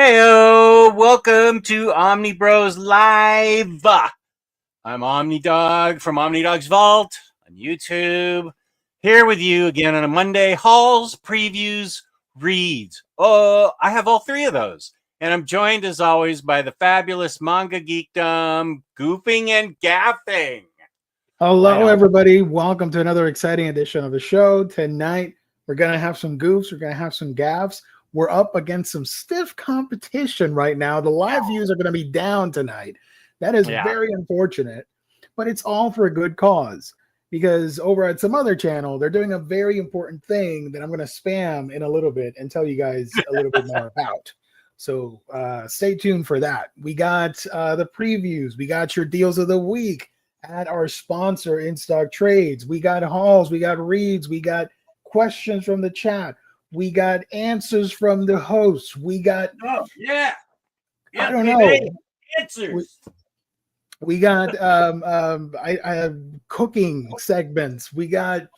Heyo, welcome to Omnibros Live. I'm Omnidog from Omnidog's Vault on YouTube. Here with you again on a Monday. Hauls, previews, reads. Oh, I have all three of those. And I'm joined as always by the fabulous Manga Geekdom, Goofing and Gaffing. Hello, everybody. Welcome to another exciting edition of the show. Tonight, we're going to have some goofs. We're going to have some gaffs. We're up against some stiff competition right now. The live views are going to be down tonight. That is very unfortunate, but it's all for a good cause, because over at some other channel, they're doing a very important thing that I'm going to spam in a little bit and tell you guys a little bit more about. So stay tuned for that. We got the previews. We got your deals of the week at our sponsor, In Stock Trades. We got hauls. We got reads. We got questions from the chat. We got answers from the hosts. We got I don't know, answers. We got I have cooking segments. We got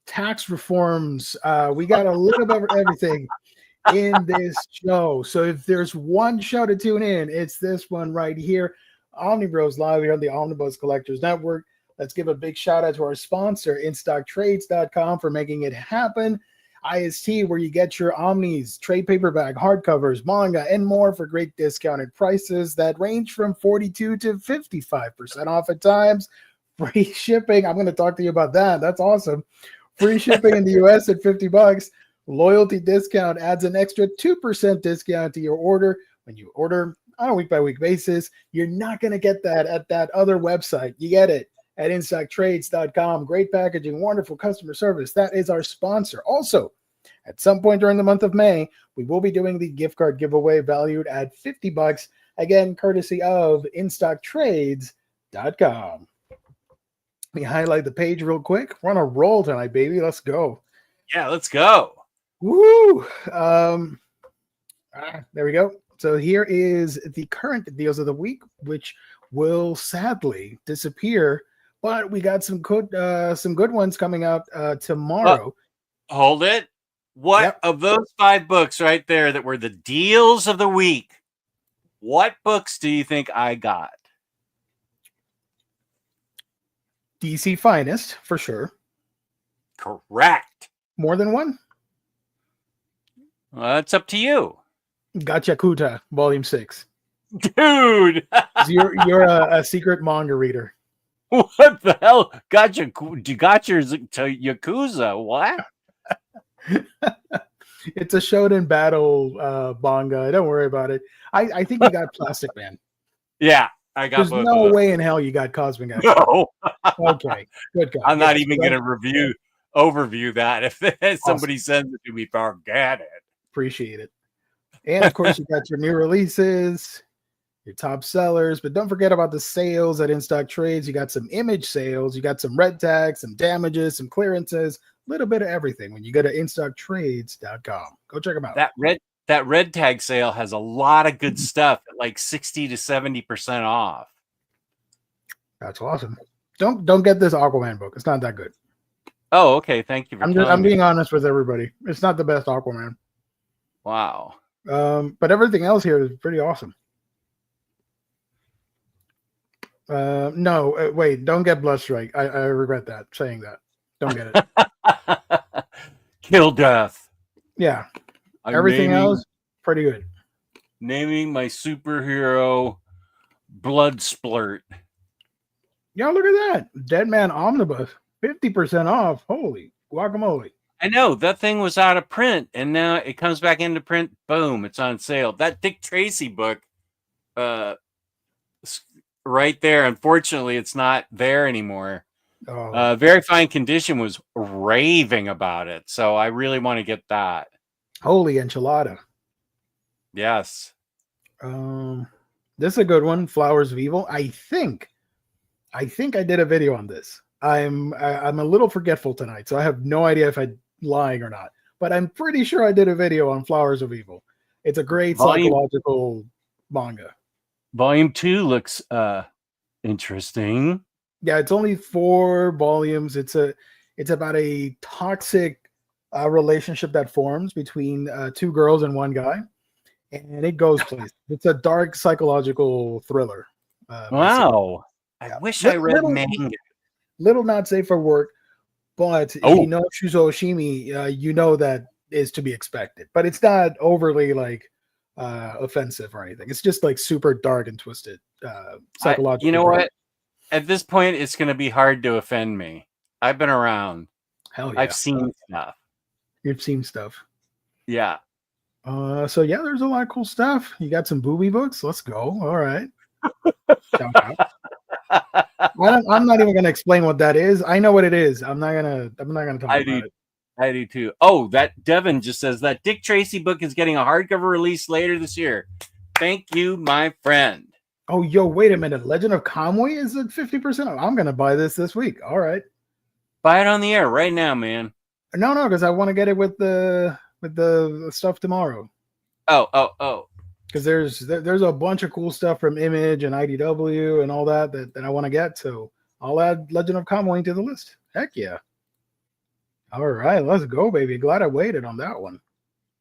tax reforms. We got a little bit of everything in this show. So if there's one show to tune in, it's this one right here. Omnibros Live here on the Omnibus Collectors Network. Let's give a big shout out to our sponsor, InStockTrades.com, for making it happen. IST, where you get your Omnis, trade paperback, hardcovers, manga, and more for great discounted prices that range from 42 to 55% off at times. Free shipping. I'm going to talk to you about that. That's awesome. Free shipping in the US at $50. Loyalty discount adds an extra 2% discount to your order when you order on a week-by-week basis. You're not going to get that at that other website. You get it at InStockTrades.com. Great packaging, wonderful customer service. That is our sponsor. Also, at some point during the month of May, we will be doing the gift card giveaway valued at $50. Again, courtesy of InStockTrades.com. Let me highlight the page real quick. We're on a roll tonight, baby. Let's go. Yeah, let's go. Woo! There we go. So here is the current deals of the week, which will sadly disappear, but we got some good ones coming out tomorrow. Hold it. What of those 5 books right there that were the deals of the week? What books do you think I got? DC Finest, for sure. Correct. More than one? Well, it's up to you. Gachakuta, Volume 6. Dude! you're a secret manga reader. What the hell? Gotcha's to Yakuza. What? It's a Shonen battle manga. Don't worry about it. I think you got Plastic Man. Yeah, I got. There's no way in hell you got Cosmic Action. No. Okay, good guy. I'm not even going to overview that. If somebody sends it to me, forget it. Appreciate it. And of course, you got your new releases, your top sellers, but don't forget about the sales at In Stock Trades. You got some image sales, you got some red tags, some damages, some clearances, a little bit of everything when you go to InStockTrades.com. Go check them out. That red tag sale has a lot of good stuff at like 60 to 70% off. That's awesome. Don't get this Aquaman book. It's not that good. Oh, okay. Thank you for I'm being honest with everybody. It's not the best Aquaman. Wow. But everything else here is pretty awesome. No, wait, don't get Bloodstrike. I regret that, saying that. Don't get it. Kill Death. Yeah. Everything else, pretty good. Naming my superhero Blood Splurt. Yeah, look at that. Dead Man Omnibus. 50% off. Holy guacamole. I know, that thing was out of print, and now it comes back into print. Boom, it's on sale. That Dick Tracy book, right there, unfortunately, it's not there anymore. Very Fine Condition was raving about it, so I really want to get that. Holy enchilada. Yes. This is a good one, Flowers of Evil. I think I did a video on this. I'm a little forgetful tonight, so I have no idea if I'm lying or not, but I'm pretty sure I did a video on Flowers of Evil. It's a great psychological manga. Volume 2 looks interesting. Yeah, it's only 4 volumes. It's about a toxic relationship that forms between 2 girls and 1 guy, and it goes places. It's a dark psychological thriller. Wow. I Yeah. wish I read Little, manga. little not safe for work, but if Oh. you know Shuzo Oshimi, you know that is to be expected. But it's not overly like offensive or anything. It's just like super dark and twisted psychological. You know what? At this point, it's going to be hard to offend me. I've been around. Hell yeah. I've seen stuff. You've seen stuff. Yeah. So yeah, there's a lot of cool stuff. You got some booby books. Let's go. All right. Shout out. I'm not even gonna explain what that is. I know what it is. I'm not gonna talk about it. I do too. Oh, that Devin just says that Dick Tracy book is getting a hardcover release later this year. Thank you, my friend. Oh, yo, wait a minute. Legend of Conway is at 50% off. I'm gonna buy this week. All right. Buy it on the air right now, man. No, because I want to get it with the stuff tomorrow. Oh. Because there's a bunch of cool stuff from Image and IDW and all that I want to get. So I'll add Legend of Conway to the list. Heck yeah. All right, let's go, baby. Glad I waited on that one.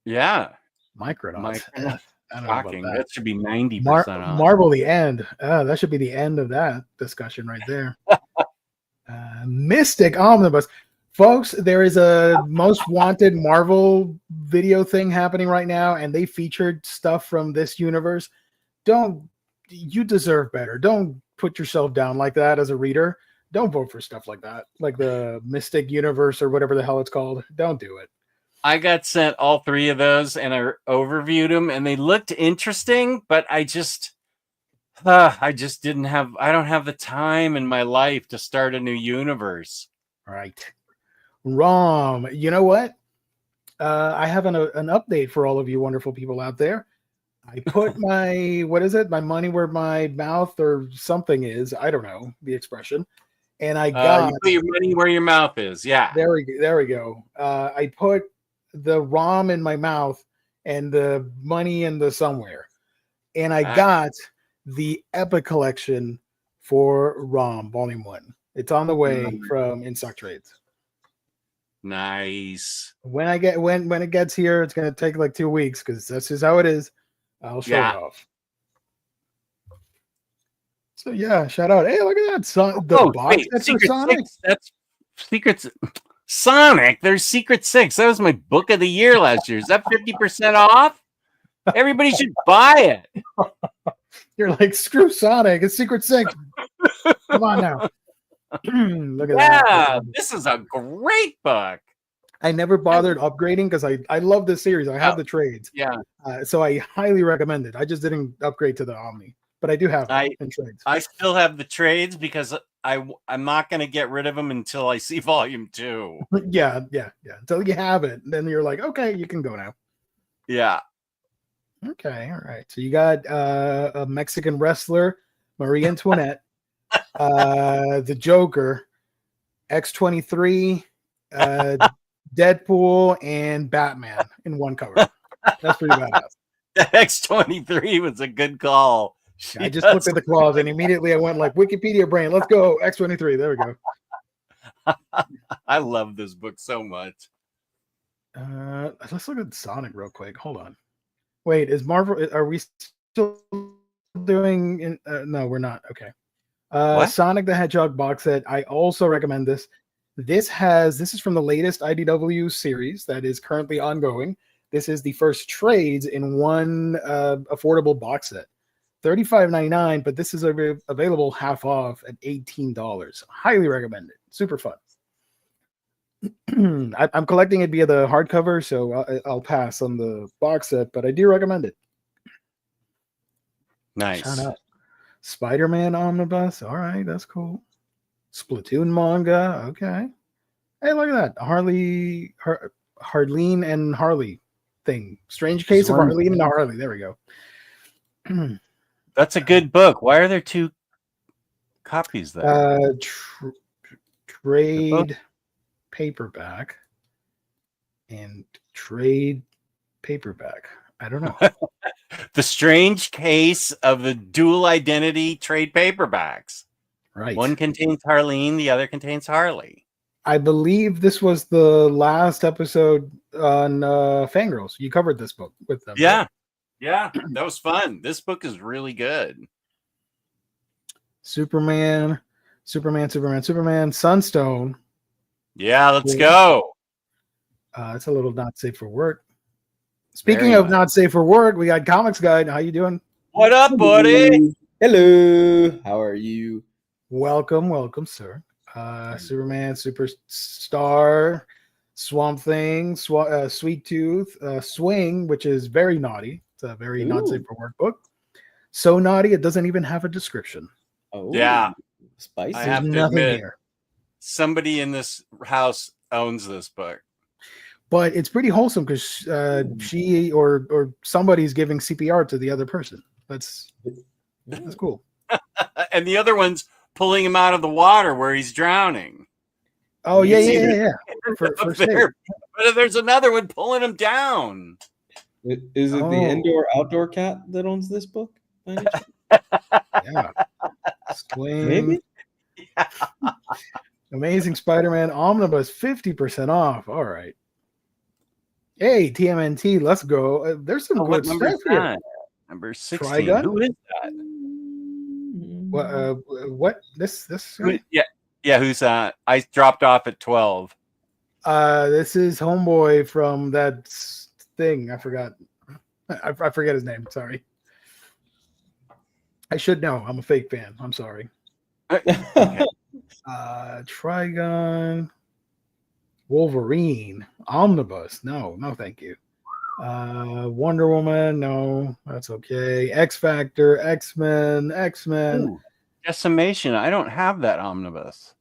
Yeah. Micronauts. Shocking. That should be 90% off. Marvel the end. That should be the end of that discussion right there. Mystic Omnibus. Folks, there is a most wanted Marvel video thing happening right now, and they featured stuff from this universe. You deserve better. Don't put yourself down like that as a reader. Don't vote for stuff like that, like the Mystic Universe or whatever the hell it's called. Don't do it. I got sent all three of those, and I overviewed them, and they looked interesting, but I don't have the time in my life to start a new universe. Right. Rom, you know what? I have an update for all of you wonderful people out there. I put my money where my mouth or something is. I don't know the expression. And I got you put your money where your mouth is. Yeah. There we go. I put the ROM in my mouth and the money in the somewhere. And I got the Epic Collection for ROM Volume 1. It's on the way from In Stock Trades. Nice. When it gets here, it's gonna take like 2 weeks because that's just how it is. I'll show it off. So yeah, shout out. Hey, look at that. The box that's for Sonic. That's Secrets Sonic. There's Secret 6. That was my book of the year last year. Is that 50% off? Everybody should buy it. You're like, screw Sonic. It's Secret 6. Come on now. Look at that. Yeah, this is a great book. I never bothered upgrading because I love this series. I have the trades. Yeah. So I highly recommend it. I just didn't upgrade to the Omni, but I do have in trades. I still have the trades because I'm not going to get rid of them until I see Volume 2. Yeah. Until you have it, then you're like, okay, you can go now. Yeah. Okay. All right. So you got a Mexican wrestler, Marie Antoinette, the Joker, X-23, Deadpool, and Batman in one cover. That's pretty badass. X-23 was a good call. I just looked at the claws and immediately I went like Wikipedia brain. Let's go X-23. There we go. I love this book so much. Let's look at Sonic real quick. Hold on. Wait, is Marvel? Are we still doing? No, we're not. Okay. Sonic the Hedgehog box set. I also recommend this. This is from the latest IDW series that is currently ongoing. This is the first trades in one affordable box set. $35.99, but this is available half off at $18. Highly recommend it. Super fun. I'm collecting it via the hardcover, so I'll pass on the box set, but I do recommend it. Nice. Shout out. Spider-Man Omnibus. All right, that's cool. Splatoon manga. Okay. Hey, look at that. Harleen and Harley thing. Strange Case of Harleen and Harley. There we go. That's a good book. Why are there two copies there? Trade paperback and trade paperback. I don't know. The Strange Case of the Dual Identity trade paperbacks. Right. One contains Harleen, the other contains Harley. I believe this was the last episode on Fangirls. You covered this book with them. Yeah. Right? Yeah, that was fun. This book is really good. Superman, Sunstone. Yeah, let's Cool. go. It's a little not safe for work. Speaking Very of much. not safe for work, we got Comics Guide. How you doing? What up, buddy? Hello. How are you? Welcome, sir. Superman, Superstar, Swamp Thing, Sweet Tooth, Swing, which is very naughty. It's a very not safe for work book. So naughty, it doesn't even have a description. Oh, Yeah. spicy. I There's have to nothing admit, here. somebody in this house owns this book. But it's pretty wholesome because she or somebody's giving CPR to the other person. That's cool. And the other one's pulling him out of the water where he's drowning. Oh You see yeah. For Up safe. there. But there's another one pulling him down. Is it the Oh. indoor-outdoor cat that owns this book? Yeah. Swing. Maybe. Amazing Spider-Man Omnibus 50% off. All right. Hey, TMNT, let's go. There's some What good number stuff is here. that? Number 16. Trigun? Who is that? What? This? Yeah, who's that? I dropped off at 12. This is Homeboy from that thing. I forgot. I forget his name. Sorry. I should know. I'm a fake fan. I'm sorry. Trigun, Wolverine, Omnibus. No, thank you. Wonder Woman. No, that's okay. X Factor, X-Men. Ooh, Decimation. I don't have that omnibus.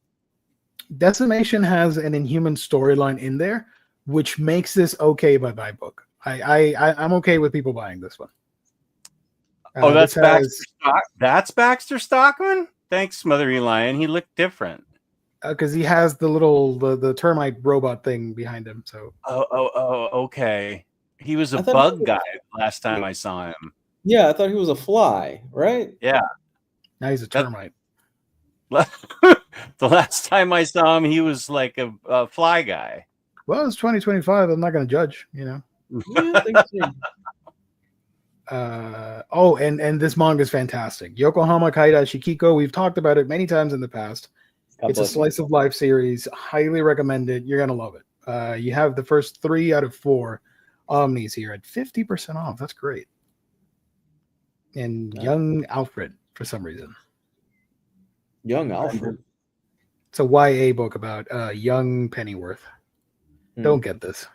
Decimation has an Inhuman storyline in there, which makes this okay by my book. I'm okay with people buying this one. That's this Baxter Stock. That's Baxter Stockman. Thanks, Mother Lion. He looked different. Because he has the termite robot thing behind him. So Okay. He was a I thought bug guy last time I saw him. Yeah, I thought he was a fly, right? Yeah. now he's a termite. The last time I saw him, he was like a fly guy. Well, it's 2025. I'm not going to judge, Yeah, I think so. And this manga is fantastic. Yokohama Kaida Shikiko. We've talked about it many times in the past. It's a slice of life series. Highly recommended. You're gonna love it. You have the first 3 out of 4 Omnis here at 50% off. That's great. And young Alfred for some reason. Young Alfred. It's a YA book about young Pennyworth. Don't get this.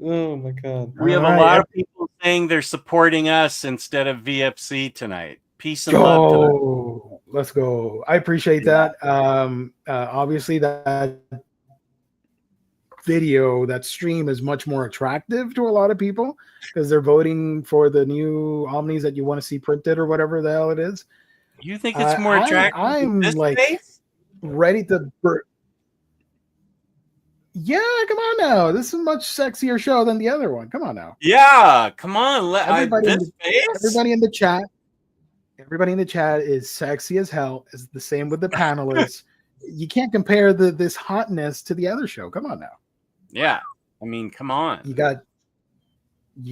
Oh my god. We have a lot of people saying they're supporting us instead of VFC tonight. Peace and love to them. Let's go. I appreciate that. Obviously, that video, that stream is much more attractive to a lot of people because they're voting for the new Omnis that you want to see printed or whatever the hell it is. You think it's more attractive? I'm this like space? ready to. Yeah, come on now. This is a much sexier show than the other one. Come on now. Yeah, come on. Everybody in the chat. Everybody in the chat is sexy as hell. It's the same with the panelists. You can't compare this hotness to the other show. Come on now. Yeah, I mean, come on. You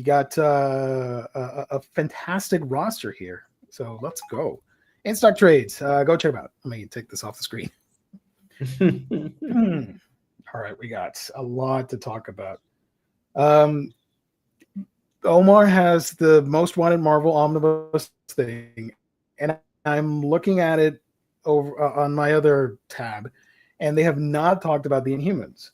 got a fantastic roster here. So let's go. In stock trades. Go check them out. Let me take this off the screen. All right, we got a lot to talk about. Omar has the most wanted Marvel Omnibus thing, and I'm looking at it over on my other tab, and they have not talked about the Inhumans.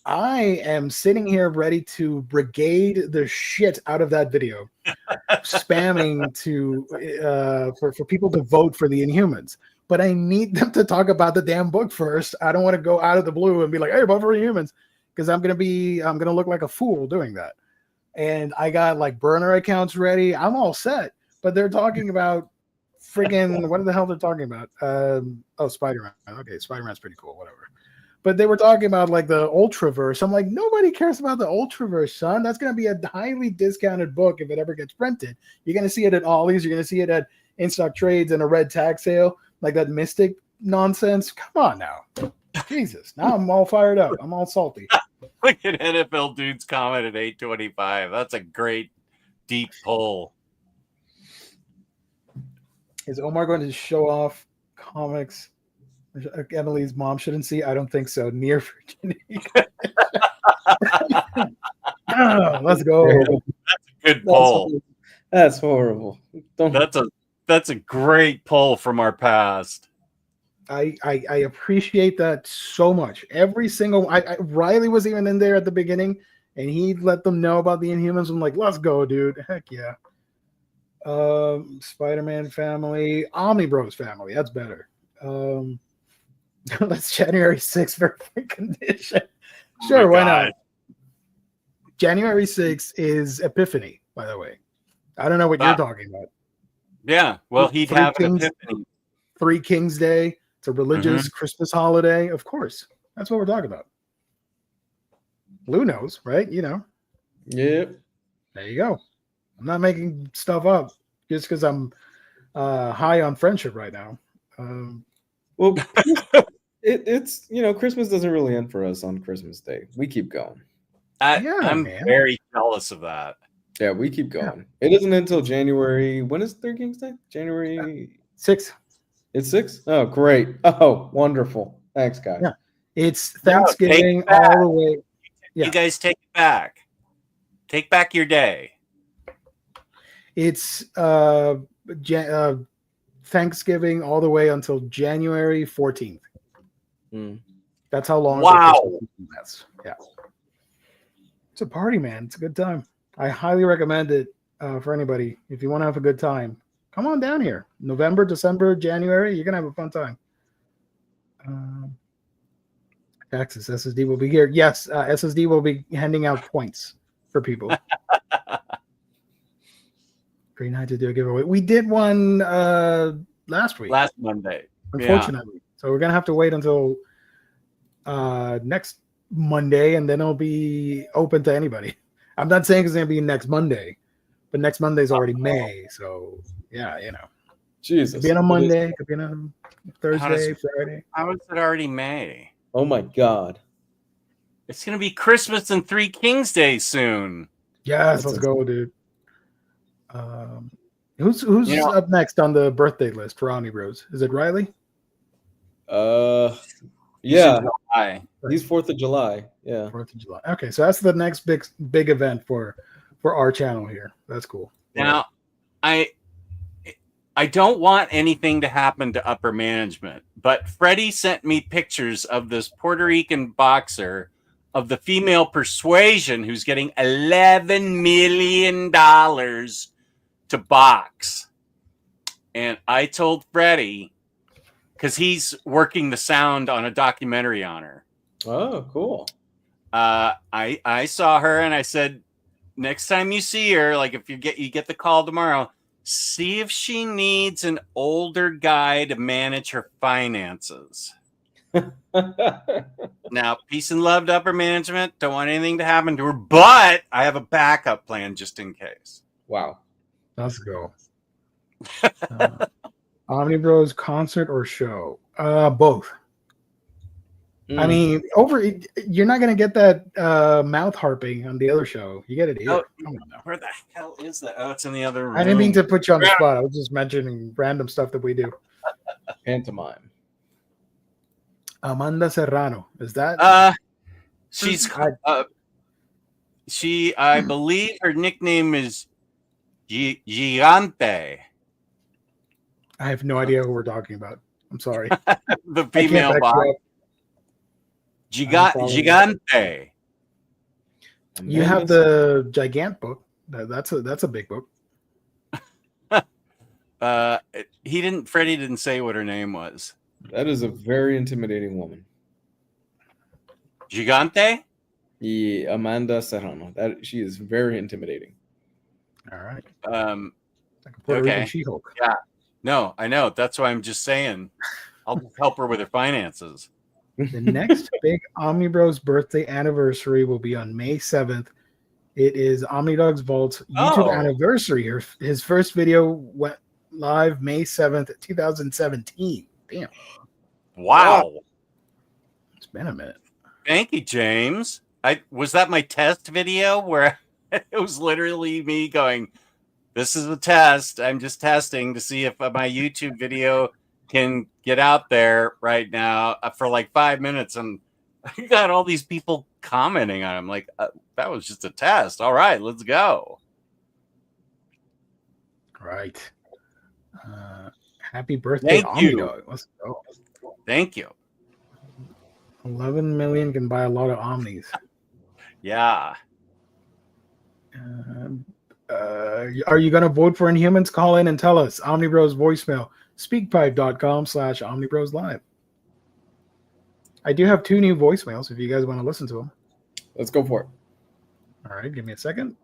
I am sitting here ready to brigade the shit out of that video, spamming for people to vote for the Inhumans. But I need them to talk about the damn book first. I don't want to go out of the blue and be like, "Hey, vote for Inhumans," because I'm gonna look like a fool doing that. And I got like burner accounts ready. I'm all set. But they're talking about friggin' what the hell they're talking about? Spider-Man. Okay, Spider-Man's pretty cool. Whatever. But they were talking about like the Ultraverse. I'm like, nobody cares about the Ultraverse, son. That's gonna be a highly discounted book if it ever gets printed. You're gonna see it at Ollie's. You're gonna see it at in-stock trades and a red tag sale. Like that Mystic nonsense. Come on now. Jesus. Now I'm all fired up. I'm all salty. Look at NFL Dude's comment at 8:25. That's a great deep pull. Is Omar going to show off comics Emily's mom shouldn't see? I don't think so. Near Virginia. Let's go. That's a good pull. That's horrible. That's a great pull from our past. I appreciate that so much. Every single Riley was even in there at the beginning, and he let them know about the Inhumans. I'm like, let's go, dude. Heck yeah. Spider-Man family, Omnibros family. That's better. That's January 6th for condition. Sure, why not? January 6th is Epiphany, by the way. I don't know what you're talking about. Yeah, well, he'd have an Epiphany. Three Kings Day. It's a religious Christmas holiday. Of course. That's what we're talking about. Lou knows, right? You know. Yep. There you go. I'm not making stuff up just because I'm high on friendship right now. Well, it's Christmas doesn't really end for us on Christmas Day. We keep going. I'm very jealous of that. Yeah, we keep going. Yeah. It isn't until January. When is Third King's Day? January 6th. It's 6th? Oh, great. Oh, wonderful. Thanks, guys. Yeah. It's Thanksgiving all the way. Yeah. You guys take it back. Take back your day. It's Thanksgiving all the way until January 14th. That's how long. Wow. Yeah. It's a party, man. It's a good time. I highly recommend it for anybody. If you want to have a good time, come on down here. November, December, January, you're going to have a fun time. Texas SSD will be here. Yes, SSD will be handing out points for people. Great night to do a giveaway. We did one last week. Last Monday. Unfortunately. Yeah. So we're going to have to wait until next Monday, and then it'll be open to anybody. I'm not saying it's going to be next Monday, but next Monday is already May. So, yeah, Jesus. Could be on a Monday, could be on a Thursday, Friday. How is it already May? Oh, my God. It's going to be Christmas and Three Kings Day soon. Yes, let's go, dude. Who's up next on the birthday list for Omnibros? Is it Riley? Yeah. He's 4th of July. Yeah. 4th of July. Okay, so that's the next big event for our channel here. That's cool. Now, I don't want anything to happen to upper management, but Freddie sent me pictures of this Puerto Rican boxer of the female Persuasion who's getting $11 million to box. And I told Freddie, because he's working the sound on a documentary on her. Oh, cool. I saw her and I said, next time you see her, like if you get the call tomorrow, see if she needs an older guy to manage her finances. Now, peace and love to upper management. Don't want anything to happen to her, but I have a backup plan just in case. Wow. Let's go. Omnibros concert or show? Both. I mean, you're not gonna get that mouth harping on the other show. You get it here. Where the hell is that? Oh, it's in the other room. I didn't mean to put you on the spot. I was just mentioning random stuff that we do. Pantomime. Amanda Serrano. Is that? I believe her nickname is Gigante. I have no idea who we're talking about. I'm sorry. The female box. Gigante. You have the Gigant book. That's a big book. Freddie didn't say what her name was. That is a very intimidating woman. Gigante? Yeah, Amanda Serrano. She is very intimidating. All right. Like a Puerto Rican She-Hulk. Yeah. No, I know. That's why I'm just saying. I'll help her with her finances. The next big Omnibros birthday anniversary will be on May 7th. It is Omnidog's Vault's YouTube anniversary. His first video went live May 7th, 2017. Damn. Wow. It's been a minute. Thank you, James. Was that my test video where it was literally me going, "This is a test. I'm just testing to see if my YouTube video can get out there right now for like 5 minutes." And I got all these people commenting on it. I'm like, that was just a test. All right, let's go. Right. Happy birthday, Thank you. Omnidog. Let's go. Thank you. 11 million can buy a lot of Omnis. Yeah. Are you going to vote for Inhumans? Call in and tell us. Omnibros voicemail. Speakpipe.com/Omnibros Live. I do have 2 new voicemails if you guys want to listen to them. Let's go for it. All right, give me a second.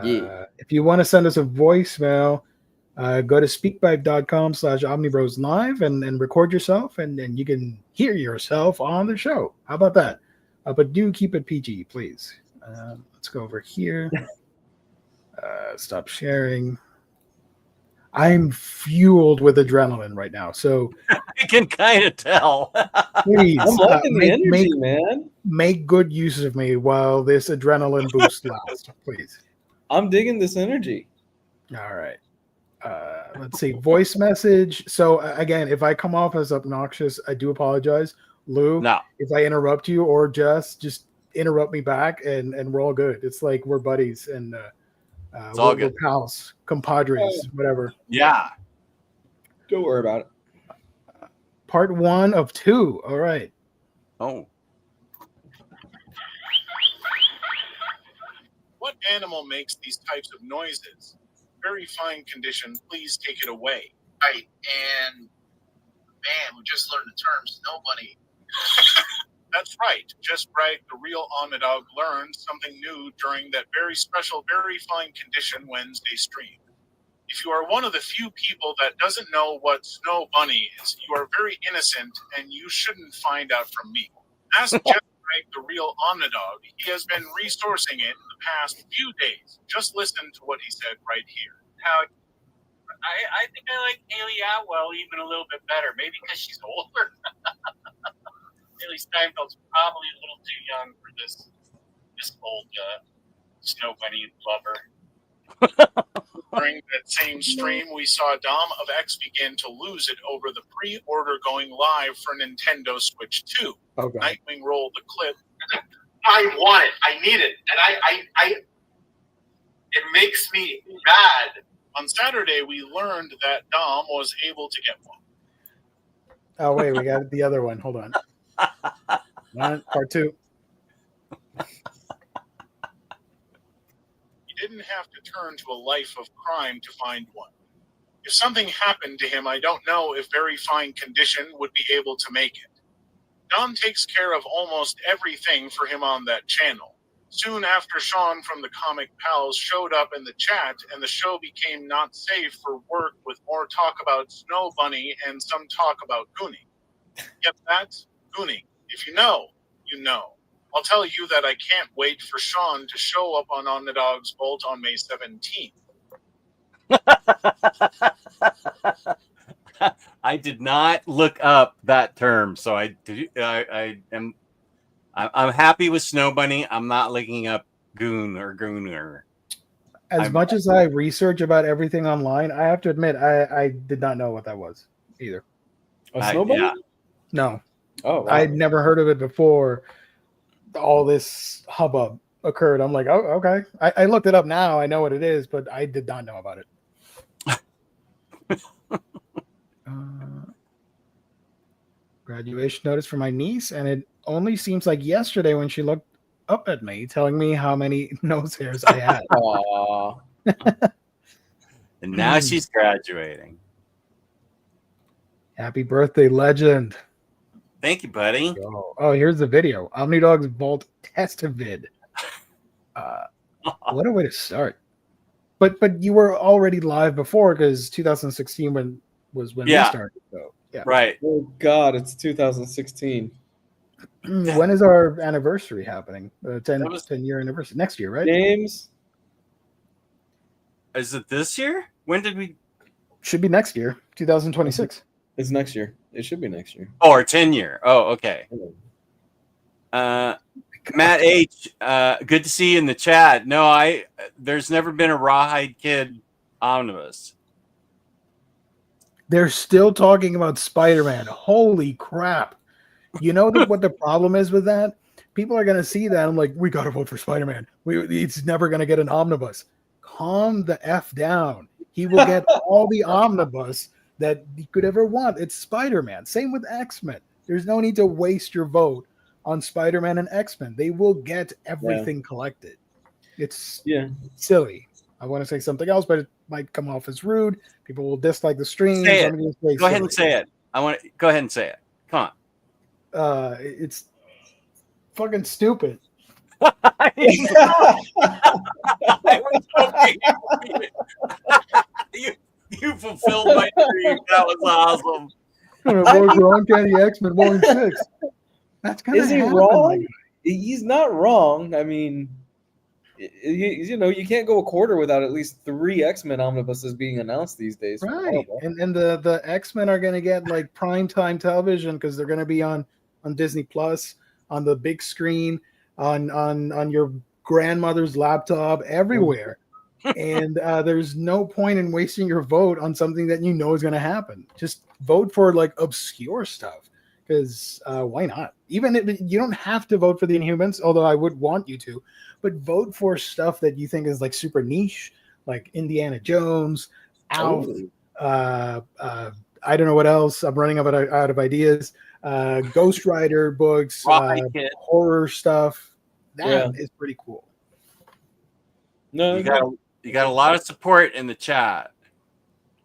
Yeah. If you want to send us a voicemail, go to speakpipe.com/Omnibros Live and record yourself, and you can hear yourself on the show. How about that? But do keep it PG, please. Let's go over here. Stop sharing. I'm fueled with adrenaline right now, so I can kind of tell. please I'm liking the energy, man. Make good use of me while this adrenaline boost lasts, please. I'm digging this energy. All right. Let's see. Voice message. So again, if I come off as obnoxious, I do apologize. Lou, No. if I interrupt you or just interrupt me back and we're all good. It's like we're buddies and It's all good. we're pals, compadres, whatever. Yeah. Don't worry about it. Part 1 of 2. All right. Oh. What animal makes these types of noises? Very fine condition. Please take it away. Right, and man, we just learned the term snow bunny. That's right. Just right. The real Omnidog learned something new during that very special, very fine condition Wednesday stream. If you are one of the few people that doesn't know what snow bunny is, you are very innocent and you shouldn't find out from me. Ask Just right, the real Omnidog. He has been resourcing it in the past few days. Just listen to what he said right here. How I think I like Haley Atwell even a little bit better. Maybe because she's older. Haley Steinfeld's probably a little too young for this old snow bunny lover. During that same stream, we saw Dom of X begin to lose it over the pre-order going live for Nintendo Switch 2. Okay. Nightwing rolled the clip. I want it. I need it, and I it makes me mad. On Saturday, we learned that Dom was able to get one. Oh, wait, we got the other one. Hold on. Part 2. He didn't have to turn to a life of crime to find one. If something happened to him, I don't know if very fine condition would be able to make it. Don takes care of almost everything for him on that channel. Soon after, Sean from the Comic Pals showed up in the chat, and the show became not safe for work with more talk about Snow Bunny and some talk about gooning. Get that? Gooning. If you know, you know. I'll tell you that I can't wait for Sean to show up on the Dog's Vault on May 17th. I did not look up that term, so I'm happy with Snow Bunny. I'm not looking up goon or gooner. As much as I research about everything online, I have to admit I did not know what that was either. A snow bunny? Yeah. No, Oh, wow. I'd never heard of it before all this hubbub occurred. I'm like, oh, okay. I looked it up now. I know what it is, but I did not know about it. Graduation notice for my niece, and it only seems like yesterday when she looked up at me, telling me how many nose hairs I had. Aw. And now she's graduating. Happy birthday, legend. Thank you, buddy. Oh, here's the video. Omnidog's Vault test vid. What a way to start. But you were already live before, because 2016 was when we started. So yeah. Right. Oh, God, it's 2016. When is our anniversary happening? 10-year anniversary. Next year, right? James? Is it this year? When did we? Should be next year, 2026. It's next year. It should be next year. Oh, our 10-year. Oh, okay. Matt H, good to see you in the chat. No, there's never been a Rawhide Kid omnibus. They're still talking about Spider-Man. Holy crap. You know what the problem is with that? People are going to see that. I'm like, we got to vote for Spider-Man. It's never going to get an omnibus. Calm the F down. He will get all the omnibus that he could ever want. It's Spider-Man. Same with X-Men. There's no need to waste your vote on Spider-Man and X-Men. They will get everything collected. It's silly. I want to say something else, but it might come off as rude. People will dislike the stream. Say it. Go ahead and say it. Go ahead and say it. Come on. It's fucking stupid. You fulfilled my dream. That was awesome. Vote for Uncanny X-Men Volume 6. That's kind of Is he wrong? He's not wrong. I mean, you can't go a quarter without at least 3 X-Men omnibuses being announced these days. Right. And the X-Men are going to get like primetime television because they're going to be on Disney Plus, on the big screen, on your grandmother's laptop, everywhere. And there's no point in wasting your vote on something that you know is going to happen. Just vote for like obscure stuff, because why not? Even if you don't have to vote for the Inhumans, although I would want you to, but vote for stuff that you think is like super niche, like Indiana Jones, Alf. I don't know what else. I'm running out of ideas. Ghost Rider books, horror stuff. That is pretty cool. No, you got a lot of support in the chat.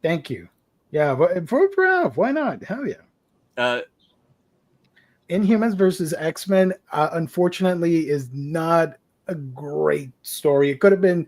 Thank you. Yeah, vote for Alf. Why not? Hell yeah. Inhumans versus X-Men, unfortunately, is not a great story. It could have been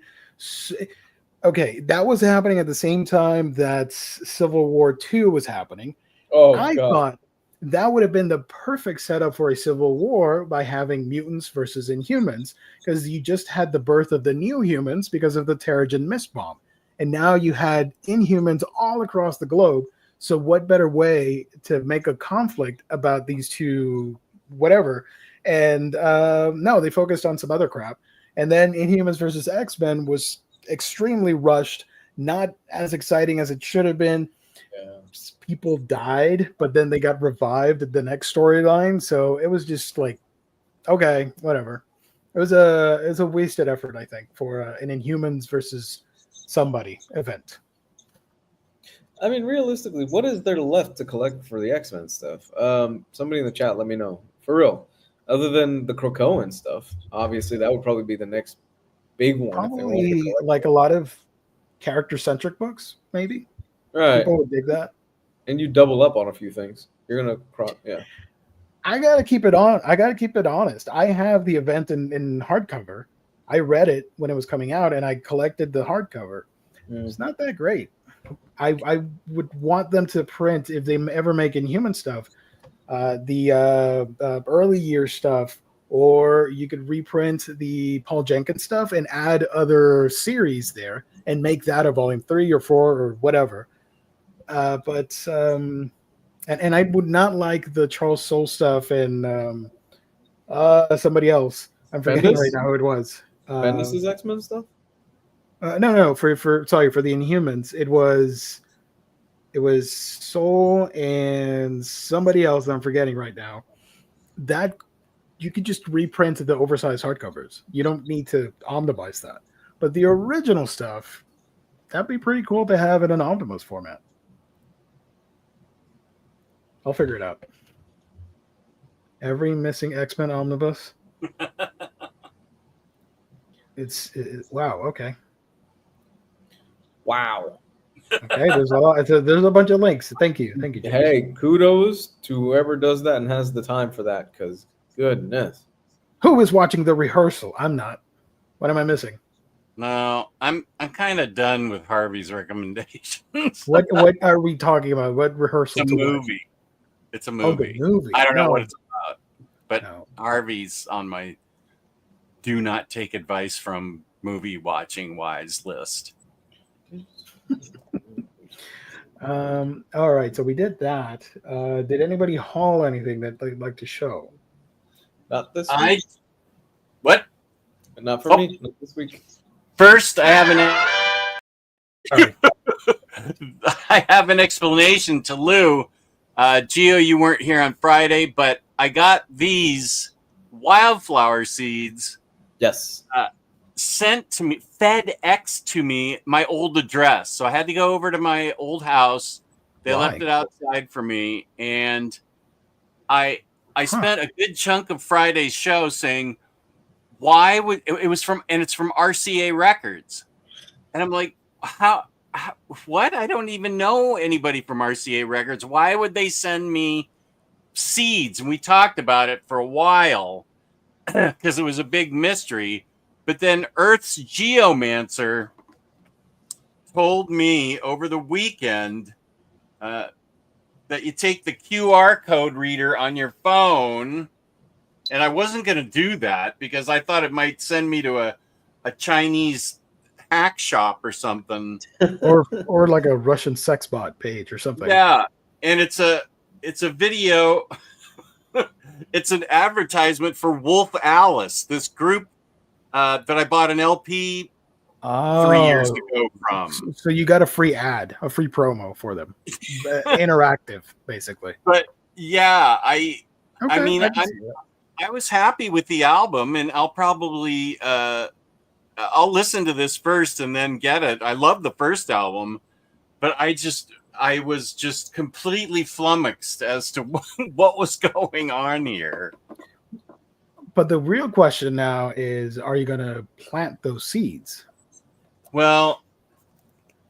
okay. That was happening at the same time that Civil War II was happening. I thought that would have been the perfect setup for a civil war by having mutants versus Inhumans, because you just had the birth of the new humans because of the Terrigen Mist bomb. And now you had Inhumans all across the globe. So what better way to make a conflict about these two, whatever. And no, they focused on some other crap. And then Inhumans versus X-Men was extremely rushed, not as exciting as it should have been. People died, but then they got revived at the next storyline. So it was just like, okay, whatever. It was a wasted effort, I think, for an Inhumans versus somebody event. I mean, realistically, what is there left to collect for the X-Men stuff? Somebody in the chat, let me know. For real. Other than the Krakoan stuff, obviously that would probably be the next big one. Probably like a lot of character-centric books, maybe. Right. People would dig that. And you double up on a few things. You're gonna, I gotta keep it on. I gotta keep it honest. I have the event in hardcover. I read it when it was coming out, and I collected the hardcover. It's not that great. I would want them to print, if they ever make Inhuman stuff, the early year stuff, or you could reprint the Paul Jenkins stuff and add other series there and make that a volume 3 or 4 or whatever. But I would not like the Charles Soule stuff and somebody else. I'm forgetting right now who it was. Bendis' X-Men stuff? No. For the Inhumans, it was Soule and somebody else that I'm forgetting right now. That you could just reprint the oversized hardcovers. You don't need to omnibus that. But the original stuff, that'd be pretty cool to have in an omnibus format. I'll figure it out. Every missing X-Men omnibus. It's wow. Okay. Wow. Okay. There's a bunch of links. Thank you, James. Hey, kudos to whoever does that and has the time for that. Because goodness, who is watching the rehearsal? I'm not. What am I missing? No, I'm kind of done with Harvey's recommendations. What are we talking about? What rehearsal? It's a movie. It's a movie. Oh, the movie. I don't know what it's about, but Harvey's on my do not take advice from movie watching wise list. All right, so we did that. Did anybody haul anything that they'd like to show? Not this I week. what? Not for Oh. me. Not this week. First, I have Sorry. I have an explanation to Lou. Gio, you weren't here on Friday, but I got these wildflower seeds Yes. sent to me, FedEx to me, my old address. So I had to go over to my old house. They Why? left it outside for me, and I spent a good chunk of Friday's show saying, why would it was from, and it's from RCA Records, and I'm like, how what? I don't even know anybody from RCA Records. Why would they send me seeds? And we talked about it for a while because it was a big mystery. But then Earth's Geomancer told me over the weekend that you take the QR code reader on your phone. And I wasn't going to do that because I thought it might send me to a Chinese hack shop or something. or like a Russian sex bot page or something. Yeah. And it's a video. It's an advertisement for Wolf Alice, this group that I bought an LP 3 years ago from. So you got a free ad, a free promo for them. Interactive, basically. But yeah, I Okay, mean, can see that. I was happy with the album, and I'll probably I'll listen to this first and then get it. I love the first album, but I was just completely flummoxed as to what was going on here. But the real question now is, are you going to plant those seeds? Well,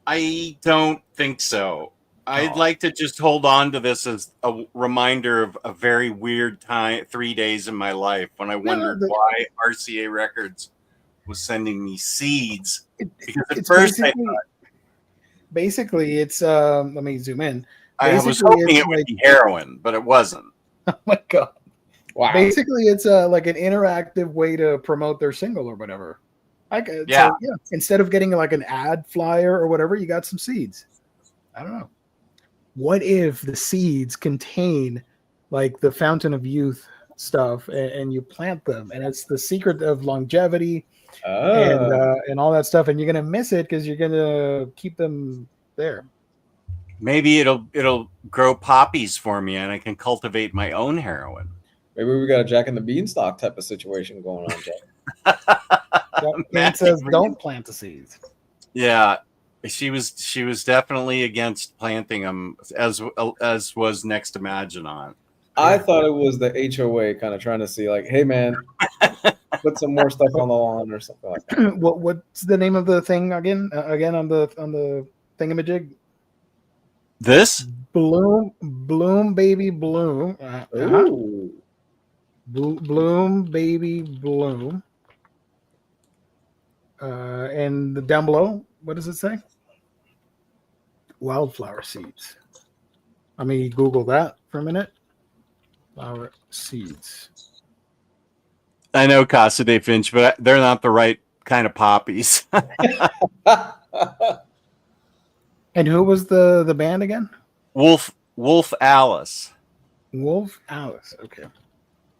I don't think so. I'd like to just hold on to this as a reminder of a very weird time, 3 days in my life when I wondered why RCA Records was sending me seeds. Because at first basically it's let me zoom in. I was hoping it would be heroin, but it wasn't. Oh my god! Wow. Basically, it's like an interactive way to promote their single or whatever. Yeah. So, yeah. Instead of getting like an ad flyer or whatever, you got some seeds. I don't know. What if the seeds contain like the Fountain of Youth stuff, and you plant them, and it's the secret of longevity and all that stuff, and you're gonna miss it because you're gonna keep them there. Maybe it'll grow poppies for me, and I can cultivate my own heroin. Maybe we got a Jack and the Beanstalk type of situation going on, Jack. It says don't plant the seeds. Yeah, she was definitely against planting them, as was Next Imagine on. I thought it was the HOA kind of trying to see, like, hey man, put some more stuff on the lawn or something like that. What's the name of the thing again? Again on the thingamajig? This Bloom, baby, bloom. Ooh. Bloom, baby, bloom. And down below, what does it say? Wildflower seeds. Let me Google that for a minute. Flower seeds. I know Casa de Finch, but they're not the right kind of poppies. And who was the band again? Wolf Alice. Wolf Alice. Okay. It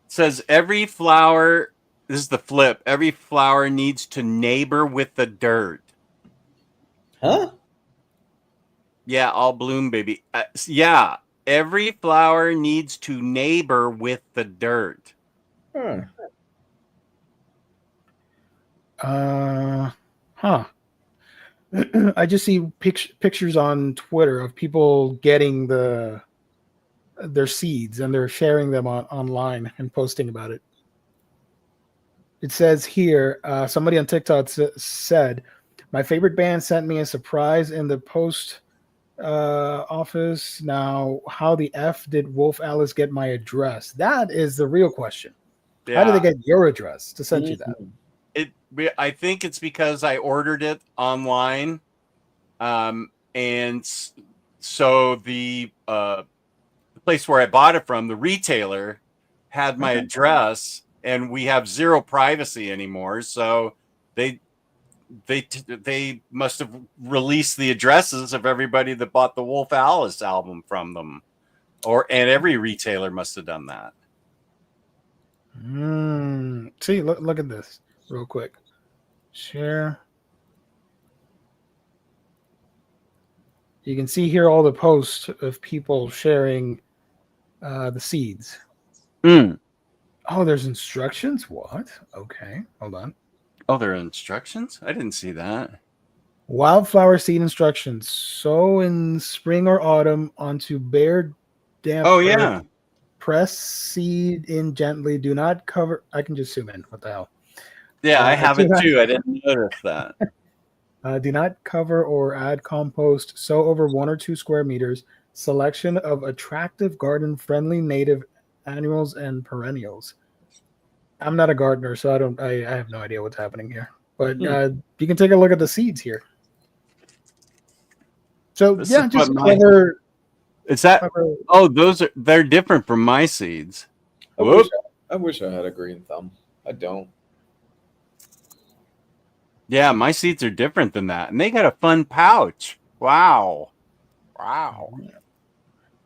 says every flower, this is the flip, every flower needs to neighbor with the dirt. Huh? Yeah, all bloom, baby. Yeah, every flower needs to neighbor with the dirt. Huh. I just see pictures on Twitter of people getting their seeds, and they're sharing them online and posting about it. It says here, somebody on TikTok said, my favorite band sent me a surprise in the post office. Now, how the F did Wolf Alice get my address? That is the real question. Yeah. How did they get your address to send you that? I think it's because I ordered it online, and so the place where I bought it from, the retailer, had my address, and we have zero privacy anymore. So they must have released the addresses of everybody that bought the Wolf Alice album from them, and every retailer must have done that. See, look at this real quick. Share. You can see here all the posts of people sharing the seeds. Mm. Oh, there's instructions? What? Okay, hold on. Oh, there are instructions? I didn't see that. Wildflower seed instructions. Sow in spring or autumn onto bare, damp Oh, earth. yeah. Press seed in gently. Do not cover. I can just zoom in. What the hell? Yeah, I have it do not- too. I didn't notice that. Do not cover or add compost. Sow over 1 or 2 square meters. Selection of attractive garden-friendly native annuals and perennials. I'm not a gardener, so I have no idea what's happening here. But you can take a look at the seeds here. So This yeah, is just what clever. Is that? clever. Oh, they're different from my seeds. I wish I had a green thumb. I don't. Yeah, my seeds are different than that, and they got a fun pouch. Wow. Oh,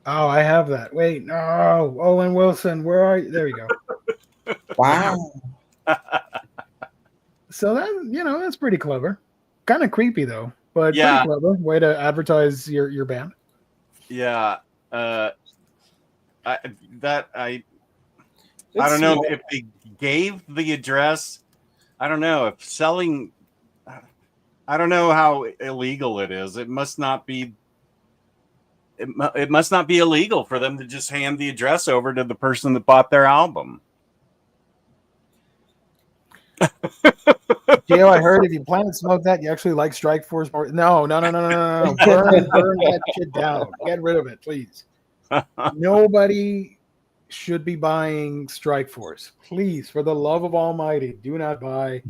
I have that. Wait, no, Owen Wilson, where are you? There you go. Wow. So that that's pretty clever. Kind of creepy though, but Yeah. pretty clever way to advertise your band. Yeah. I don't It's know small. if they gave the address. I don't know if selling. I don't know how illegal it is. It must not be. It must not be illegal for them to just hand the address over to the person that bought their album. Gio, I heard if you plan to smoke that, you actually like Strike Force more. No. Burn that shit down. Get rid of it, please. Nobody should be buying Strike Force. Please, for the love of Almighty, do not buy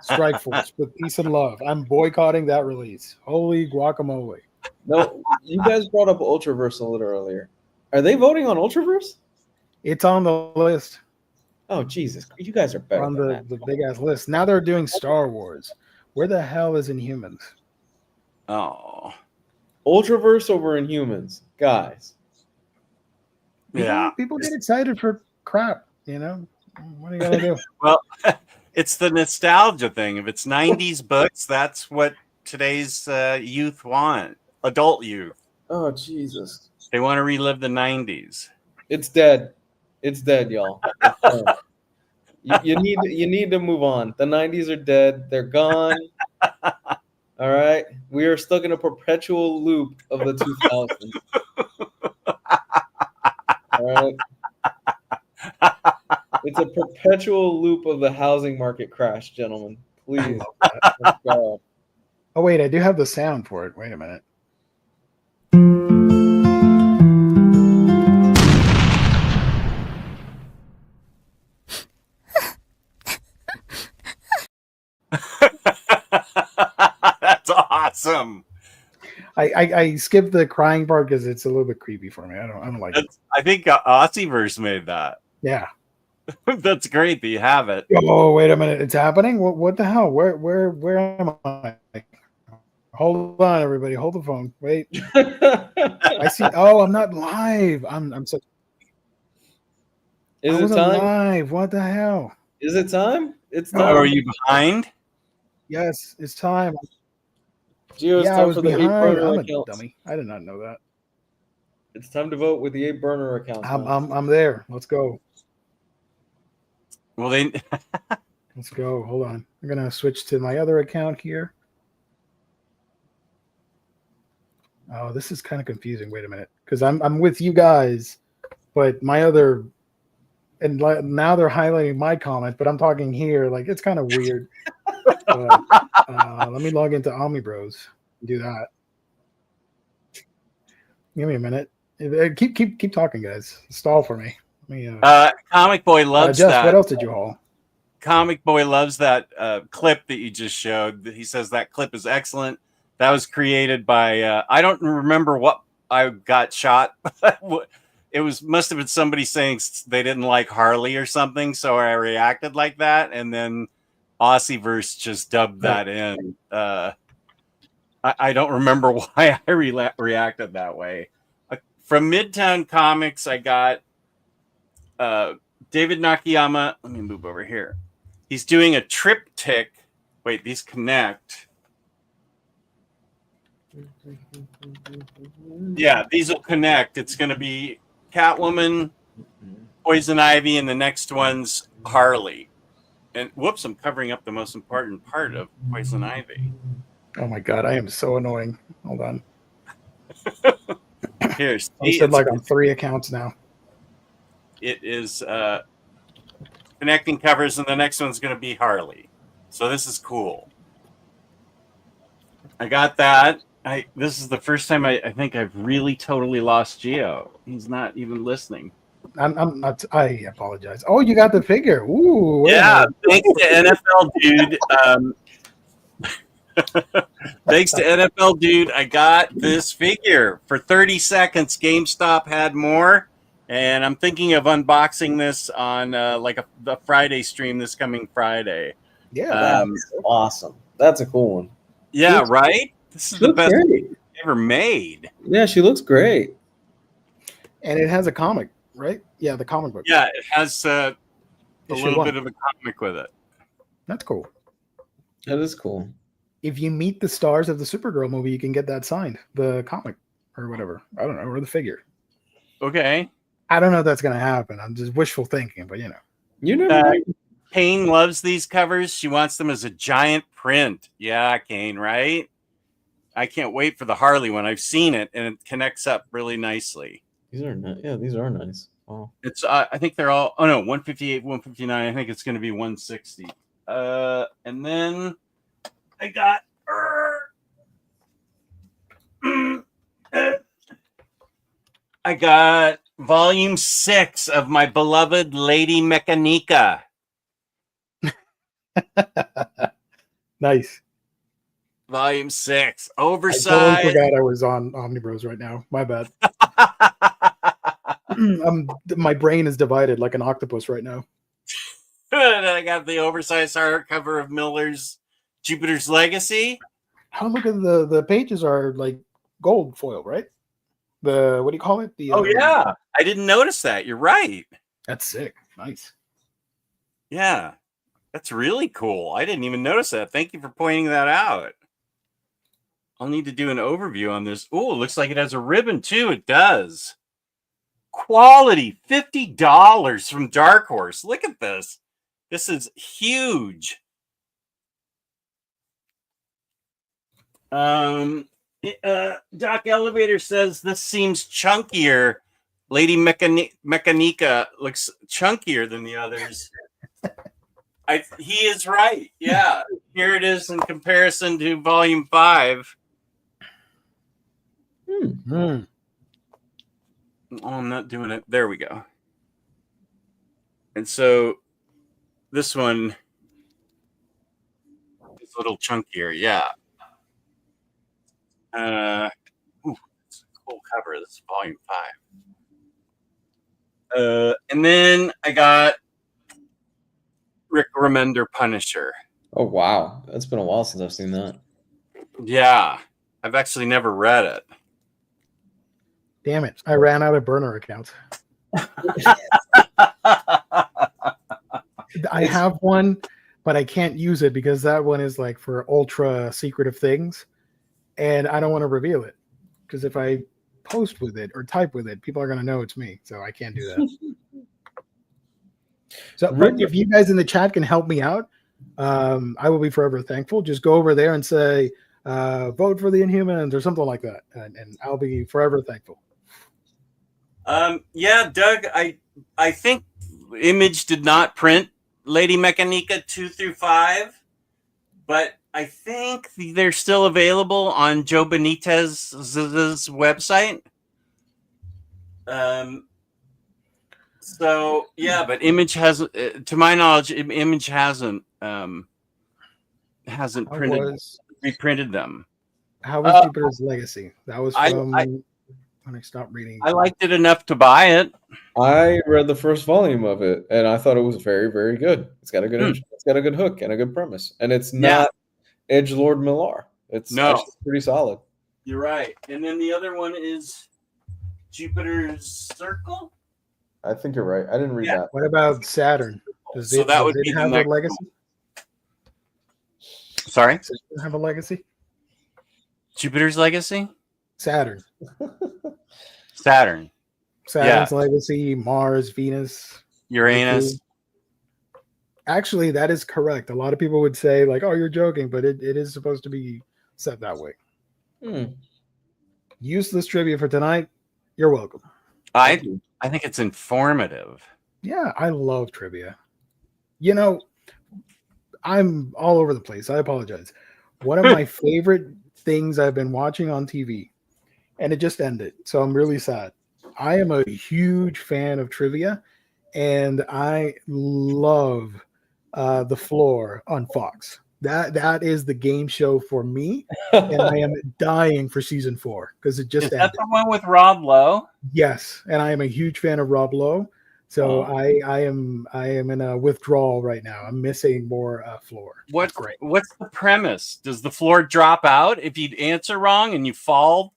Strike Force with peace and love. I'm boycotting that release. Holy guacamole. No, you guys brought up Ultraverse a little earlier. Are they voting on Ultraverse? It's on the list. Oh Jesus! You guys are better On than the that. big ass list. Now they're doing Star Wars. Where the hell is Inhumans? Oh, Ultraverse over Inhumans, guys. People get excited for crap, What are you gonna do? Well, it's the nostalgia thing. If it's 90s books, that's what today's youth want. Adult youth. Oh Jesus! They want to relive the 90s. It's dead. It's dead, y'all. It's done. You need to move on. The 90s are dead. They're gone. All right. We are stuck in a perpetual loop of the 2000s. All right. It's a perpetual loop of the housing market crash, gentlemen. Please. Let's go. Oh wait, I do have the sound for it. Wait a minute. That's awesome. I skipped the crying part because it's a little bit creepy for me. I don't like it. I think Aussieverse made that. Yeah. That's great that you have it. Oh wait a minute, it's happening. What the hell? Where am I? Hold on, everybody. Hold the phone. Wait. I see. Oh, I'm not live. I'm so. Is I it wasn't time? live. What the hell? Is it time? It's Oh, time. are you behind? Yes, it's time. Gio, it's I time was for the 8 behind. burner I'm a accounts. dummy. I did not know that. It's time to vote with the 8 burner accounts. man. I'm there. Let's go. Well, they. Let's go. Hold on. I'm gonna switch to my other account here. Oh, this is kind of confusing. Wait a minute, because I'm with you guys, but my other, and now they're highlighting my comment, but I'm talking here. Like it's kind of weird. But, let me log into Omnibros and do that. Give me a minute. Keep talking, guys. Stall for me. Let me. Comic Boy loves Jess, that. what else did you haul? Comic Boy loves that clip that you just showed. He says that clip is excellent. That was created by I don't remember what I got shot. It must have been somebody saying they didn't like Harley or something, so I reacted like that, and then Aussieverse just dubbed that in. I don't remember why I reacted that way. From Midtown Comics, I got David Nakayama. Let me move over here. He's doing a triptych. Wait, these connect. Yeah, these will connect. It's going to be Catwoman, Poison Ivy, and the next one's Harley. And whoops, I'm covering up the most important part of Poison Ivy. Oh my god, I am so annoying. Hold on. Here, I said like on 3 accounts now. it is connecting covers, and the next one's going to be Harley. So this is cool. I got that. This is the first time I think I've really totally lost Geo. He's not even listening. I'm not. I apologize. Oh, you got the figure. Ooh. Yeah, thanks to NFL dude. Thanks to NFL dude, I got this figure for 30 seconds. GameStop had more, and I'm thinking of unboxing this on the Friday stream this coming Friday. Yeah, That's awesome. That's a cool one. Yeah, right. This is the best great. ever made. Yeah, she looks great. and it has a comic, right? Yeah, the comic book. Yeah, it has a Issue little 1. bit of a comic with it. That's cool. That is cool. If you meet the stars of the Supergirl movie, you can get that signed, the comic or whatever. I don't know, or the figure. Okay. I don't know if that's going to happen. I'm just wishful thinking, but you know. You never know. Kane loves these covers. She wants them as a giant print. Yeah, Kane, right? I can't wait for the Harley one. I've seen it, and it connects up really nicely. These are nice. Yeah, these are nice. Wow. It's I think they're all 158, 159. I think it's going to be 160. And then I got I got volume 6 of my beloved Lady Mechanica. Nice. Volume 6, I oversized. totally forgot I was on Omnibros right now. My bad. My brain is divided like an octopus right now. And I got the oversized hardcover of Miller's Jupiter's Legacy. Oh, look at the pages are like gold foil, right? The what do you call it? The Yeah, I didn't notice that. You're right. that's sick. Nice. Yeah, that's really cool. I didn't even notice that. Thank you for pointing that out. I'll need to do an overview on this. Oh, it looks like it has a ribbon too. It does. Quality, $50 from Dark Horse. Look at this. This is huge. Doc Elevator says this seems chunkier. Lady Mechanica looks chunkier than the others. He is right. Yeah. Here it is in comparison to Volume 5. Mm. Oh, I'm not doing it. There we go. And so this one is a little chunkier. Yeah. It's a cool cover. This is Volume 5. And then I got Rick Remender Punisher. Oh wow, it's been a while since I've seen that. Yeah, I've actually never read it. Damn it. I ran out of burner accounts. I have one, but I can't use it because that one is like for ultra secretive things. And I don't want to reveal it. Because if I post with it or type with it, people are going to know it's me. So I can't do that. So if you guys in the chat can help me out, I will be forever thankful. Just go over there and say, vote for the Inhumans or something like that. And I'll be forever thankful. Yeah, Doug, I think Image did not print Lady Mechanica 2 through 5, but I think they're still available on Joe Benitez's website. So yeah, but Image hasn't, to my knowledge, Image hasn't reprinted them. How was Jupiter's Legacy? That was from when I stopped reading. I liked it enough to buy it. I read the first volume of it, and I thought it was very, very good. It's got a good, it's got a good hook and a good premise, and it's not Edgelord Millar. It's actually pretty solid. You're right. And then the other one is Jupiter's Circle. I think you're right. I didn't read that. What about Saturn? Does So it, that would does be it the have a next legacy? Sorry, Does it have a legacy? Jupiter's legacy, Saturn. Saturn, Saturn's legacy, Mars, Venus, Uranus. Mercury. Actually, that is correct. A lot of people would say, like, oh, you're joking, but it is supposed to be said that way. Useless trivia for tonight. You're welcome. I think it's informative. Yeah, I love trivia. You know, I'm all over the place. I apologize. One of my favorite things I've been watching on TV, and it just ended, so I'm really sad. I am a huge fan of trivia, and I love The Floor on Fox. That is the game show for me, and I am dying for season 4 because it just Is ended. that the one with Rob Lowe? Yes, and I am a huge fan of Rob Lowe. So I am in a withdrawal right now. I'm missing more Floor. What's the premise? Does the floor drop out if you answer wrong and you fall?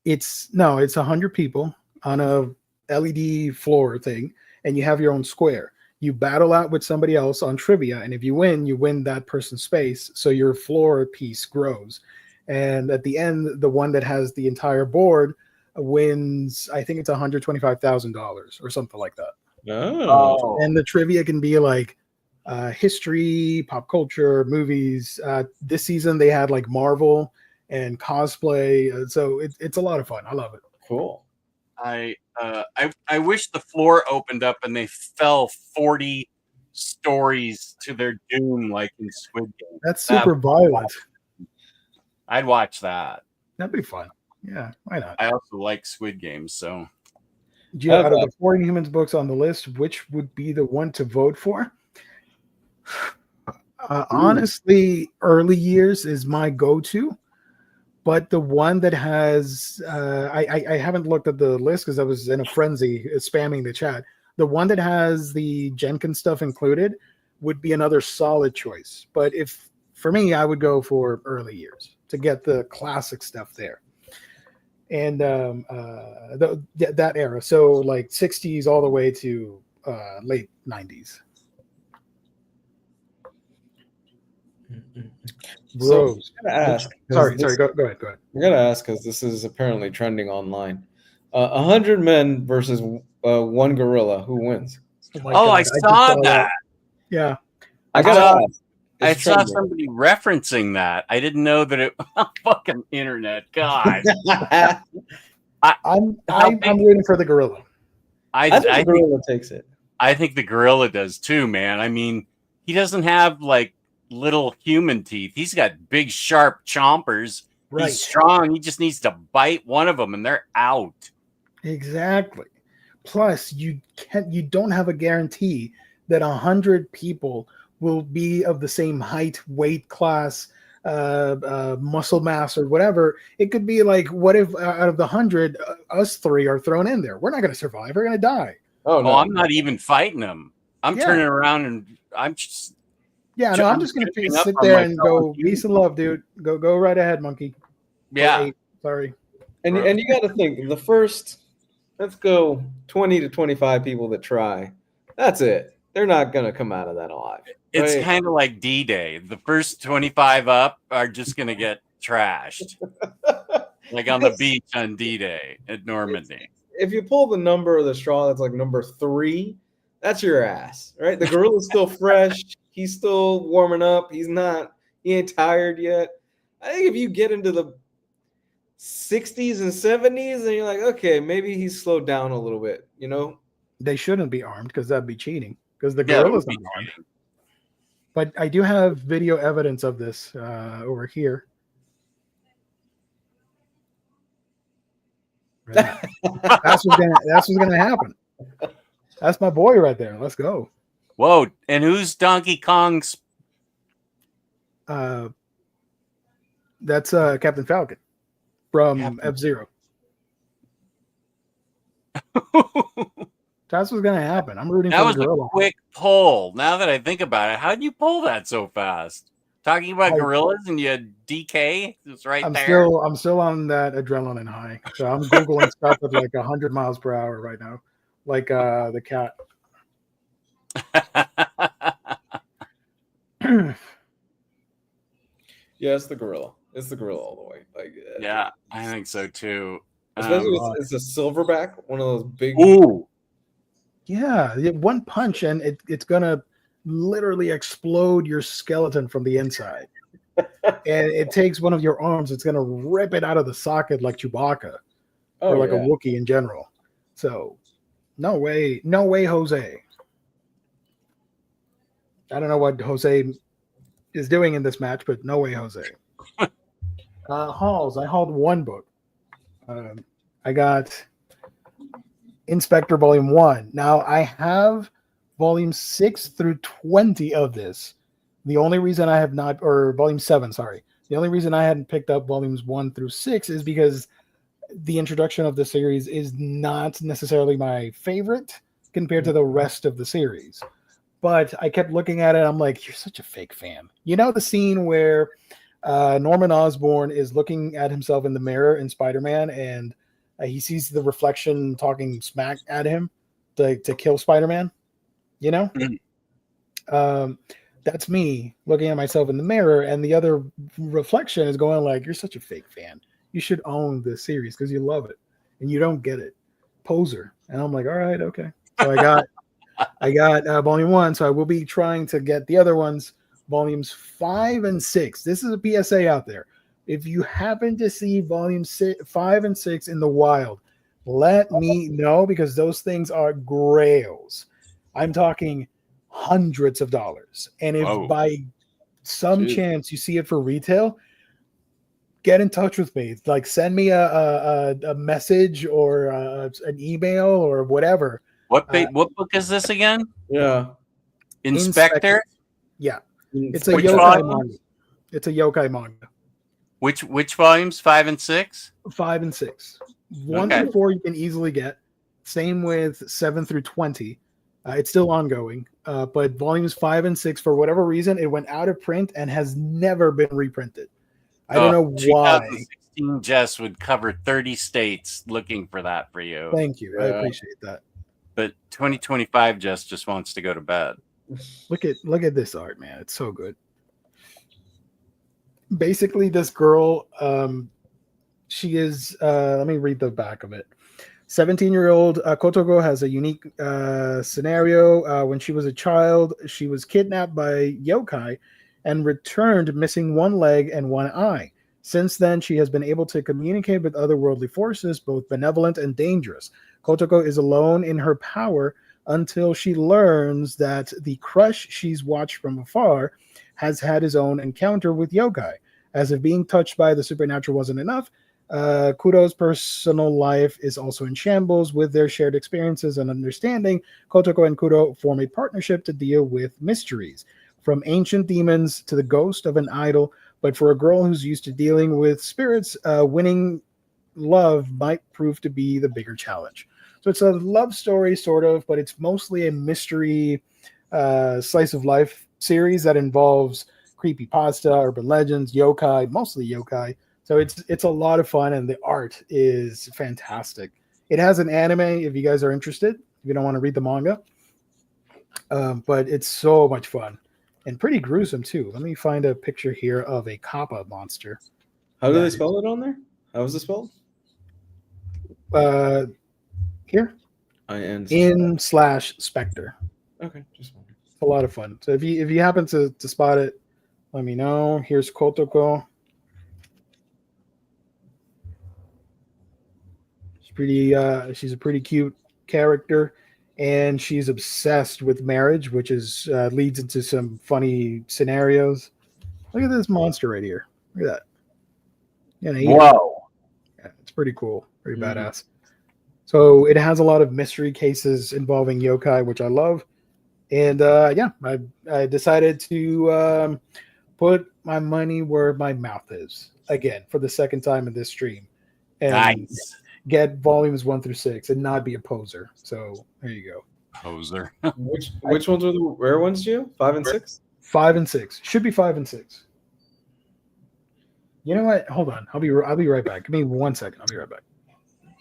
It's 100 people on a LED floor thing, and you have your own square. You battle out with somebody else on trivia, and if you win that person's space, so your floor piece grows. And at the end, the one that has the entire board wins, I think it's $125,000 or something like that. Oh. And the trivia can be like history, pop culture, movies. This season they had like Marvel and cosplay, so it's a lot of fun. I love it. Cool. I wish the floor opened up and they fell 40 stories to their doom like in Squid Game. That's super violent. I'd watch that. That'd be fun. Yeah, why not? I also like Squid Games, so. Gio, out of the 4 Inhumans books on the list, which would be the one to vote for? Honestly, Early Years is my go-to, but the one that has I haven't looked at the list because I was in a frenzy spamming the chat. The one that has the Jenkins stuff included would be another solid choice. But if for me, I would go for Early Years to get the classic stuff there. And that era, so like 60s all the way to late 90s. Bros. So I'm gonna ask. Sorry, go ahead. I'm gonna ask because this is apparently trending online. 100 men versus one gorilla. Who wins? Oh, I saw that. Yeah, I gotta ask. I saw somebody referencing that. I didn't know that it. Fucking internet, God. I'm rooting for the gorilla. I think the gorilla takes it. I think the gorilla does too, man. I mean, he doesn't have like little human teeth. He's got big, sharp chompers. Right. He's strong. He just needs to bite one of them, and they're out. Exactly. Plus, you don't have a guarantee that 100 people will be of the same height, weight class, muscle mass, or whatever. It could be like, what if out of the 100, us 3 are thrown in there? We're not going to survive. We're going to die. Oh, no. I'm not even fighting them. I'm turning around and I'm just. Yeah, no, I'm just going to sit there and go, peace and love, dude. Go right ahead, monkey. Yeah. Sorry. And you got to think, the first, let's go 20 to 25 people that try. That's it. They're not going to come out of that alive. It's kind of like D-Day. The first 25 up are just going to get trashed. Like on the beach on D-Day at Normandy. If you pull the number of the straw that's like number 3, that's your ass, right? The gorilla's still fresh. He's still warming up. He ain't tired yet. I think if you get into the 60s and 70s, and you're like, okay, maybe he's slowed down a little bit, you know? They shouldn't be armed because that'd be cheating. Because the gorilla's not armed. But I do have video evidence of this over here. Right. That's what's gonna happen. That's my boy right there. Let's go. Whoa! And who's Donkey Kong's? That's Captain Falcon from F-Zero. That's what's gonna happen. I'm rooting for the gorilla. That was a quick pull. Now that I think about it, how did you pull that so fast? Talking about gorillas and you had DK, it's right there. I'm still on that adrenaline high. So I'm googling stuff at like 100 miles per hour right now. like the cat. Yeah, it's the gorilla. It's the gorilla all the way. Like, Yeah, I think so too. especially it's a silverback, one of those big. Ooh, Yeah, one punch and it's gonna literally explode your skeleton from the inside. And it takes one of your arms, it's gonna rip it out of the socket like Chewbacca Oh, or like yeah. a Wookiee in general. So no way, Jose. I don't know what Jose is doing in this match, but no way, Jose. Hauls. I hauled one book. I got Inspector Volume 1. Now I have Volume 6 through 20 of this. The only reason I have not, or Volume 7, sorry. The only reason I hadn't picked up Volumes 1 through 6 is because the introduction of the series is not necessarily my favorite compared to the rest of the series. But I kept looking at it. I'm like, you're such a fake fan. You know the scene where Norman Osborn is looking at himself in the mirror in Spider-Man, and he sees the reflection talking smack at him to kill Spider-Man. You know? That's me looking at myself in the mirror, and the other reflection is going like, you're such a fake fan. You should own this series because you love it, and you don't get it. Poser. And I'm like, all right, okay. So I got Volume 1, so I will be trying to get the other ones, Volumes 5 and 6. This is a PSA out there. If you happen to see Volumes 5 and 6 in the wild, let me know because those things are grails. I'm talking hundreds of dollars. And if by some chance you see it for retail, get in touch with me. Like send me a message or an email or whatever. What book is this again? Yeah. Inspector? Yeah. It's a Which yokai volume? manga. It's a yokai manga. Which volumes? 5 and 6? 5 and 6. 1 Okay. through 4 you can easily get. Same with 7 through 20. It's still ongoing. But volumes 5 and 6, for whatever reason, it went out of print and has never been reprinted. I don't know why. 2016 Jess would cover 30 states looking for that for you. Thank you. I appreciate that. But 2025 Jess just wants to go to bed. Look at this art, man. It's so good. Basically, this girl, she is, let me read the back of it. 17-year-old Kotoko has a unique scenario. When she was a child, she was kidnapped by yokai and returned missing one leg and one eye. Since then, she has been able to communicate with otherworldly forces, both benevolent and dangerous. Kotoko is alone in her power until she learns that the crush she's watched from afar has had his own encounter with yokai. As if being touched by the supernatural wasn't enough, Kudo's personal life is also in shambles. With their shared experiences and understanding, Kotoko and Kudo form a partnership to deal with mysteries, from ancient demons to the ghost of an idol. But for a girl who's used to dealing with spirits, winning love might prove to be the bigger challenge. So it's a love story, sort of, but it's mostly a mystery slice of life series that involves creepypasta, urban legends, yokai, mostly yokai. So it's a lot of fun, and the art is fantastic. It has an anime if you guys are interested, if you don't want to read the manga. But it's so much fun and pretty gruesome too. Let me find a picture here of a kappa monster. How do they spell it on there? How is it spelled? Here. In/Spectre. Okay, just one. It's a lot of fun. So if you happen to spot it, let me know. Here's Kotoko. She's a pretty cute character, and she's obsessed with marriage, which is leads into some funny scenarios. Look at this monster right here. Look at that. Whoa. Yeah, it's pretty cool. Pretty badass. So it has a lot of mystery cases involving yokai, which I love. And I decided to put my money where my mouth is again for the second time in this stream. And Nice. Get volumes 1 through 6 and not be a poser. So there you go. Poser. Which ones are the rare ones, Gio? 5 and 6? 5 and 6 should be 5 and 6. You know what? Hold on. I'll be right back. Give me 1 second. I'll be right back.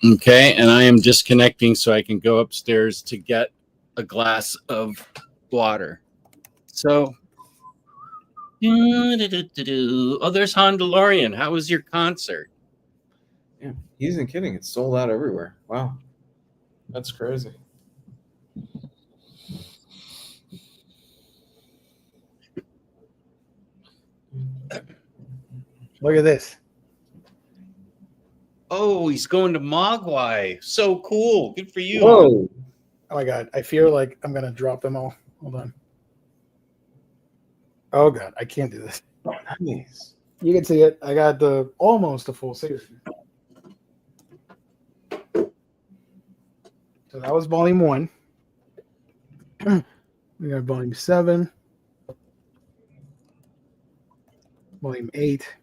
Okay, and I am disconnecting so I can go upstairs to get a glass of water. So, oh, there's Han DeLorean. How was your concert? Yeah, he isn't kidding. It's sold out everywhere. Wow, that's crazy. Look at this. Oh, he's going to Mogwai. So cool. Good for you. Whoa. Oh my god, I feel like I'm gonna drop them all. Hold on. Oh god, I can't do this. Nice. You can see it. I got the almost a full series. So that was volume 1. We got volume 7, volume 8.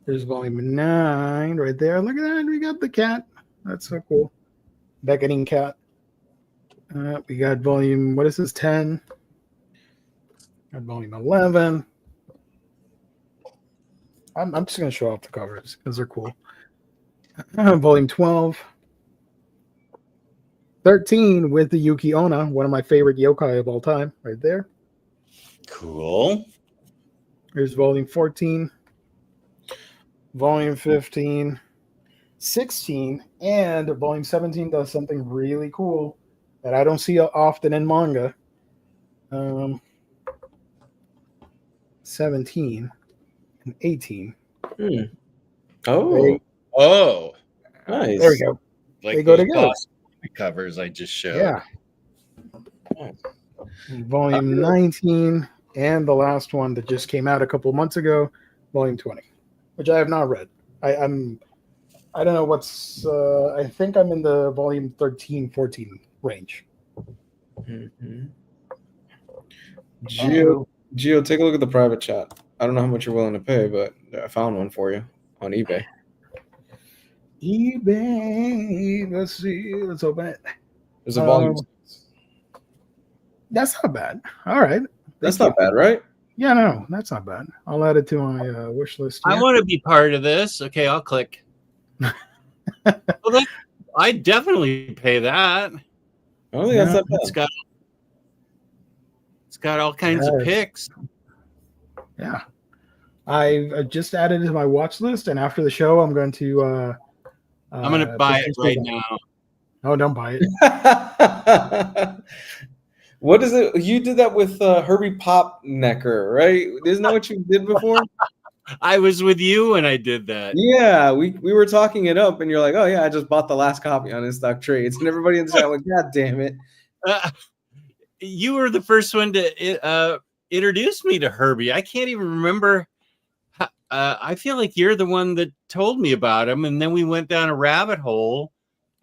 There's volume 9 right there. Look at that. We got the cat. That's so cool. Beckoning cat. We got volume, what is this, 10? Got volume 11. I'm just going to show off the covers because they're cool. Volume 12. 13 with the Yuki Onna, one of my favorite yokai of all time, right there. Cool. Here's volume 14. Volume 15. 16, and volume 17 does something really cool that I don't see often in manga. 17 and 18. Oh, Oh, nice. There we go. like They go those together. Boss covers I just showed. Yeah. Volume 19 and the last one that just came out a couple months ago, volume 20, which I have not read. I don't know what's I think I'm in the volume 13, 14 range. Mm-hmm. Gio, take a look at the private chat. I don't know how much you're willing to pay, but I found one for you on eBay. eBay. Let's see. Let's open it. There's a volume. That's not bad. All right. That's not bad, right? Yeah, no, that's not bad. I'll add it to my wish list. I want to be part of this. Okay, I'll click. Well, I definitely pay that. I don't think that's that bad. It's got all kinds of pics. Yeah. I just added it to my watch list, and after the show, I'm going to I'm going to buy it right now. Oh, don't buy it. What is it? You did that with Herbie Popnecker, right? Isn't that what you did before? I was with you when I did that. Yeah, we were talking it up, and you're like, "Oh yeah, I just bought the last copy on In Stock Trades," and everybody in the chat went, "God damn it!" You were the first one to introduce me to Herbie. I can't even remember. I feel like you're the one that told me about him, and then we went down a rabbit hole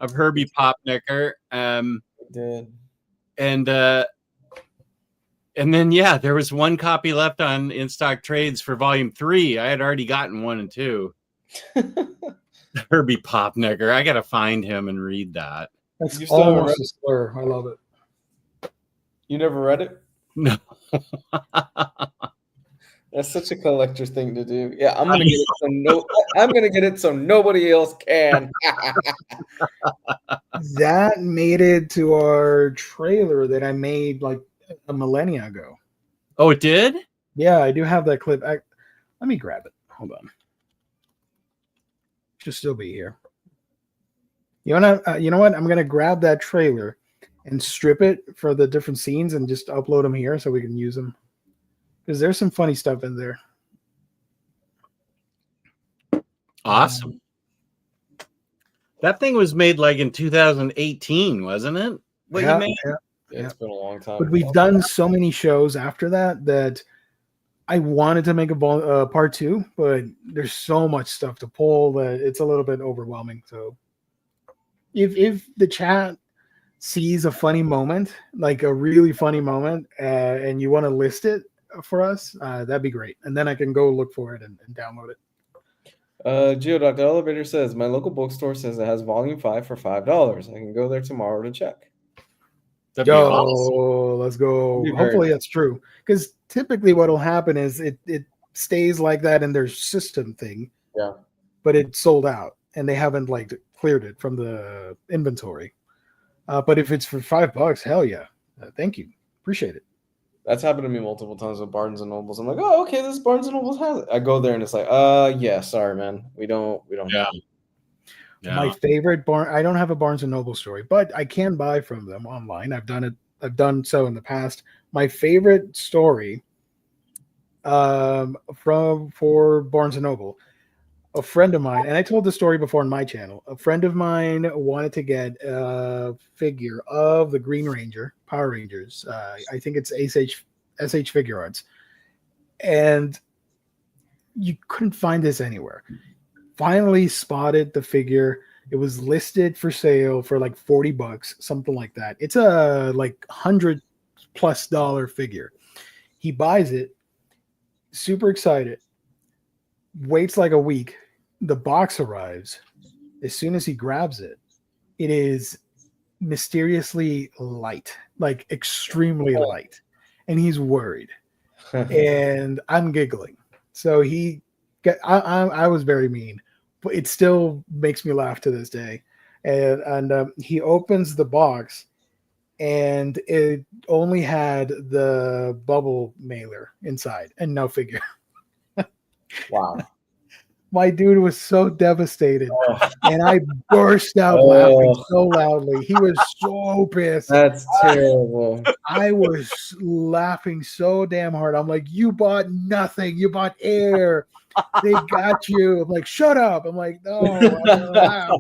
of Herbie Popnecker. Did. And then, yeah, there was one copy left on In Stock Trades for volume 3. I had already gotten 1 and 2. Herbie Popnecker. I got to find him and read that. That's You still haven't almost read a slur. I love it. You never read it? No. That's such a collector's thing to do. Yeah, I'm gonna get it. I'm gonna get it so nobody else can. That made it to our trailer that I made like a millennia ago. Oh, it did? Yeah, I do have that clip. Let me grab it. Hold on. Should still be here. You know what? I'm gonna grab that trailer and strip it for the different scenes and just upload them here so we can use them. Because there's some funny stuff in there. Awesome. That thing was made like in 2018, wasn't it? What you made? Yeah, it's been a long time. But we've done so many shows after that I wanted to make a part 2, but there's so much stuff to pull that it's a little bit overwhelming. So if the chat sees a funny moment, like a really funny moment, and you want to list it for us, that'd be great. And then I can go look for it and download it. Geodoc, the elevator says my local bookstore says it has volume 5 for $5. I can go there tomorrow to check. That'd be awesome. Let's go. Hopefully that's true. Because typically what will happen is it stays like that in their system thing. Yeah. But it's sold out. and they haven't like cleared it from the inventory. But if it's for $5, hell yeah. Thank you. Appreciate it. That's happened to me multiple times with Barnes and Nobles. I'm like, oh, okay, this Barnes and Nobles has it. I go there and it's like, yeah, sorry, man, we don't Yeah. have it. Yeah. My favorite I don't have a Barnes and Noble story, but I can buy from them online. I've done so in the past. My favorite story for Barnes and Noble, a friend of mine, and I told the story before on my channel. A friend of mine wanted to get a figure of the Green Ranger, Power Rangers. I think it's SH Figure Arts, and you couldn't find this anywhere. Finally spotted the figure. It was listed for sale for like $40, something like that. It's a like $100+ figure. He buys it, super excited, waits like a week. The box arrives. As soon as he grabs it, it is mysteriously light, like extremely light. And he's worried. And I'm giggling. So I was very mean, but it still makes me laugh to this day. And he opens the box, and it only had the bubble mailer inside and no figure. Wow. My dude was so devastated, and I burst out laughing so loudly. He was so pissed. That's terrible. I was laughing so damn hard. I'm like, you bought nothing. You bought air. They got you. I'm like, shut up. I'm like, no, I'm gonna laugh.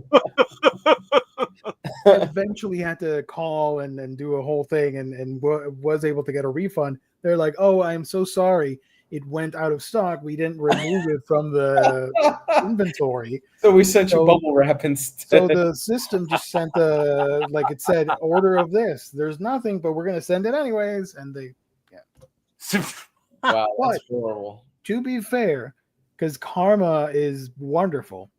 I eventually had to call and do a whole thing and was able to get a refund. They're like, oh, I'm so sorry. It went out of stock. We didn't remove it from the inventory. So we sent you bubble wrap instead. So the system just sent like it said, order of this. There's nothing, but we're going to send it anyways. And they, yeah. Wow, But that's horrible. to be fair, because karma is wonderful,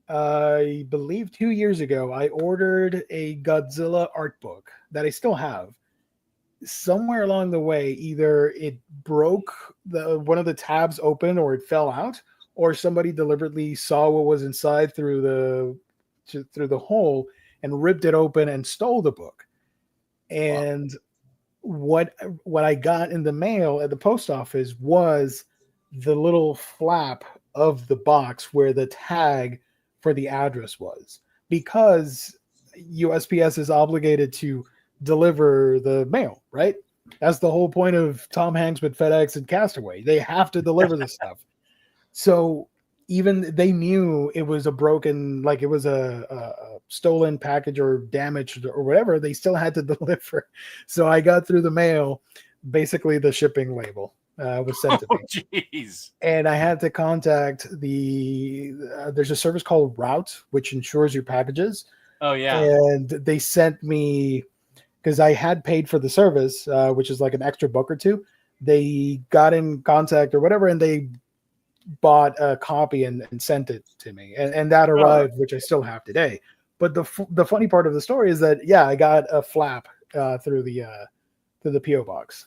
I believe 2 years ago, I ordered a Godzilla art book that I still have. Somewhere along the way, either it broke one of the tabs open, or it fell out, or somebody deliberately saw what was inside through the hole and ripped it open and stole the book. And what I got in the mail at the post office was the little flap of the box where the tag for the address was, because USPS is obligated to deliver the mail, right? That's the whole point of Tom Hanks with FedEx and Castaway. They have to deliver the stuff. So even they knew it was a broken, like it was a stolen package or damaged or whatever, they still had to deliver. So I got through the mail, basically the shipping label was sent to me. Jeez. And I had to contact there's a service called Route, which insures your packages. Oh, yeah. And they sent me, because I had paid for the service, which is like an extra buck or two. They got in contact or whatever, and they bought a copy and sent it to me. And that arrived, which I still have today. But the funny part of the story is that, yeah, I got a flap through the P.O. box.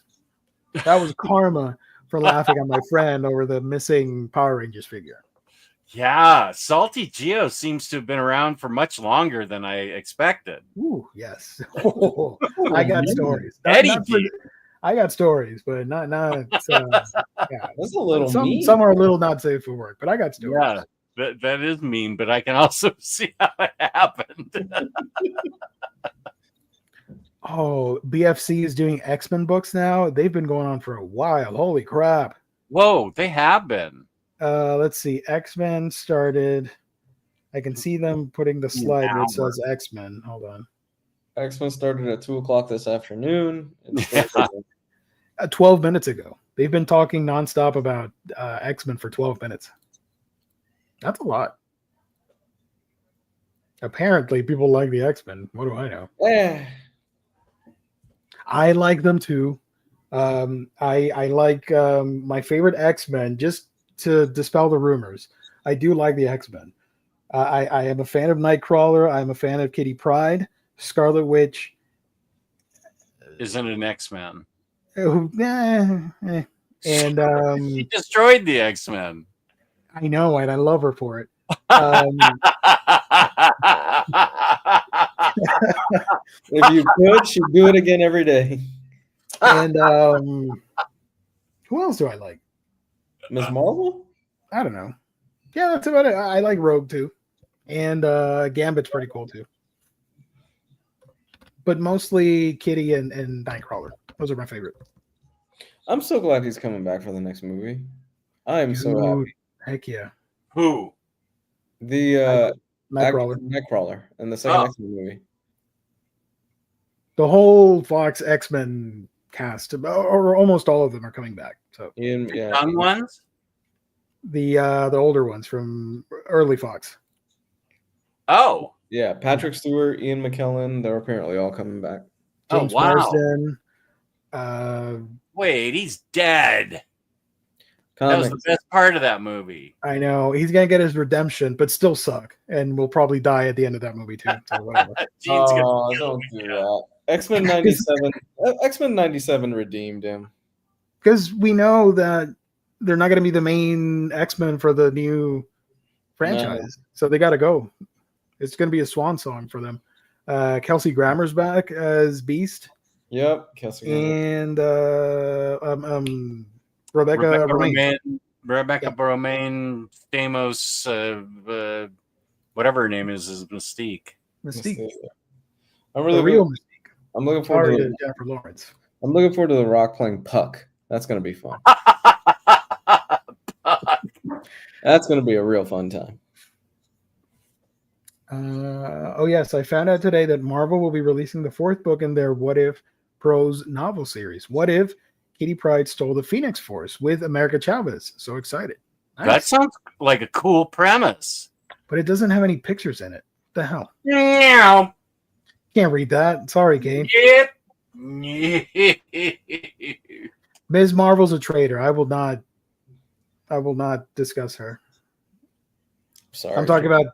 That was karma for laughing at my friend over the missing Power Rangers figure. Yeah, Salty Geo seems to have been around for much longer than I expected. Ooh, yes. Oh, I got stories. I got stories, but not. Yeah, That's a little mean. Some are a little not safe for work, but I got stories. Yeah, that is mean, but I can also see how it happened. Oh, BFC is doing X-Men books now. They've been going on for a while. Holy crap! Whoa, they have been. Let's see. X-Men started. I can see them putting the slide where it says X-Men. Hold on. X-Men started at 2:00 this afternoon. 12 minutes ago. They've been talking nonstop about X-Men for 12 minutes. That's a lot. Apparently, people like the X-Men. What do I know? I like them too. I like my favorite X-Men, just to dispel the rumors. I do like the X-Men. I am a fan of Nightcrawler. I'm a fan of Kitty Pryde. Scarlet Witch isn't an X-Men. And she destroyed the X-Men. I know, and I love her for it. If you could, she'd do it again every day. And who else do I like? Miss Marvel? I don't know. Yeah, that's about it. I like Rogue too, and Gambit's pretty cool too. But mostly Kitty and Nightcrawler. Those are my favorite. I'm so glad he's coming back for the next movie. I am so happy. Heck yeah. Who? The Nightcrawler. Nightcrawler in the second X-Men movie. The whole Fox X-Men cast, or almost all of them, are coming back. So Young ones? The older ones from early Fox. Oh. Yeah, Patrick Stewart, Ian McKellen, they're apparently all coming back. James Marsden. Wait, he's dead. Comics. That was the best part of that movie. I know. He's going to get his redemption, but still suck. And will probably die at the end of that movie, too. So whatever. Don't do that. X-Men 97. X-Men 97 redeemed him. Because we know that they're not going to be the main X-Men for the new franchise. No. So they got to go. It's going to be a swan song for them. Kelsey Grammer's back as Beast. Yep, Kelsey Grammer. And Rebecca Romaine Stamos, whatever her name is Mystique. Mystique. I'm really real Mystique. I'm looking forward to Jennifer Lawrence. I'm looking forward to The Rock playing Puck. That's going to be fun. That's going to be a real fun time. Oh yes, I found out today that Marvel will be releasing the 4th book in their What If prose novel series. What if Kitty Pryde stole the Phoenix Force with America Chavez? So excited. Nice. That sounds like a cool premise. But it doesn't have any pictures in it. What the hell? No. Can't read that. Sorry, Kane. Yep. Ms. Marvel's a traitor. I will not discuss her. Sorry. I'm talking about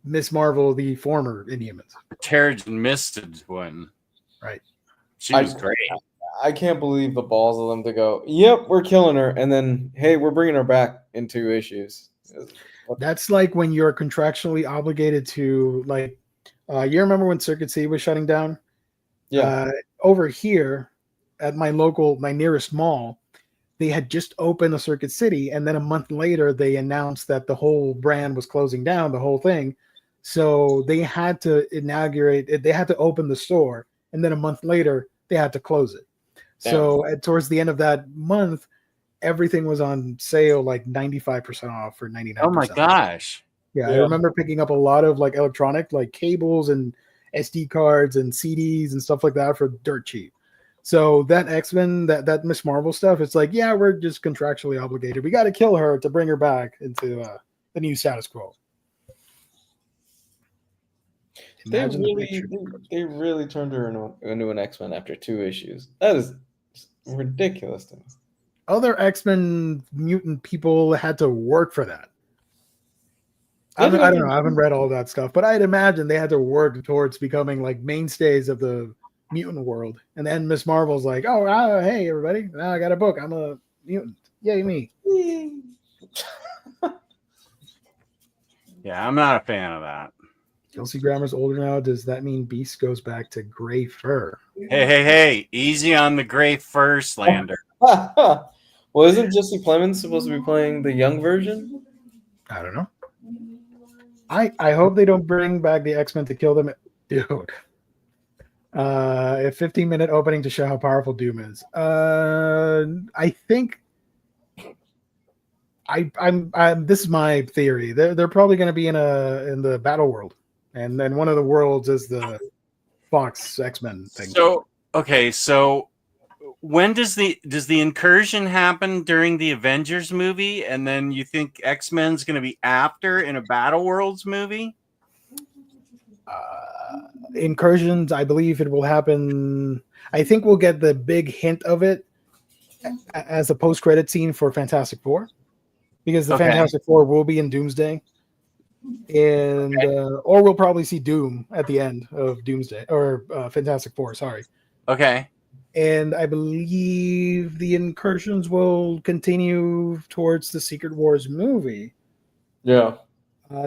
Miss Marvel, the former Inhumans. Terrigen Misted one. Right. She was great. I can't believe the balls of them to go, yep, we're killing her. And then, hey, we're bringing her back in 2 issues. That's like when you're contractually obligated to, like, you remember when Circuit C was shutting down? Yeah. Over here at my nearest mall, they had just opened a Circuit City. And then a month later, they announced that the whole brand was closing down, the whole thing. So they had to they had to open the store. And then a month later, they had to close it. Damn. So towards the end of that month, everything was on sale, like 95% off or 99%. Oh my gosh. Yeah, I remember picking up a lot of like electronic, like cables and SD cards and CDs and stuff like that for dirt cheap. So that X-Men, that Miss Marvel stuff, it's like, yeah, we're just contractually obligated. We got to kill her to bring her back into the new status quo. They really turned her into an X-Men after 2 issues. That is ridiculous to me. Other X-Men mutant people had to work for that. I don't know. I haven't read all that stuff, but I'd imagine they had to work towards becoming like mainstays of the mutant world. And then Miss Marvel's like, oh, hey, everybody. Now I got a book. I'm a mutant. Yay, me. Yeah, I'm not a fan of that. Kelsey Grammer's older now. Does that mean Beast goes back to gray fur? Hey. Easy on the gray fur slander. Well, isn't Jesse Plemons supposed to be playing the young version? I don't know. I hope they don't bring back the X-Men to kill them. Dude. A 15-minute opening to show how powerful Doom is. I think I'm this is my theory. They're probably going to be in the battle world. And then one of the worlds is the Fox X-Men thing. So when does the incursion happen during the Avengers movie, and then you think X-Men's going to be after in a Battle Worlds movie? Incursions, I believe it will happen. I think we'll get the big hint of it as a post-credit scene for Fantastic Four, because the Fantastic Four will be in Doomsday. And or we'll probably see Doom at the end of Doomsday or Fantastic Four. Sorry. Okay. And I believe the incursions will continue towards the Secret Wars movie. Yeah.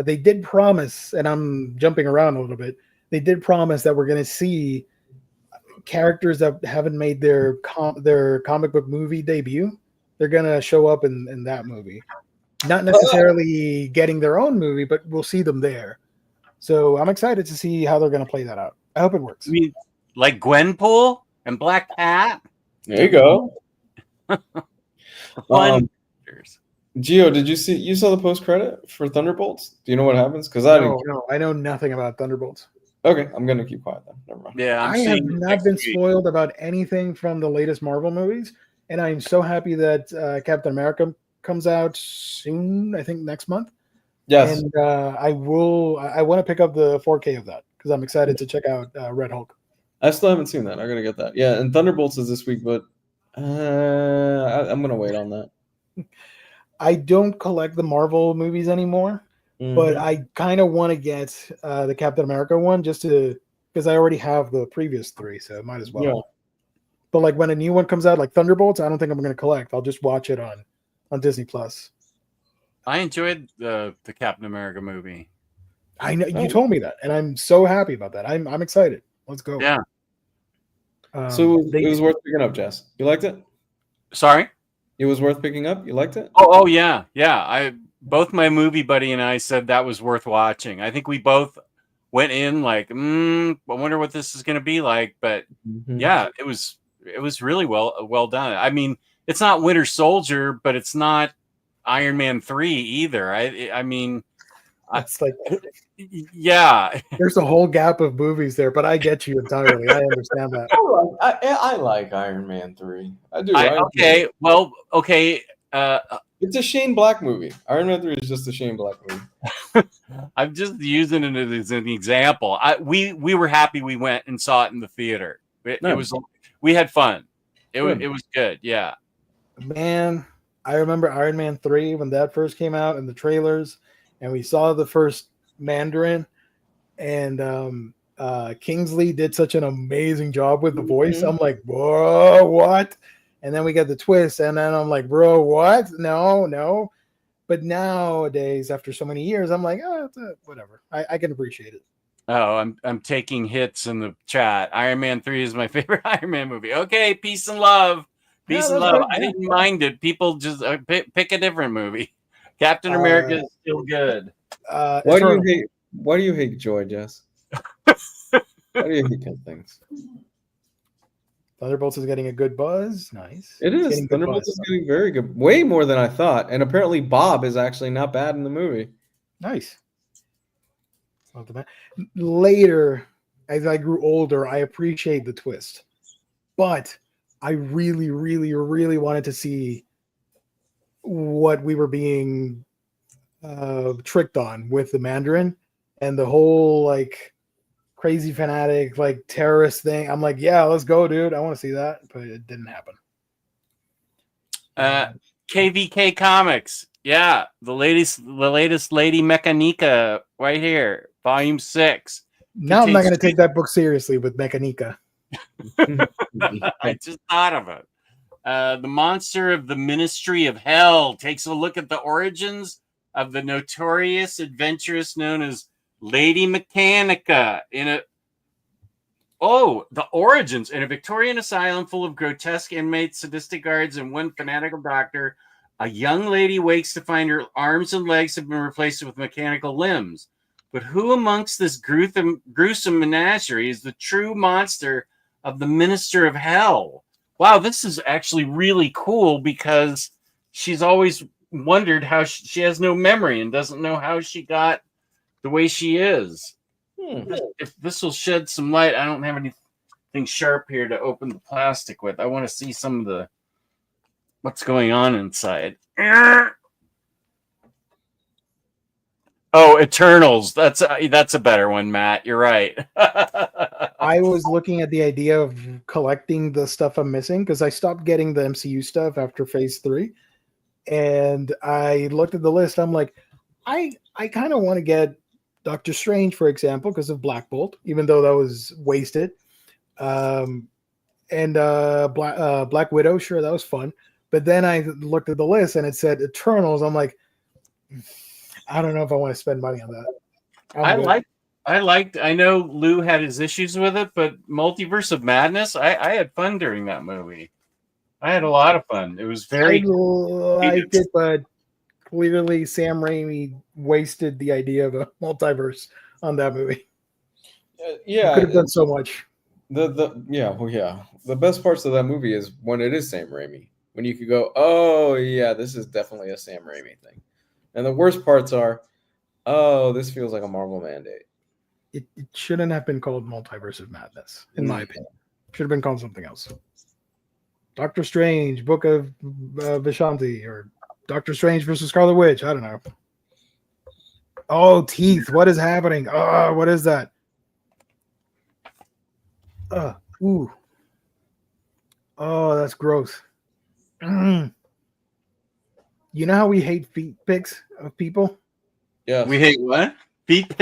They did promise, and I'm jumping around a little bit. They did promise that we're going to see characters that haven't made their comic book movie debut. They're going to show up in that movie. Not necessarily getting their own movie, but we'll see them there. So I'm excited to see how they're going to play that out. I hope it works. I mean, like Gwenpool and Black Cat. There you go. Fun. Gio, did you saw the post credit for Thunderbolts? Do you know what happens? Because No, I know nothing about Thunderbolts. Okay, I'm gonna keep quiet then. Never mind. Yeah, I have not been spoiled about anything from the latest Marvel movies, and I'm so happy that Captain America comes out soon. I think next month. Yes, and I want to pick up the 4K of that because I'm excited to check out Red Hulk. I still haven't seen that. I'm gonna get that. Yeah, and Thunderbolts is this week, but I'm gonna wait on that. I don't collect the Marvel movies anymore. But I kind of want to get the Captain America one just because I already have the previous three, so I might as well. Yeah. But like when a new one comes out, like Thunderbolts, I don't think I'm going to collect. I'll just watch it on Disney Plus. I enjoyed the Captain America movie. I know you told me that, and I'm so happy about that. I'm excited. Let's go. Yeah. So it was worth picking up, Jess. You liked it? Sorry? It was worth picking up. You liked it? Oh yeah. Both my movie buddy and I said that was worth watching. I think we both went in like, I wonder what this is going to be like. But yeah, it was really well done. I mean, it's not Winter Soldier, but it's not Iron Man 3 either. I mean, it's like, yeah, there's a whole gap of movies there, but I get you entirely. I understand that. I like Iron Man 3. I do. Okay. It's a Shane Black movie. Iron Man 3 is just a Shane Black movie. I'm just using it as an example. We were happy we went and saw it in the theater. It was, we had fun. It was good. Yeah. Man, I remember Iron Man 3 when that first came out in the trailers, and we saw the first Mandarin, and Kingsley did such an amazing job with the voice. I'm like, whoa, what? And then we get the twist, and then I'm like, bro, what? No. But nowadays, after so many years, I'm like, whatever. I can appreciate it. Oh, I'm taking hits in the chat. Iron Man 3 is my favorite Iron Man movie. Okay, peace and love. Peace and love. I didn't mind it. People just pick a different movie. Captain America is still good. Why do you hate joy, Jess? Why do you hate good things? Thunderbolts is getting a good buzz. Nice. It is. Thunderbolts is getting very good. Way more than I thought. And apparently Bob is actually not bad in the movie. Nice. Later, as I grew older, I appreciate the twist. But I really, really, really wanted to see what we were being tricked on with the Mandarin and the whole like crazy fanatic like terrorist thing. I'm like, yeah, let's go, dude. I want to see that, but it didn't happen. KVK Comics, yeah, the latest Lady Mechanica right here, Volume 6. Now I'm not going to take that book seriously with Mechanica. I just thought of it. The monster of the Ministry of Hell takes a look at the origins of the notorious adventuress known as Lady Mechanica the origins. In a Victorian asylum full of grotesque inmates, sadistic guards, and one fanatical doctor, a young lady wakes to find her arms and legs have been replaced with mechanical limbs. But who amongst this gruesome menagerie is the true monster of the Minister of Hell? Wow, this is actually really cool because she's always wondered how she has no memory and doesn't know how she got the way she is. If this will shed some light, I don't have anything sharp here to open the plastic with. I want to see some of what's going on inside. Oh, Eternals. That's a better one, Matt. You're right. I was looking at the idea of collecting the stuff I'm missing because I stopped getting the MCU stuff after Phase 3. And I looked at the list. I'm like, I kind of want to get Doctor Strange, for example, because of Black Bolt, even though that was wasted. And Black Widow, sure, that was fun. But then I looked at the list and it said Eternals. I'm like, I don't know if I want to spend money on that. I know Lou had his issues with it, but Multiverse of Madness, I had fun during that movie. I had a lot of fun. It was I very liked it, but clearly Sam Raimi wasted the idea of a multiverse on that movie. Yeah, Could have done so much. The best parts of that movie is when it is Sam Raimi. When you could go, oh yeah, this is definitely a Sam Raimi thing. And the worst parts are, oh, this feels like a Marvel mandate. It shouldn't have been called Multiverse of Madness, in my opinion. Should have been called something else. Doctor Strange, Book of Vishanti, or Doctor Strange versus Scarlet Witch. I don't know. Oh, teeth. What is happening? Oh, what is that? Ooh. Oh, that's gross. You know how we hate feet pics of people? Yeah. We hate what? Feet?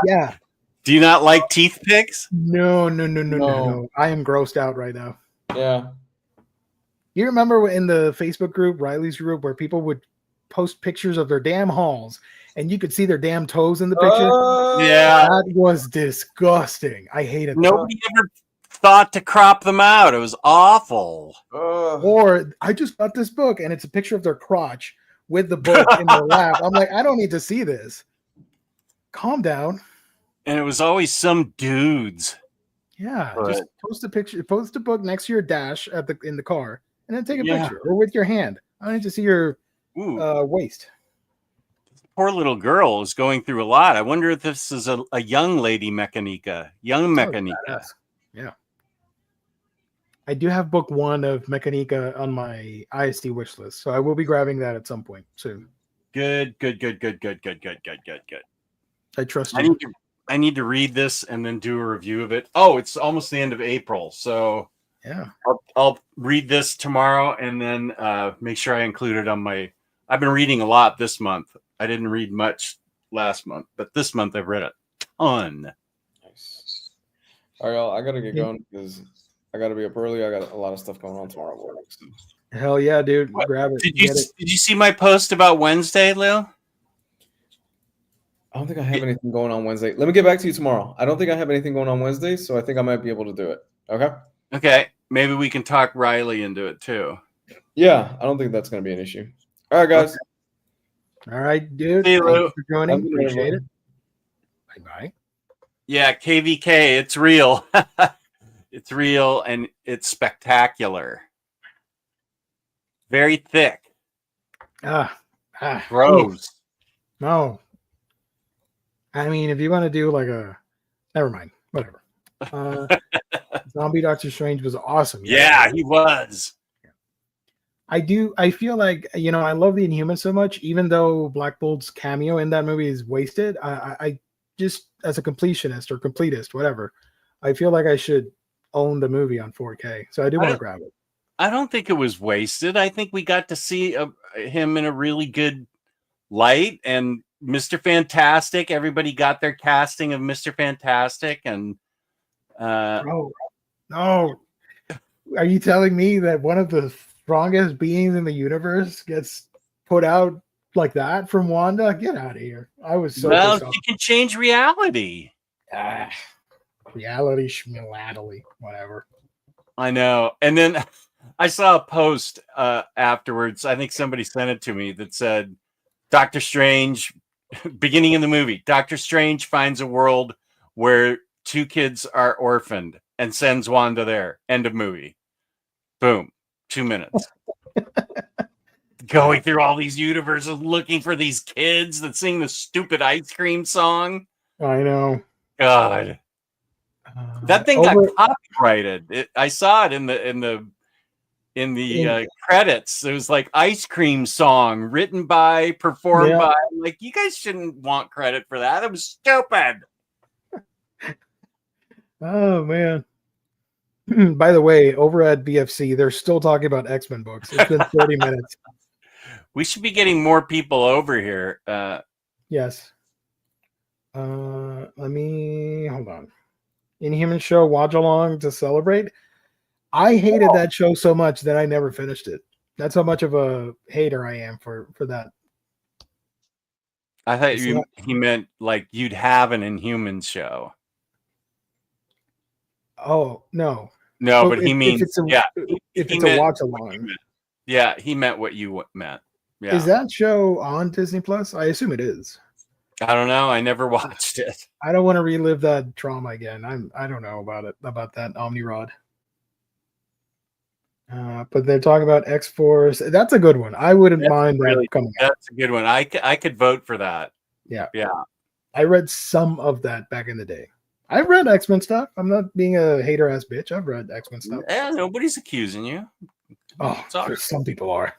Yeah. Do you not like teeth picks? No. No. I am grossed out right now. Yeah. You remember in the Facebook group, Riley's group, where people would post pictures of their damn halls and you could see their damn toes in the picture? Yeah. That was disgusting. I hated that. Nobody ever thought to crop them out. It was awful. Or I just got this book and it's a picture of their crotch with the book in their lap. I'm like, I don't need to see this. Calm down. And it was always some dudes. Yeah, Right. just post a picture, post a book next to your dash in the car, and then take a Yeah. picture or with your hand. I don't need to see your Ooh, waist. poor little girl is going through a lot. I wonder if this is a young lady Mechanica. Young Mechanica. Badass. Yeah. I do have book 1 of Mechanica on my ISD wish list, so I will be grabbing that at some point soon. Good. I trust I you. need to read this and then do a review of it. Oh, it's almost the end of April, so Yeah. I'll read this tomorrow and then make sure I include it on my. I've been reading a lot this month. I didn't read much last month, but this month I've read a ton. Nice. All right, y'all, I gotta get going because I gotta be up early. I got a lot of stuff going on tomorrow morning. So. Hell yeah, dude. What? Grab it. Did Get it. you see my post about Wednesday, Lou? I don't think I have anything going on Wednesday. Let me get back to you tomorrow. I don't think I have anything going on Wednesday, so I think I might be able to do it. Okay? Okay, maybe we can talk Riley into it too. Yeah, I don't think that's going to be an issue. All right, guys. All right, dude. See you, Thank Lou. you for joining. Have a good night, Appreciate it. everyone. Bye-bye. Yeah, KVK, it's real. It's real and it's spectacular. Very thick. Gross. No. I mean, if you want to do like never mind. Whatever. Zombie Doctor Strange was awesome. Yeah, he was. I feel like, I love the Inhumans so much, even though Black Bolt's cameo in that movie is wasted. I just, as a completionist or completist, whatever, I feel like I should own the movie on 4K. So I do want to grab it. I don't think it was wasted. I think we got to see him in a really good light, and Mr. Fantastic. Everybody got their casting of Mr. Fantastic, and No. Are you telling me that one of the strongest beings in the universe gets put out like that from Wanda? Get out of here. I was so pissed off. you can change reality. Reality schmilately, whatever. I know. And then I saw a post afterwards. I think somebody sent it to me that said, Doctor Strange, beginning of the movie, Doctor Strange finds a world where 2 kids are orphaned and sends Wanda there. End of movie. Boom. 2 minutes. Going through all these universes looking for these kids that sing the stupid ice cream song. I know. God. That thing got copyrighted. I saw it in the credits. It was like ice cream song written by, performed by. Like, you guys shouldn't want credit for that. It was stupid. Oh man. By the way, over at BFC, they're still talking about X-Men books. It's been 30 minutes. We should be getting more people over here. Yes. Let me hold on. Inhuman show watch along to celebrate. I hated that show so much that I never finished it. That's how much of a hater I am for that. I thought It's he meant like you'd have an Inhuman show. Oh no. No, Oh, but he if means it's a if he it's a meant watch what you along, meant. Yeah, he meant what you meant. Yeah. is that show on Disney Plus? I assume it is. I don't know. I never watched it. I don't want to relive that trauma again. I don't know about that Omnirod. But they're talking about X-Force. That's a good one. I wouldn't mind that coming out. That's a good one. I could vote for that. Yeah. Yeah. I read some of that back in the day. I've read X-Men stuff. I'm not being a hater ass bitch. I've read X-Men stuff. Yeah, nobody's accusing you. Oh, Sorry. some people are.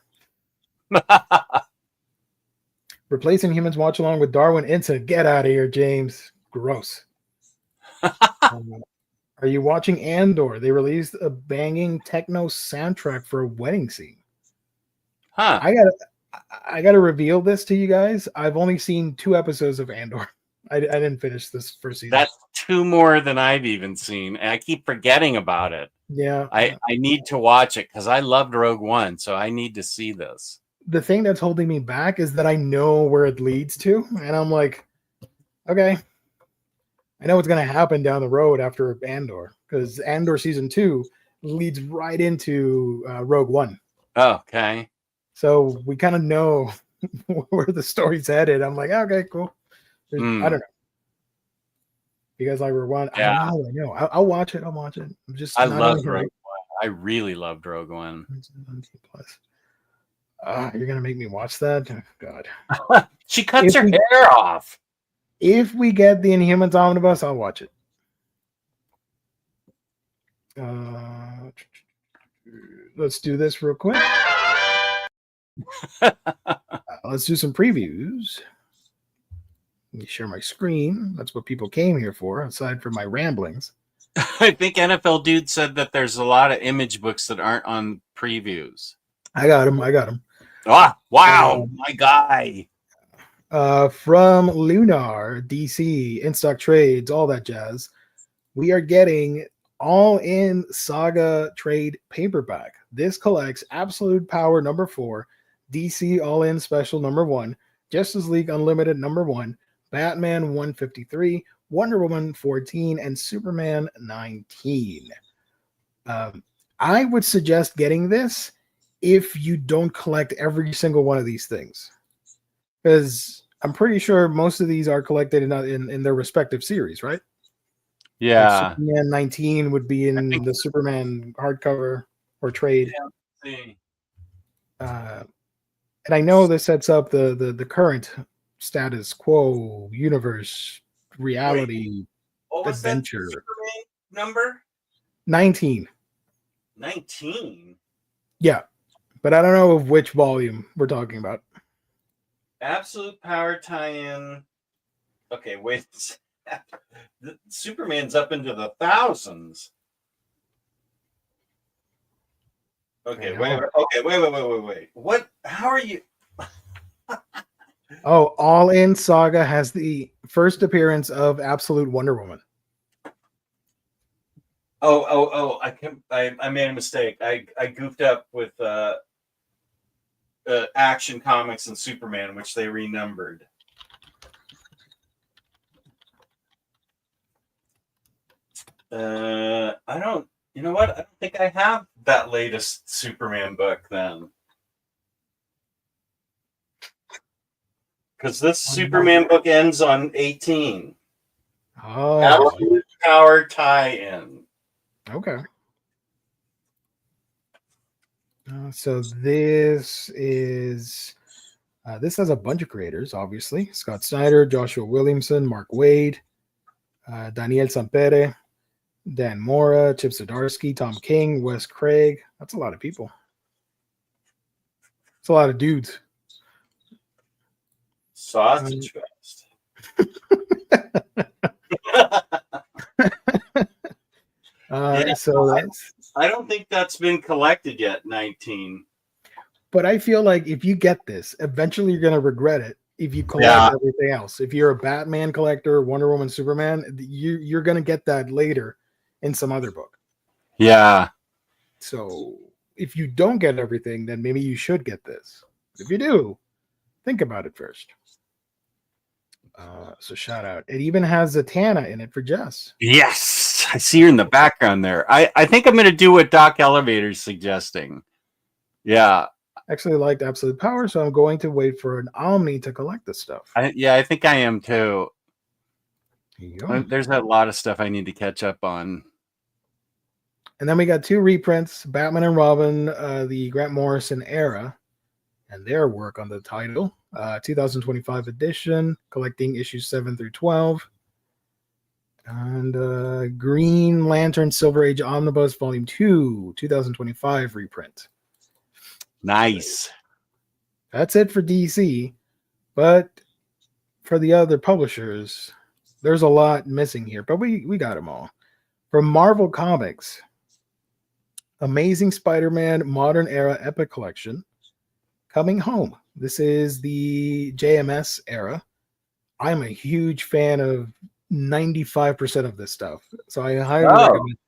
Replacing Humans watch along with Darwin Incident. Get out of here, James. Gross. Are you watching Andor? They released a banging techno soundtrack for a wedding scene. Huh. I gotta reveal this to you guys. I've only seen 2 episodes of Andor. I didn't finish this first season. That's 2 more than I've even seen. And I keep forgetting about it. Yeah. I need to watch it because I loved Rogue One, so I need to see this. The thing that's holding me back is that I know where it leads to, and I'm like, okay, I know what's going to happen down the road after Andor, because Andor season 2 leads right into Rogue One. Okay. So we kind of know where the story's headed. I'm like, okay, cool. I don't know. Because I rewind. Yeah. I know. I'll watch it. I'll watch it. I'm just. I loved Rogue One. I really loved Rogue One. You're gonna make me watch that? Oh, God. She cuts her hair off. If we get the Inhumans Omnibus, I'll watch it. Let's do this real quick. Let's do some previews. Let me share my screen. That's what people came here for, aside from my ramblings. I think NFL Dude said that there's a lot of image books that aren't on previews. I got them. Ah, wow, my guy. From Lunar, DC, In Stock Trades, all that jazz. We are getting All In Saga Trade Paperback. This collects Absolute Power number 4, DC All In Special number 1, Justice League Unlimited number 1, Batman 153, Wonder Woman 14, and Superman 19. I would suggest getting this if you don't collect every single one of these things, because I'm pretty sure most of these are collected in their respective series, right? Yeah. Like Superman 19 would be in the Superman hardcover or trade. And I know this sets up the current status quo universe reality adventure. That Superman number 19. 19. Yeah, but I don't know of which volume we're talking about. Absolute Power tie-in. Okay, wait. Superman's up into the thousands. Okay, wait. Okay, wait. What? How are you? Oh, All In Saga has the first appearance of Absolute Wonder Woman. Oh! I made a mistake. I goofed up with Action Comics and Superman, which they renumbered. I don't. You know what? I don't think I have that latest Superman book then. Because this Superman book ends on 18. Oh, Absolute Power tie-in. Okay. So this is this has a bunch of creators, obviously. Scott Snyder, Joshua Williamson, Mark Waid, Daniel Sampere, Dan Mora, Chip Zdarsky, Tom King, Wes Craig. That's a lot of people. It's a lot of dudes. Sausage Fest. So that's. I don't think that's been collected yet. 19. But I feel like if you get this, eventually you're gonna regret it. If you collect everything else, if you're a Batman collector, Wonder Woman, Superman, you're gonna get that later in some other book. Yeah. So if you don't get everything, then maybe you should get this. If you do, think about it first. So shout out. It even has Zatanna in it for Jess. Yes, I see her in the background there. I think I'm going to do what Doc Elevator's suggesting. Yeah, Actually liked Absolute Power, so I'm going to wait for an Omni to collect this stuff. I think I am too. Here you go. There's a lot of stuff I need to catch up on. And then we got 2 reprints, Batman and Robin, the Grant Morrison era, and their work on the title. 2025 edition, collecting issues 7 through 12. And Green Lantern Silver Age Omnibus Volume 2, 2025 reprint. Nice. That's it for DC. But for the other publishers, there's a lot missing here, but we got them all. From Marvel Comics, Amazing Spider-Man Modern Era Epic Collection, coming home. This is the JMS era. I'm a huge fan of 95% of this stuff, so I highly recommend.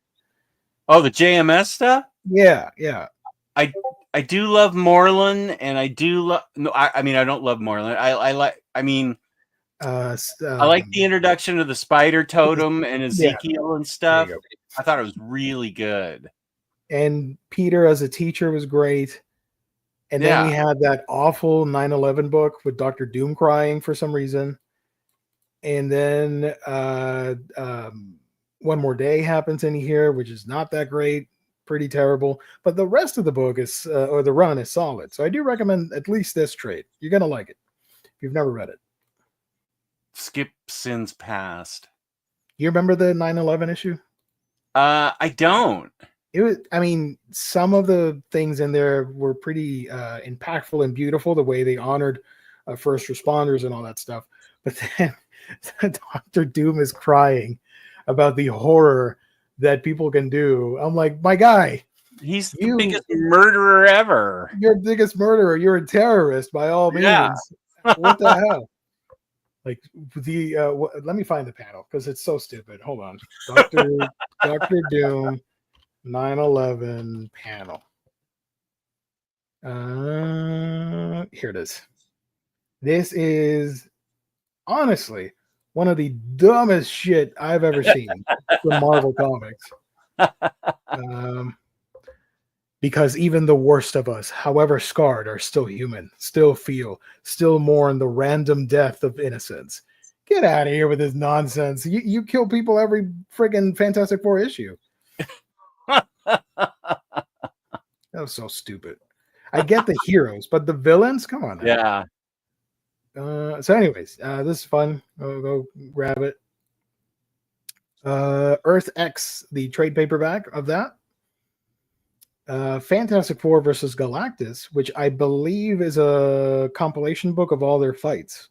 Oh, the JMS stuff? Yeah. I do love Moreland, and I do love. No, I mean I don't love Moreland. I like. I mean, I like the introduction of the Spider Totem and Ezekiel and stuff. I thought it was really good. And Peter as a teacher was great. And then we had that awful 9/11 book with Dr. Doom crying for some reason. And then One More Day happens in here, which is not that great, pretty terrible. But the rest of the book is, or the run is solid. So I do recommend at least this trade. You're going to like it if you've never read it. Skip Sins Past. You remember the 9/11 issue? I don't. It was, I mean, some of the things in there were pretty impactful and beautiful, the way they honored first responders and all that stuff. But then Dr. Doom is crying about the horror that people can do. I'm like, my guy, he's the biggest murderer ever. You're the biggest murderer. You're a terrorist by all means. Yeah. What the hell? Like let me find the panel because it's so stupid. Hold on. Dr. Doom 9/11 panel. Here it is. This is honestly one of the dumbest shit I've ever seen from Marvel Comics. Because even the worst of us, however scarred, are still human, still feel, still mourn the random death of innocence. Get out of here with this nonsense. You kill people every friggin' Fantastic Four issue. That was so stupid. I get the heroes, but the villains, come on. Yeah. So anyways, this is fun. Go grab it. Earth X, the trade paperback of that. Fantastic Four versus Galactus, which I believe is a compilation book of all their fights.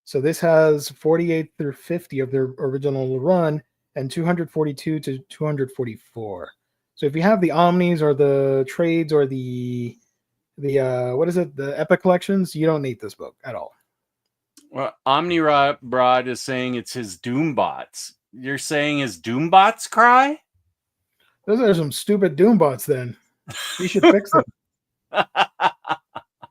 So this has 48 through 50 of their original run and 242 to 244. So if you have the Omnis or the trades or the what is it, the Epic collections, you don't need this book at all. Well, Omnibros is saying it's his Doombots. You're saying his Doombots cry? Those are some stupid Doombots then. You should fix them. Are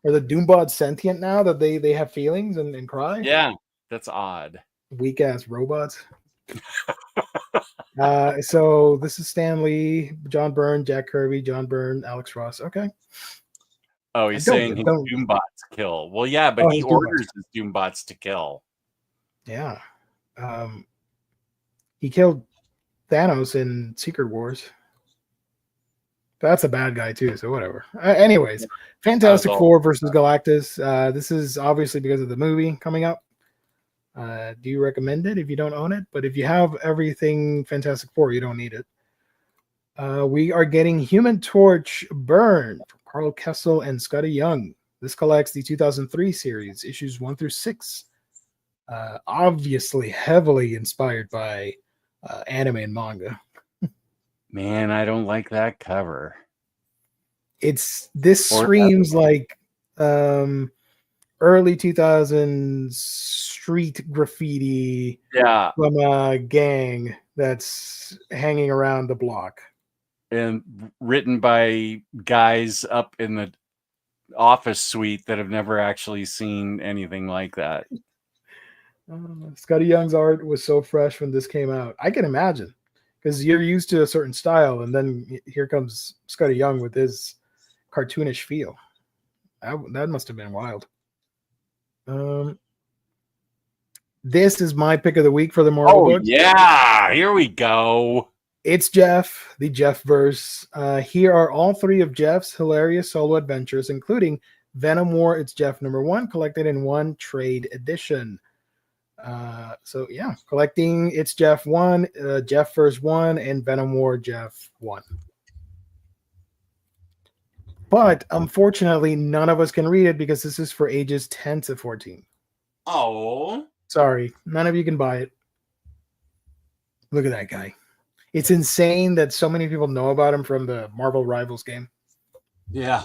the Doombots sentient now that they have feelings and cry? Yeah, that's odd. Weak ass robots. So this is Stan Lee, John Byrne, Jack Kirby, John Byrne, Alex Ross. Okay. Oh, he's saying his Doombots kill. Well, yeah, but he orders his Doombots to kill. Yeah. He killed Thanos in Secret Wars. That's a bad guy too, so whatever. Anyways, Fantastic Four versus Galactus. This is obviously because of the movie coming up. Do you recommend it if you don't own it? But if you have everything Fantastic Four, you don't need it. We are getting Human Torch Burn from Carl Kessel and Scotty Young. This collects the 2003 series, issues 1 through 6. Obviously heavily inspired by anime and manga. Man, I don't like that cover. This screams like early 2000s street graffiti from a gang that's hanging around the block. And written by guys up in the office suite that have never actually seen anything like that. Scotty Young's art was so fresh when this came out. I can imagine, because you're used to a certain style, and then here comes Scotty Young with his cartoonish feel. That must have been wild. This is my pick of the week for the Marvel books. Yeah, here we go. It's Jeff, the Jeff verse. Here are all three of Jeff's hilarious solo adventures, including Venom War. It's Jeff #1, collected in one trade edition. So yeah, collecting It's Jeff 1, Jeff Verse 1, and Venom War Jeff 1. But unfortunately, none of us can read it because this is for ages 10 to 14. Oh. Sorry, none of you can buy it. Look at that guy. It's insane that so many people know about him from the Marvel Rivals game. Yeah.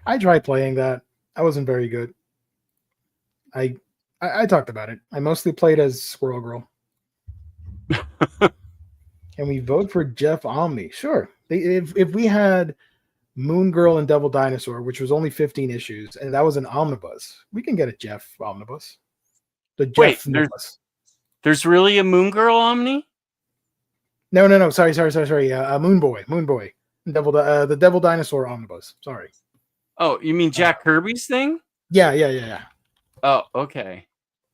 I tried playing that. I wasn't very good. I talked about it. I mostly played as Squirrel Girl. Can we vote for Jeff Omni? Sure. If we had Moon Girl and Devil Dinosaur, which was only 15 issues, and that was an omnibus, we can get a Jeff omnibus. The Jeff omnibus. There's really a Moon Girl Omni? No. Sorry. Moon Boy. The Devil Dinosaur omnibus. Sorry. Oh, you mean Jack Kirby's thing? Yeah. Oh, okay.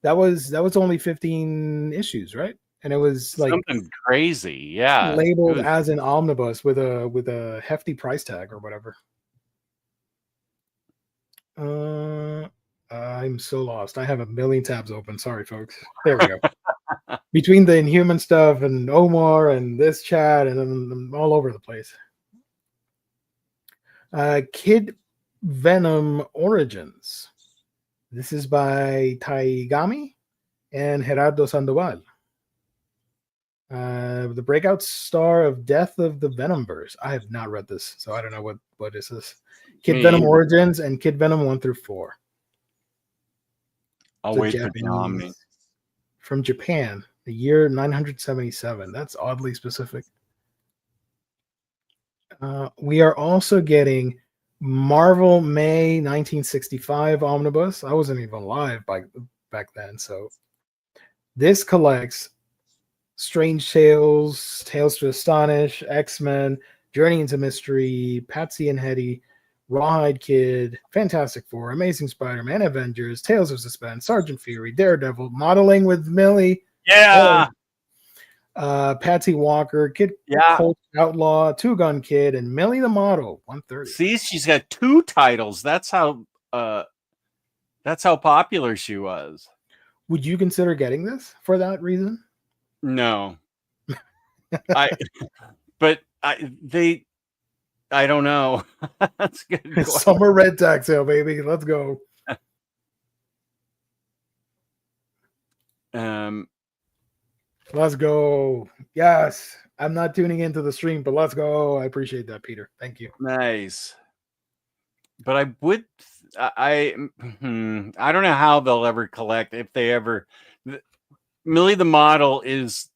That was only 15 issues, right? And it was like something crazy, yeah. Labeled as an omnibus with a hefty price tag or whatever. I'm so lost. I have a million tabs open. Sorry, folks. There we go. Between the Inhuman stuff and Omar and this chat and I'm all over the place. Kid Venom Origins. This is by Taigami and Gerardo Sandoval. The breakout star of Death of the Venomverse. I have not read this, so I don't know what is this. Kid Venom Origins and Kid Venom 1 through 4. I'll wait for the Omni. From Japan, the year 977. That's oddly specific. We are also getting Marvel May 1965 Omnibus. I wasn't even alive back then, so this collects Strange Tales, Tales to Astonish, X-Men, Journey into Mystery, Patsy and Hetty, Rawhide Kid, Fantastic Four, Amazing Spider-Man, Avengers, Tales of Suspense, Sergeant Fury, Daredevil, Modeling with Millie. Yeah. Patsy Walker, Kid Colt Outlaw, Two Gun Kid, and Millie the Model, 130. See, she's got 2 titles. That's how popular she was. Would you consider getting this for that reason? No. I don't know. That's good. Summer red tag sale, baby. Let's go. Let's go. Yes. I'm not tuning into the stream, but let's go. I appreciate that, Peter. Thank you. Nice. But I don't know how they'll ever collect, if they ever. Millie the Model is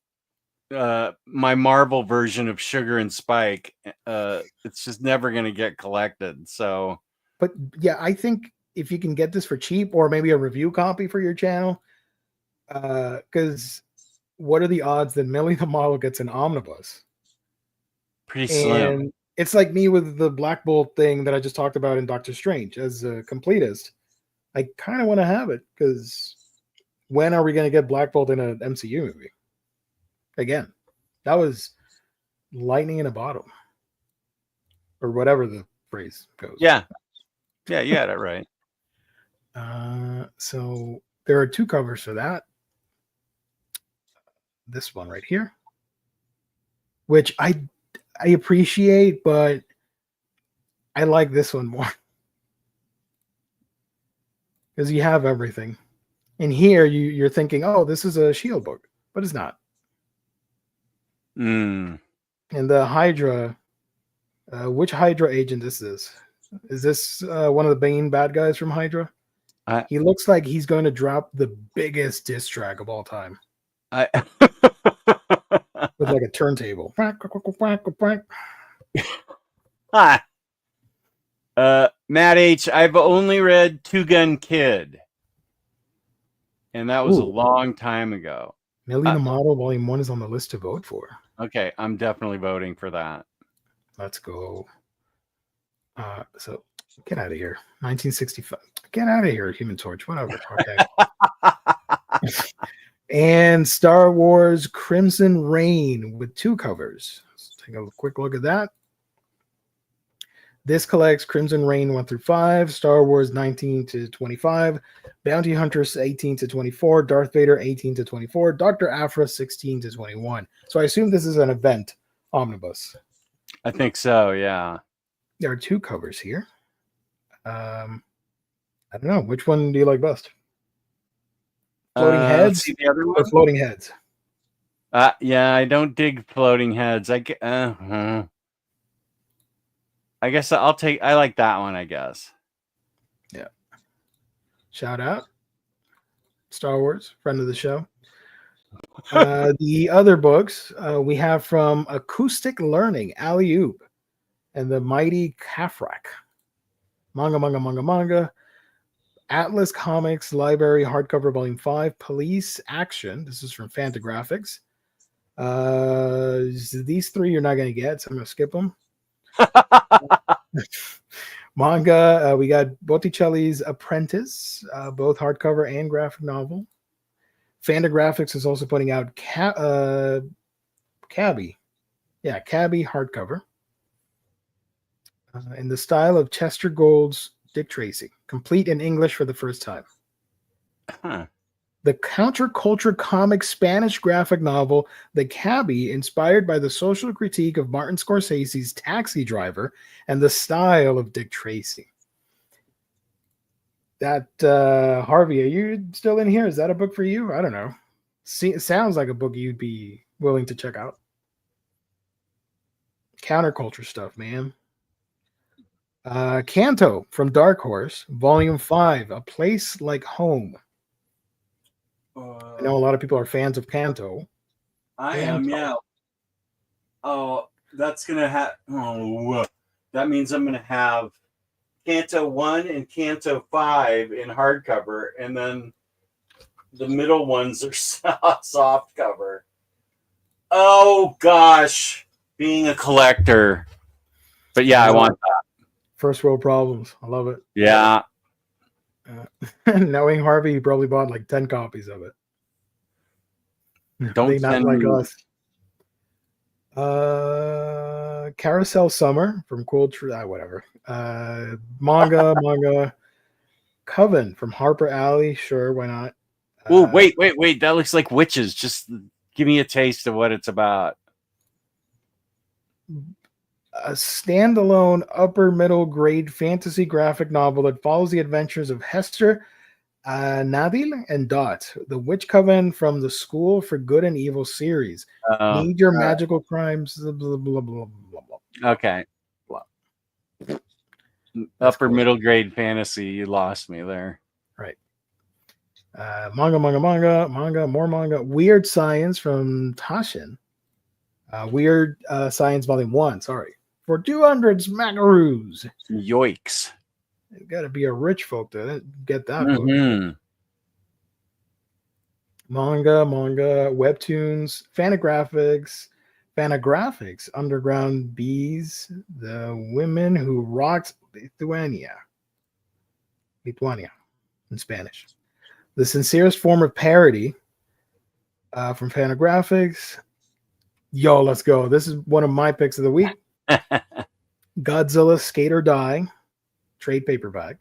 my Marvel version of Sugar and Spike. It's just never going to get collected. So, but yeah, I think if you can get this for cheap or maybe a review copy for your channel, because what are the odds that Millie the Model gets an omnibus? Pretty slim. And it's like me with the Black Bolt thing that I just talked about in Doctor Strange as a completist. I kind of want to have it because when are we going to get Black Bolt in an MCU movie? Again, that was lightning in a bottle, or whatever the phrase goes. Yeah, you had it right. So there are 2 covers for that. This one right here, which I appreciate, but I like this one more because you have everything. And here you're thinking, oh, this is a Shield book, but it's not. And the Hydra, which Hydra agent is this? Is this one of the Bane bad guys from Hydra? He looks like he's going to drop the biggest diss track of all time. With like a turntable. Hi. Matt H, I've only read Two Gun Kid. and that was a Ooh. long time ago. Millie the Model Volume 1 is on the list to vote for. Okay, I'm definitely voting for that. Let's go. So get out of here. 1965. Get out of here, Human Torch. Whatever. Okay. And Star Wars Crimson Reign with 2 covers. Let's take a quick look at that. This collects Crimson Reign 1 through 5, Star Wars 19 to 25, Bounty Hunters 18 to 24, Darth Vader 18 to 24, Dr. Aphra 16 to 21. So I assume this is an event omnibus. I think so, yeah. There are 2 covers here. I don't know. Which one do you like best? Floating heads See the other or one? floating heads? Yeah, I don't dig floating heads. I guess I like that one, I guess. Yeah. Shout out. Star Wars, friend of the show. The other books we have from Acoustic Learning, Alley Oop, and the Mighty Kafrak. Manga. Atlas Comics Library Hardcover Volume 5, Police Action. This is from Fantagraphics. These 3 you're not going to get, so I'm going to skip them. Manga, we got Botticelli's Apprentice, both hardcover and graphic novel. Fantagraphics is also putting out Cabby. Yeah, Cabby hardcover. In the style of Chester Gould's Dick Tracy, complete in English for the first time. Huh. The counterculture comic Spanish graphic novel, The Cabby, inspired by the social critique of Martin Scorsese's Taxi Driver and the style of Dick Tracy. That, Harvey, are you still in here? Is that a book for you? I don't know. It sounds like a book you'd be willing to check out. Counterculture stuff, man. Canto from Dark Horse, Volume 5, A Place Like Home. I know a lot of people are fans of Canto. I am, yeah. Oh, that's going to have... Oh, that means I'm going to have Canto 1 and Canto 5 in hardcover, and then the middle ones are soft cover. Oh, gosh. Being a collector. But yeah, I want that. First world problems. I love it. Yeah. Knowing Harvey, he probably bought like 10 copies of it. Don't not send like me. Us. Carousel Summer from Cool whatever. Manga. Coven from Harper Alley. Sure, why not? Oh, wait. That looks like witches. Just give me a taste of what it's about. A standalone upper middle grade fantasy graphic novel that follows the adventures of Hester, Nadil, and Dot, the witch coven from the School for Good and Evil series. Need your magical crimes. Blah, blah, blah, blah, blah. Okay. Blah. Upper middle grade fantasy. You lost me there. Right. Manga. More manga. Weird Science from Taschen. Weird Science Volume 1. Sorry. For 200 smackaroos. Yoicks. You got to be a rich folk to get that Mm-hmm. book. Manga, webtoons, Fanagraphics, Underground Bees, The Women Who Rocked Lithuania in Spanish. The Sincerest Form of Parody from Fanagraphics. Yo, let's go. This is one of my picks of the week. Godzilla Skate or Die trade paperback.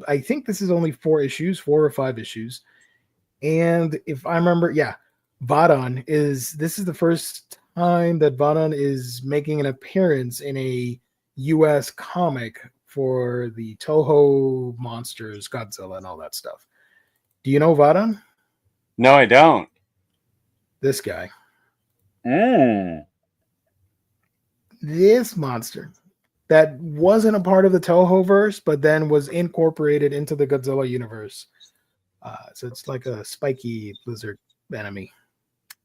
I think this is only 4 or 5 issues. And if I remember, Vadon this is the first time that Vadon is making an appearance in a US comic for the Toho monsters, Godzilla and all that stuff. Do you know Vadon? No, I don't. This guy. This monster that wasn't a part of the Toho verse, but then was incorporated into the Godzilla universe. So it's like a spiky lizard enemy.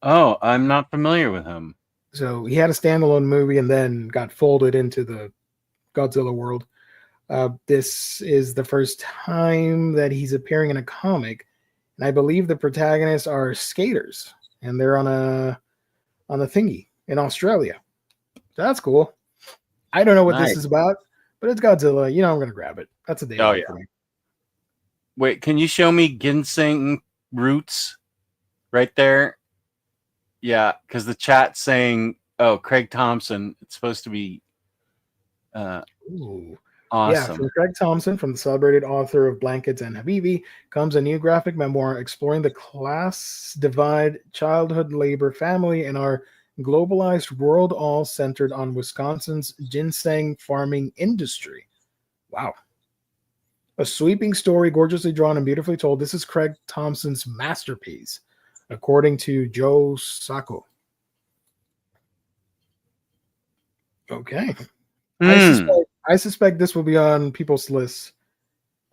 Oh, I'm not familiar with him. So he had a standalone movie and then got folded into the Godzilla world. This is the first time that he's appearing in a comic, and I believe the protagonists are skaters, and they're on a thingy in Australia. So that's cool. I don't know what Nice. this is about, but it's Godzilla. You know, I'm gonna grab it. That's a day Oh, one yeah. for me. Wait, can you show me ginseng roots right there? Yeah, because the chat's saying, "Oh, Craig Thompson." It's supposed to be Ooh. Yeah, awesome. from Craig Thompson, from the celebrated author of Blankets and Habibi, comes a new graphic memoir exploring the class divide, childhood labor, family, and our globalized world, all centered on Wisconsin's ginseng farming industry. Wow. A sweeping story, gorgeously drawn and beautifully told. This is Craig Thompson's masterpiece, according to Joe Sacco. Okay. I suspect this will be on people's lists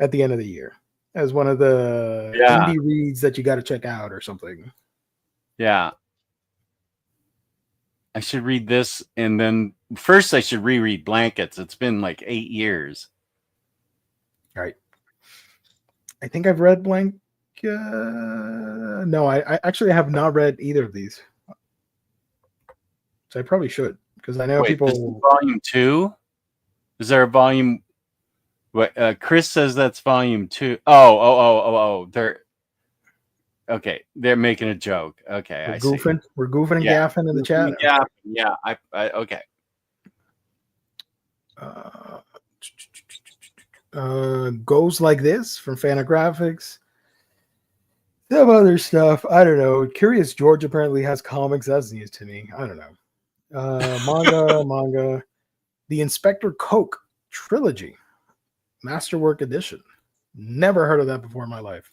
at the end of the year as one of the indie reads that you got to check out or something. Yeah. I should read this, and then first I should reread Blankets. It's been like 8 years. Right. I think I've read Blank. No, I actually have not read either of these. So I probably should, because I know Wait, people. this is volume 2? Is there a volume? What Chris says that's volume 2. Oh. They're making a joke. Okay, We're I goofing. see. We're goofing and gaffing in the chat. Yeah. I okay. Goes Like This from Fantagraphics. Some other stuff. I don't know. Curious George apparently has comics. That's news to me. I don't know. Manga. The Inspector Coke trilogy, Masterwork Edition. Never heard of that before in my life.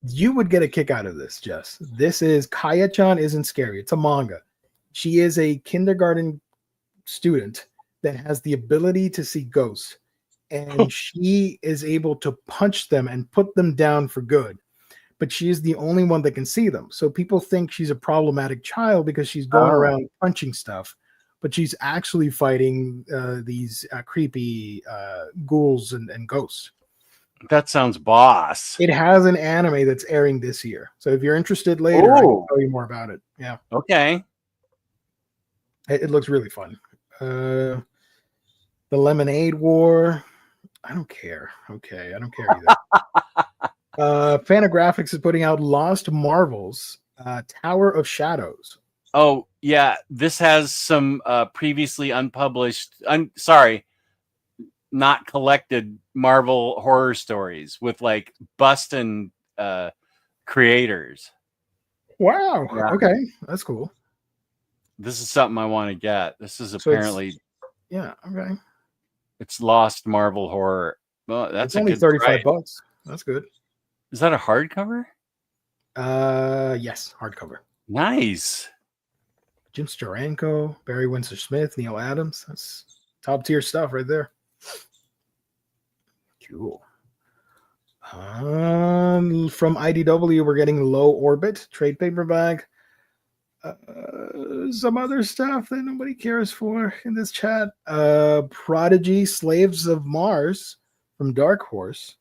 You would get a kick out of this, Jess. This is Kaya-chan Isn't Scary. It's a manga. She is a kindergarten student that has the ability to see ghosts, and she is able to punch them and put them down for good. But she is the only one that can see them. So people think she's a problematic child because she's going around punching stuff, but she's actually fighting these creepy ghouls and ghosts. That sounds boss. It has an anime that's airing this year. So if you're interested later, I can tell you more about it. Yeah. Okay. It looks really fun. The Lemonade War. I don't care. Okay, I don't care either. Fantagraphics is putting out Lost Marvels, Tower of Shadows. Oh, yeah. This has some previously unpublished, not collected Marvel horror stories with like bustin' creators. Wow. Yeah. Okay, that's cool. This is something I want to get. This is apparently okay. It's Lost Marvel horror. Well, that's only $35. That's good. Is that a hardcover? Yes, hardcover. Nice. Jim Steranko, Barry Windsor Smith, Neil Adams. That's top tier stuff right there. Cool. From IDW, we're getting Low Orbit trade paperback. Some other stuff that nobody cares for in this chat. Prodigy, Slaves of Mars from Dark Horse.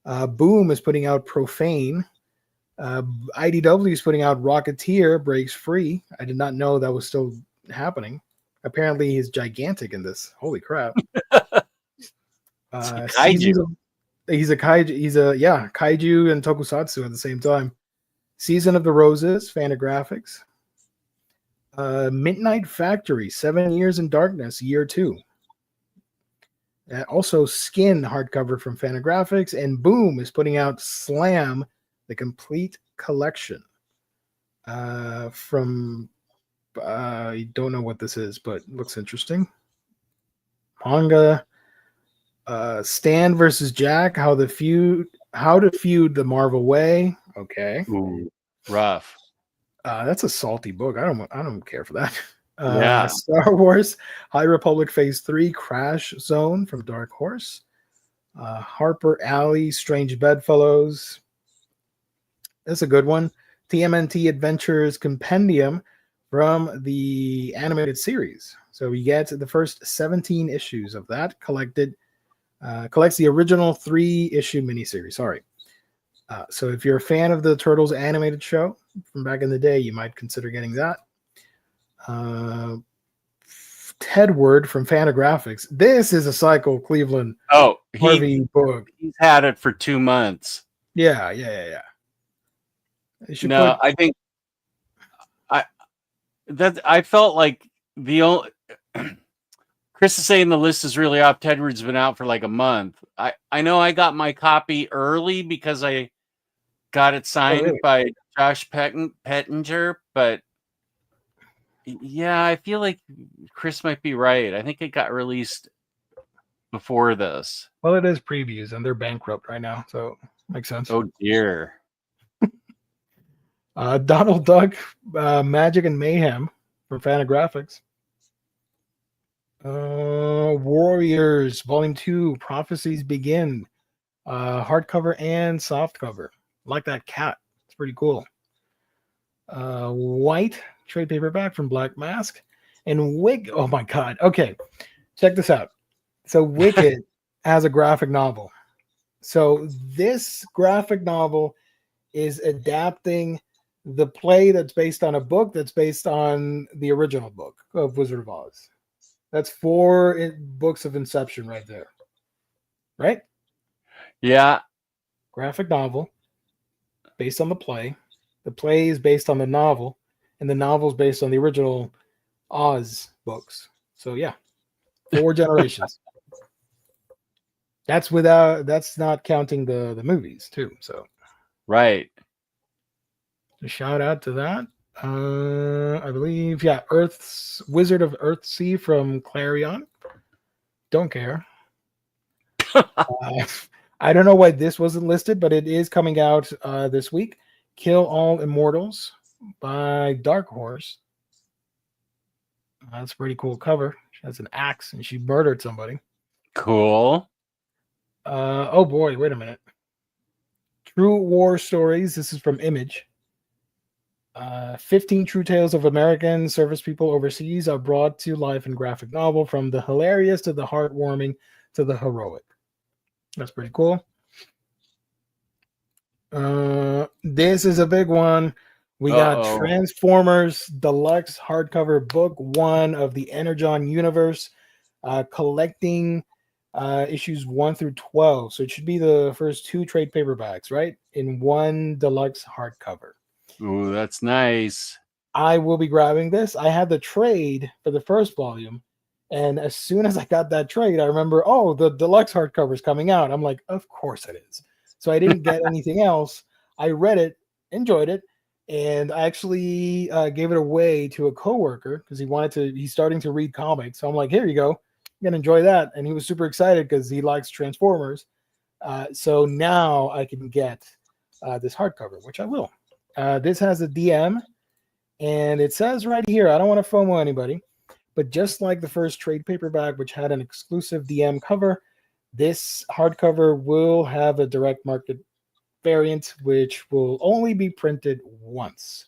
Boom is putting out Profane. IDW is putting out Rocketeer Breaks Free. I did not know that was still happening. Apparently, he's gigantic in this. Holy crap! Kaiju. He's a kaiju. He's a kaiju and tokusatsu at the same time. Season of the Roses, Fantagraphics. Midnight Factory, 7 Years in Darkness, Year 2. Also, Skin hardcover from Fantagraphics, and Boom is putting out Slam, the complete collection. From I don't know what this is, but looks interesting. Manga. Stan versus Jack, how to feud the Marvel way. Okay. Ooh, rough. That's a salty book. I don't care for that. Yeah. Star Wars High Republic Phase 3 Crash Zone from Dark Horse. Harper Alley Strange Bedfellows. That's a good one. TMNT Adventures Compendium from the animated series. So we get the first 17 issues of that collects the original 3-issue miniseries. Sorry. So if you're a fan of the Turtles animated show from back in the day, you might consider getting that. Tedward from Fantagraphics. This is a Cycle Cleveland Oh, Harvey book. he's had it for 2 months. Yeah. They should No, I think I felt like the only Chris is saying the list is really off. Tedward's been out for like a month. I know I got my copy early because I got it signed really? by Josh Pettinger, but yeah, I feel like Chris might be right. I think it got released before this. Well, it is previews, and they're bankrupt right now, so makes sense. Oh dear. Donald Duck, Magic and Mayhem from Fantagraphics. Warriors, Volume 2, Prophecies Begin. Hardcover and softcover. Like that cat. It's pretty cool. White, trade paperback from Black Mask. And Wicked. Oh my God. Okay. Check this out. So Wicked has a graphic novel. So this graphic novel is adapting the play that's based on a book that's based on the original book of Wizard of Oz. That's 4 books of Inception right there. Right? Yeah. Graphic novel based on the play. The play is based on the novel, and the novel is based on the original Oz books. So yeah, 4 generations. That's not counting the movies too. So Right. a shout out to that. I believe, yeah, Earth's Wizard of Earthsea from Clarion. Don't care. I don't know why this wasn't listed, but it is coming out this week. Kill All Immortals by Dark Horse. That's a pretty cool cover. She has an axe and she murdered somebody. Cool. Oh boy, wait a minute. True War Stories. This is from Image. 15 true tales of American service people overseas are brought to life in graphic novel, from the hilarious to the heartwarming to the heroic. That's pretty cool. This is a big one. We got Transformers Deluxe hardcover book 1 of the Energon universe, collecting issues 1 through 12. So it should be the first 2 trade paperbacks, right? In 1 deluxe hardcover. Ooh, that's nice. I will be grabbing this. I had the trade for the first volume, and as soon as I got that trade, I remember, oh, the deluxe hardcover is coming out. I'm like, of course it is. So I didn't get anything else. I read it, enjoyed it, and I actually gave it away to a coworker because he's starting to read comics. So I'm like, here you go. You're gonna enjoy that. And he was super excited because he likes Transformers. So now I can get this hardcover, which I will. This has a DM, and it says right here, I don't want to FOMO anybody, but just like the first trade paperback, which had an exclusive DM cover, this hardcover will have a direct market variant, which will only be printed once.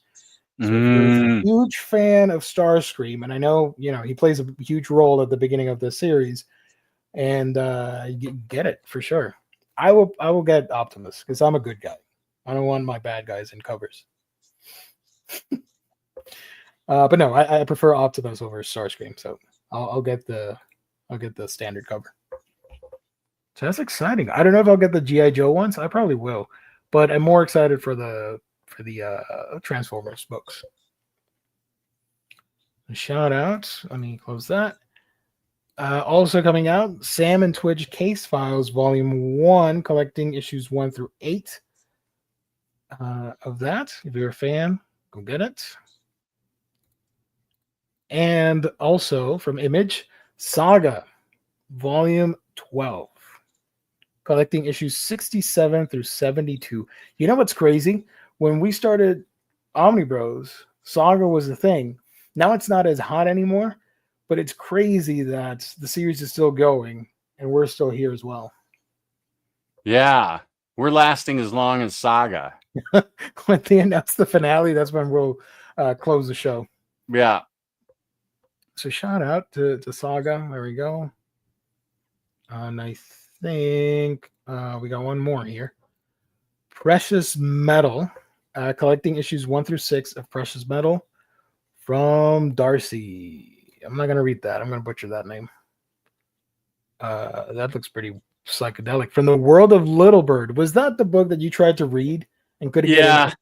So if you're a huge fan of Starscream, and I know, he plays a huge role at the beginning of the series, and you get it for sure. I will get Optimus because I'm a good guy. I don't want my bad guys in covers. But no, I prefer Optimus over Starscream, so I'll get the standard cover. So that's exciting. I don't know if I'll get the G.I. Joe ones. I probably will, but I'm more excited for the Transformers books. A shout out. Let me close that. Also coming out, Sam and Twitch Case Files Volume 1, collecting issues 1 through 8 of that. If you're a fan, go get it. And also from Image, Saga Volume 12, collecting issues 67 through 72. You know what's crazy? When we started Omnibros, Saga was the thing. Now it's not as hot anymore, but it's crazy that the series is still going and we're still here as well. Yeah, we're lasting as long as Saga. When they announce the finale, that's when we'll close the show. Yeah. So shout out to Saga. There we go. And I think we got one more here. Precious Metal, collecting issues 1 through 6 of Precious Metal from Darcy. I'm not going to read that. I'm going to butcher that name. That looks pretty psychedelic. From the World of Little Bird. Was that the book that you tried to read and couldn't get Yeah, into?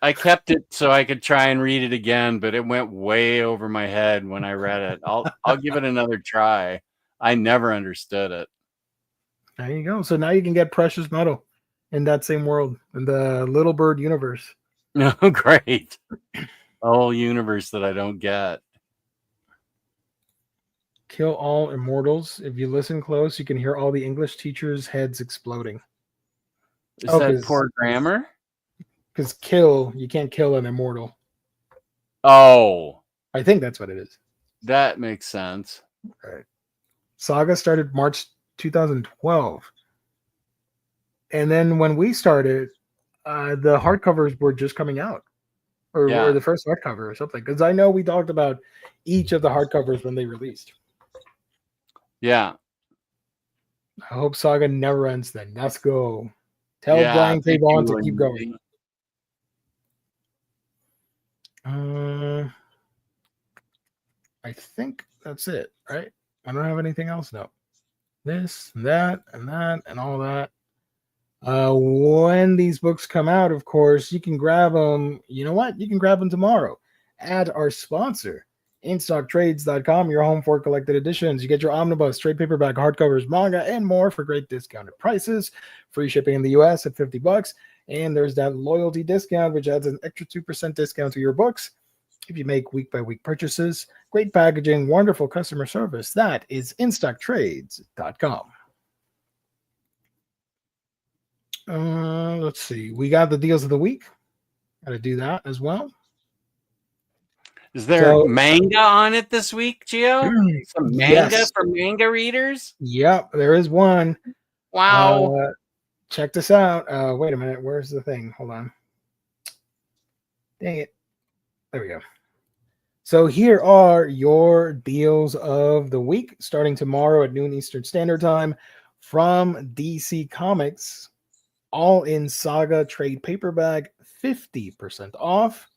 I kept it so I could try and read it again, but it went way over my head when I read it. I'll give it another try. I never understood it. There you go. So now you can get Precious Metal in that same world, in the Little Bird universe. No, great. A whole universe that I don't get. Kill all immortals. If you listen close, you can hear all the English teachers' heads exploding. Is that poor grammar? Because kill, you can't kill an immortal. Oh, I think that's what it is. that makes sense. Right. Saga started March 2012. And then when we started, the hardcovers were just coming out. Or the first hardcover or something. Because I know we talked about each of the hardcovers when they released. Yeah. I hope Saga never ends then. Let's go. Tell Brian K. Vaughan to keep going. I think that's it, right? I don't have anything else. No. This, that, and all that. When these books come out, of course, you can grab them. You know what? You can grab them tomorrow at our sponsor, InStockTrades.com, your home for collected editions. You get your Omnibus, trade paperback, hardcovers, manga, and more for great discounted prices. Free shipping in the US at $50. And there's that loyalty discount, which adds an extra 2% discount to your books if you make week-by-week purchases. Great packaging, wonderful customer service. That is InStockTrades.com. Let's see. We got the deals of the week. Got to do that as well. Is there manga on it this week, Gio? Some manga for manga readers? Yep, there is one. Wow. Check this out. Wait a minute. Where's the thing? Hold on. Dang it. There we go. So here are your deals of the week, starting tomorrow at noon Eastern Standard Time from DC Comics. All in Saga trade paperback, 50% off.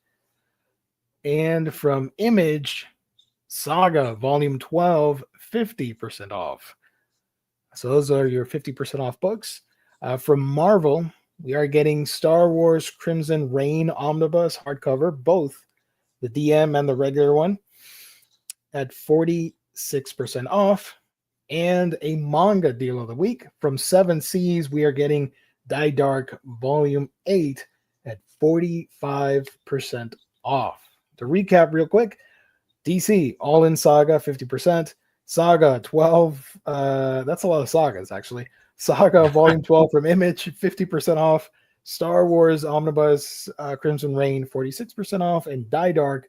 And from Image, Saga Volume 12, 50% off. So those are your 50% off books. From Marvel, we are getting Star Wars Crimson Reign Omnibus hardcover, both the DM and the regular one, at 46% off. And a manga deal of the week. From Seven Seas, we are getting Die Dark Volume 8 at 45% off. To recap real quick, DC, all in Saga, 50%. Saga 12, that's a lot of sagas, actually. Saga Volume 12 from Image, 50% off. Star Wars Omnibus Crimson Reign, 46% off. And Die Dark,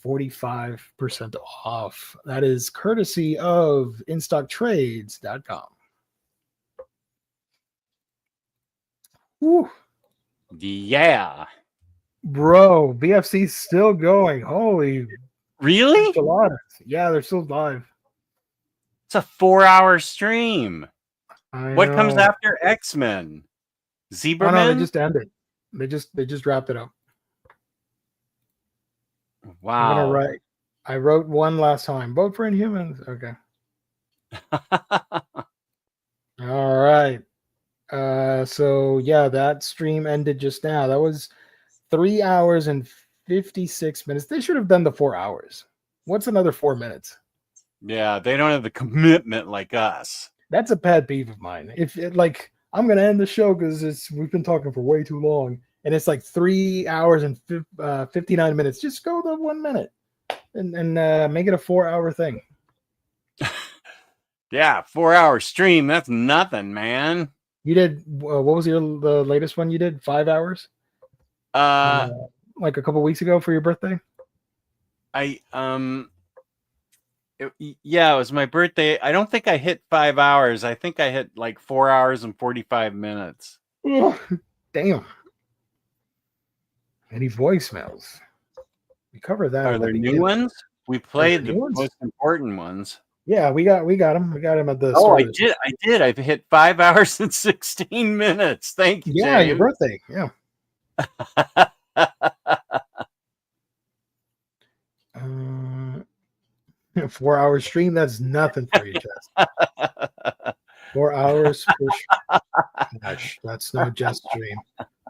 45% off. That is courtesy of InStockTrades.com. Whew. Yeah. Bro, BFC's still going. Holy. Really? Enchiladas. Yeah, they're still live. It's a 4-hour stream. What know. comes after X-Men? Zebraman? Oh, no, they just ended. They just wrapped it up. Wow. I wrote one last time. Vote for Inhumans. Okay. All right. So yeah, that stream ended just now. That was 3 hours and 56 minutes. They should have done the 4 hours. What's another 4 minutes? Yeah, they don't have the commitment like us. That's a pet peeve of mine. If it, like, I'm gonna end the show because we've been talking for way too long, and it's like 3 hours and 59 minutes. Just go the 1 minute and make it a 4 hour thing. Yeah, 4 hour stream. That's nothing, man. You did what was the latest one you did? 5 hours? Like a couple weeks ago for your birthday? It was my birthday. I don't think I hit 5 hours. I think I hit like 4 hours and 45 minutes. Oh, damn. Any voicemails? We covered that. Are there new ones? We played the most important ones. Yeah, we got him. We got him at the Oh, start I of the did. I've hit 5 hours and 16 minutes. Thank you, Yeah, your James. birthday. Yeah. 4 hour stream. That's nothing for you, Jess. 4 hours for gosh, that's no Jess stream.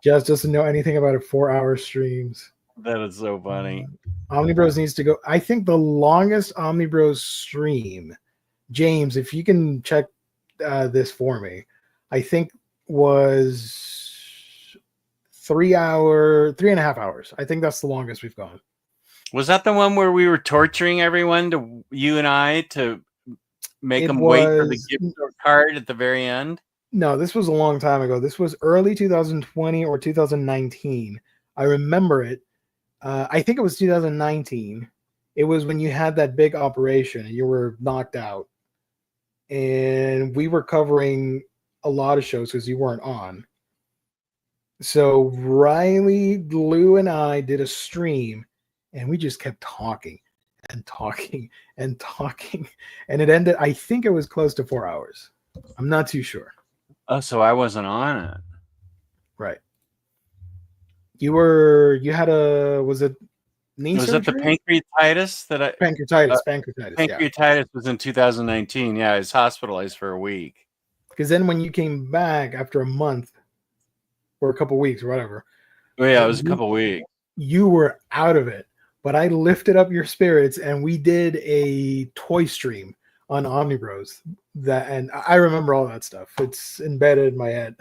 Jess doesn't know anything about it. 4 hour streams. That is so funny. Omnibros needs to go. I think the longest Omnibros stream, James, if you can check this for me, I think was 3.5 hours. I think that's the longest we've gone. Was that the one where we were torturing everyone, you and I, to make them wait for the gift card at the very end? No, this was a long time ago. This was early 2020 or 2019. I remember it. I think it was 2019. It was when you had that big operation and you were knocked out. And we were covering a lot of shows because you weren't on. So Riley, Lou, and I did a stream, and we just kept talking and talking and talking. And it ended, I think it was close to 4 hours. I'm not too sure. Oh, so I wasn't on it. Right. You had was it knee Was surgery? it the pancreatitis that I... Pancreatitis. Pancreatitis was in 2019. Yeah, I was hospitalized for a week. Because then when you came back after a month or a couple weeks or whatever. Oh, yeah, it was a couple weeks. You were out of it. But I lifted up your spirits and we did a toy stream on Omnibros. And I remember all that stuff. It's embedded in my head.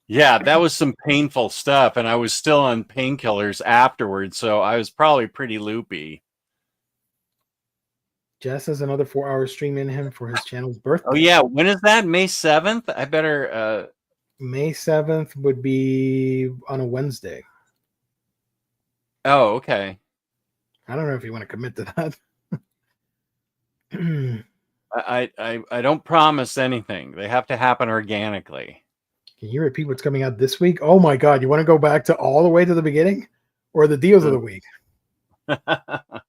Yeah, that was some painful stuff, and I was still on painkillers afterwards, so I was probably pretty loopy. Jess has another 4 hour stream in him for his channel's birthday. Oh, yeah. When is that? May 7th? I better... May 7th would be on a Wednesday. Oh, okay. I don't know if you want to commit to that. I don't promise anything. They have to happen organically. Can you repeat what's coming out this week? Oh my God. You want to go back to all the way to the beginning or the deals of the week?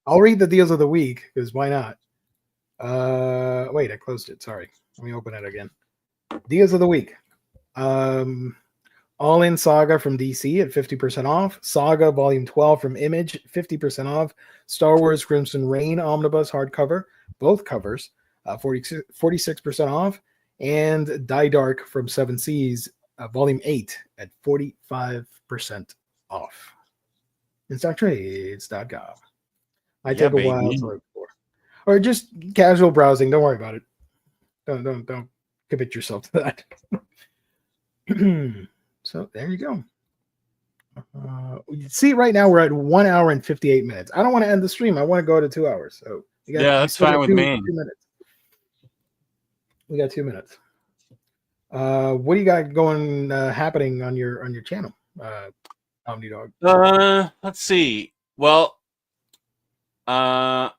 I'll read the deals of the week because why not? Wait, I closed it. Sorry. Let me open it again. Deals of the week. All In Saga from DC at 50% off. Saga Volume 12 from Image, 50% off. Star Wars Crimson Reign Omnibus hardcover, both covers, 46% off. And Die Dark from Seven Seas, Volume 8 at 45% off. InStockTrades.com. I take a while to look for. Or just casual browsing. Don't worry about it. Don't commit yourself to that. So there you go. See, right now we're at 1 hour and 58 minutes. I don't want to end the stream. I want to go to 2 hours. So that's fine with me. 2 minutes. We got 2 minutes. What do you got going happening on your channel, Omni Dog? Let's see. Well, I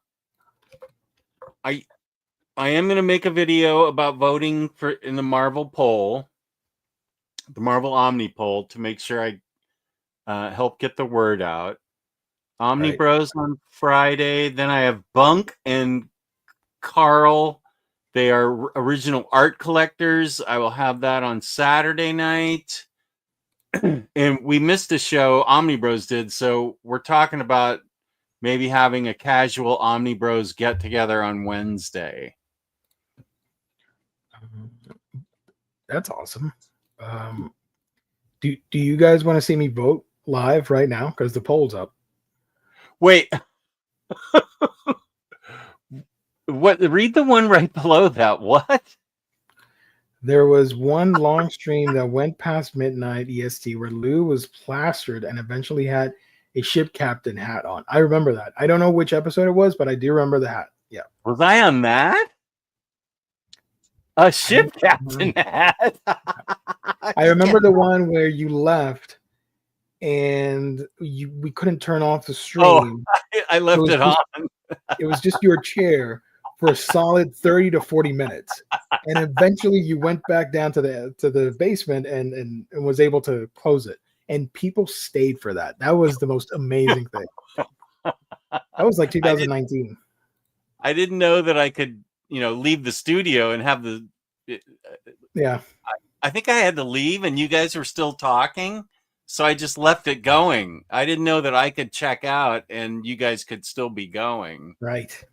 am going to make a video about voting in the Marvel poll, the Marvel Omni poll, to make sure I help get the word out. Omnibros on Friday. Then I have Bunk and Carl. They are original art collectors. I will have that on Saturday night. And we missed a show, Omnibros did, so we're talking about maybe having a casual Omnibros get-together on Wednesday. That's awesome. Do you guys want to see me vote live right now? Because the poll's up. Wait. What? Read the one right below that. What? There was one long stream that went past midnight EST where Lou was plastered and eventually had a ship captain hat on. I remember that. I don't know which episode it was, but I do remember the hat. Yeah. Was I on that? A ship captain hat. I remember the one where you left and we couldn't turn off the stream. Oh, I left it on. It was just your chair for a solid 30 to 40 minutes. And eventually you went back down to the basement and was able to close it. And people stayed for that. That was the most amazing thing. That was like 2019. I didn't know that I could, leave the studio and have the. Yeah. I think I had to leave, and you guys were still talking, so I just left it going. I didn't know that I could check out, and you guys could still be going. Right.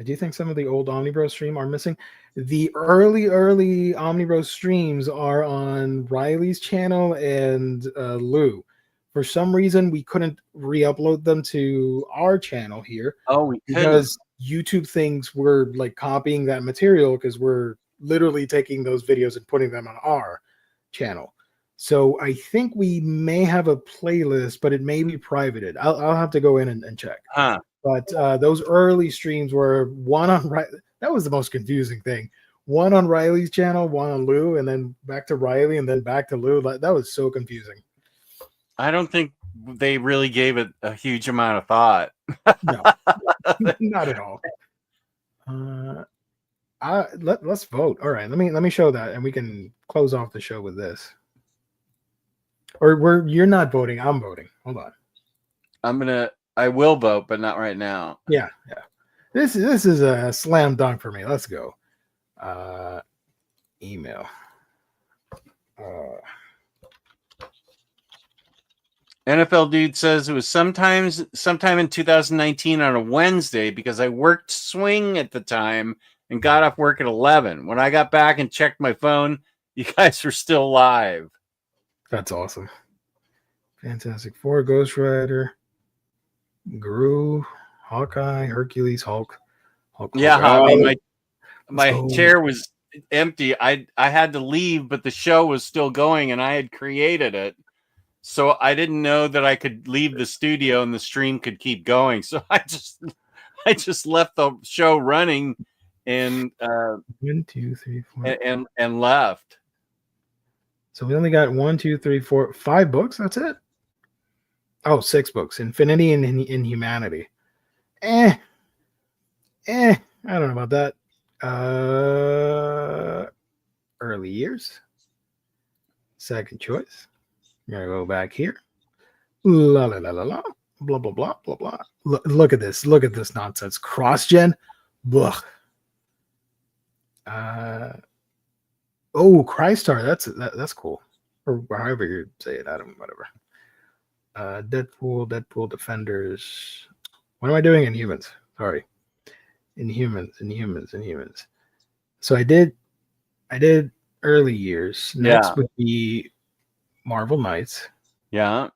I do think some of the old Omnibros stream are missing. The early Omnibros streams are on Riley's channel and Lou. For some reason, we couldn't re-upload them to our channel here. Oh, we couldn't. Because YouTube thinks we're like copying that material because we're literally taking those videos and putting them on our channel. So I think we may have a playlist, but it may be privated. I'll have to go in and check. Huh. But those early streams were one on that was the most confusing thing. One on Riley's channel, one on Lou, and then back to Riley, and then back to Lou. That was so confusing. I don't think they really gave it a huge amount of thought. No, not at all. Let's vote. All right, let me show that, and we can close off the show with this. Or you're not voting. I'm voting. Hold on. I will vote, but not right now. Yeah. This is a slam dunk for me. Let's go. Email. NFL Dude says it was sometime in 2019 on a Wednesday because I worked swing at the time and got off work at 11. When I got back and checked my phone, you guys were still live. That's awesome. Fantastic Four, Ghost Rider, Gru, Hawkeye, Hercules, Hulk. Yeah, Hobby, my go. chair was empty. I had to leave, but the show was still going, and I had created it. So I didn't know that I could leave the studio and the stream could keep going. So I just left the show running and 1, 2, 3, 4. and left. So we only got 1, 2, 3, 4, 5 books. That's it. Oh, 6 books. Infinity and Inhumanity. I don't know about that. Early years. Second choice. I'm gonna go back here. La la la la la. Blah blah blah blah blah. Look at this. Look at this nonsense. Cross gen. Blah. Oh, Crystar. That's cool. Or however you say it. I don't. Whatever. Deadpool. Defenders. What am I doing? Inhumans. Sorry. Inhumans. So I did early years. Next would be Marvel Knights. Yeah.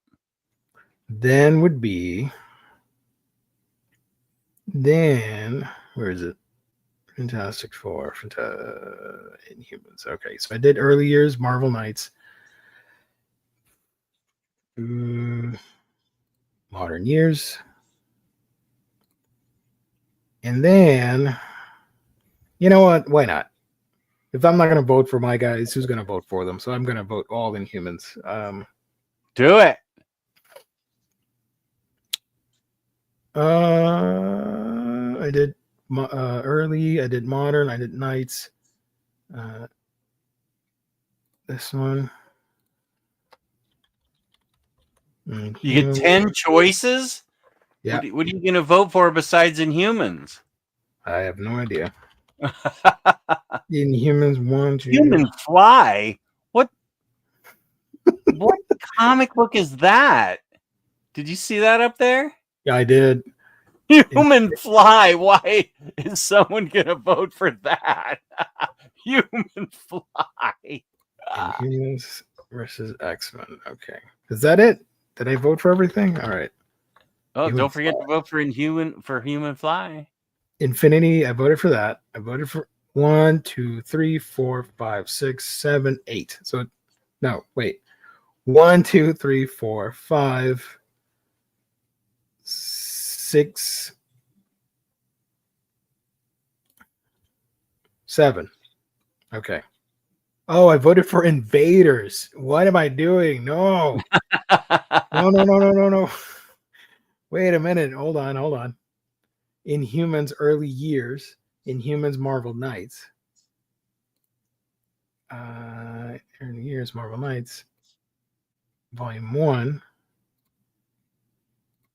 Then where is it? Fantastic Four, Inhumans. Okay, so I did early years, Marvel Knights. Modern years. And then, you know what? Why not? If I'm not going to vote for my guys, who's going to vote for them? So I'm going to vote all Inhumans. Do it. I did early. I did modern. I did Knights. This one. You get 10 choices? Yeah. What are you going to vote for besides Inhumans? I have no idea. Inhumans 1, 2. Human Fly? What comic book is that? Did you see that up there? Yeah, I did. Human Fly. Why is someone going to vote for that? Human Fly. Inhumans versus X-Men. Okay. Is that it? Did I vote for everything? All right. Oh, Human don't forget Fly. to vote for Human Fly. Infinity. I voted for that. I voted for 1, 2, 3, 4, 5, 6, 7, 8. So, no, wait. 1, 2, 3, 4, 5, 6, 7. Okay. Oh, I voted for Invaders. What am I doing? No. No. Wait a minute. Hold on. Inhumans early years. Inhumans Marvel Knights. Early years Marvel Knights. Volume 1.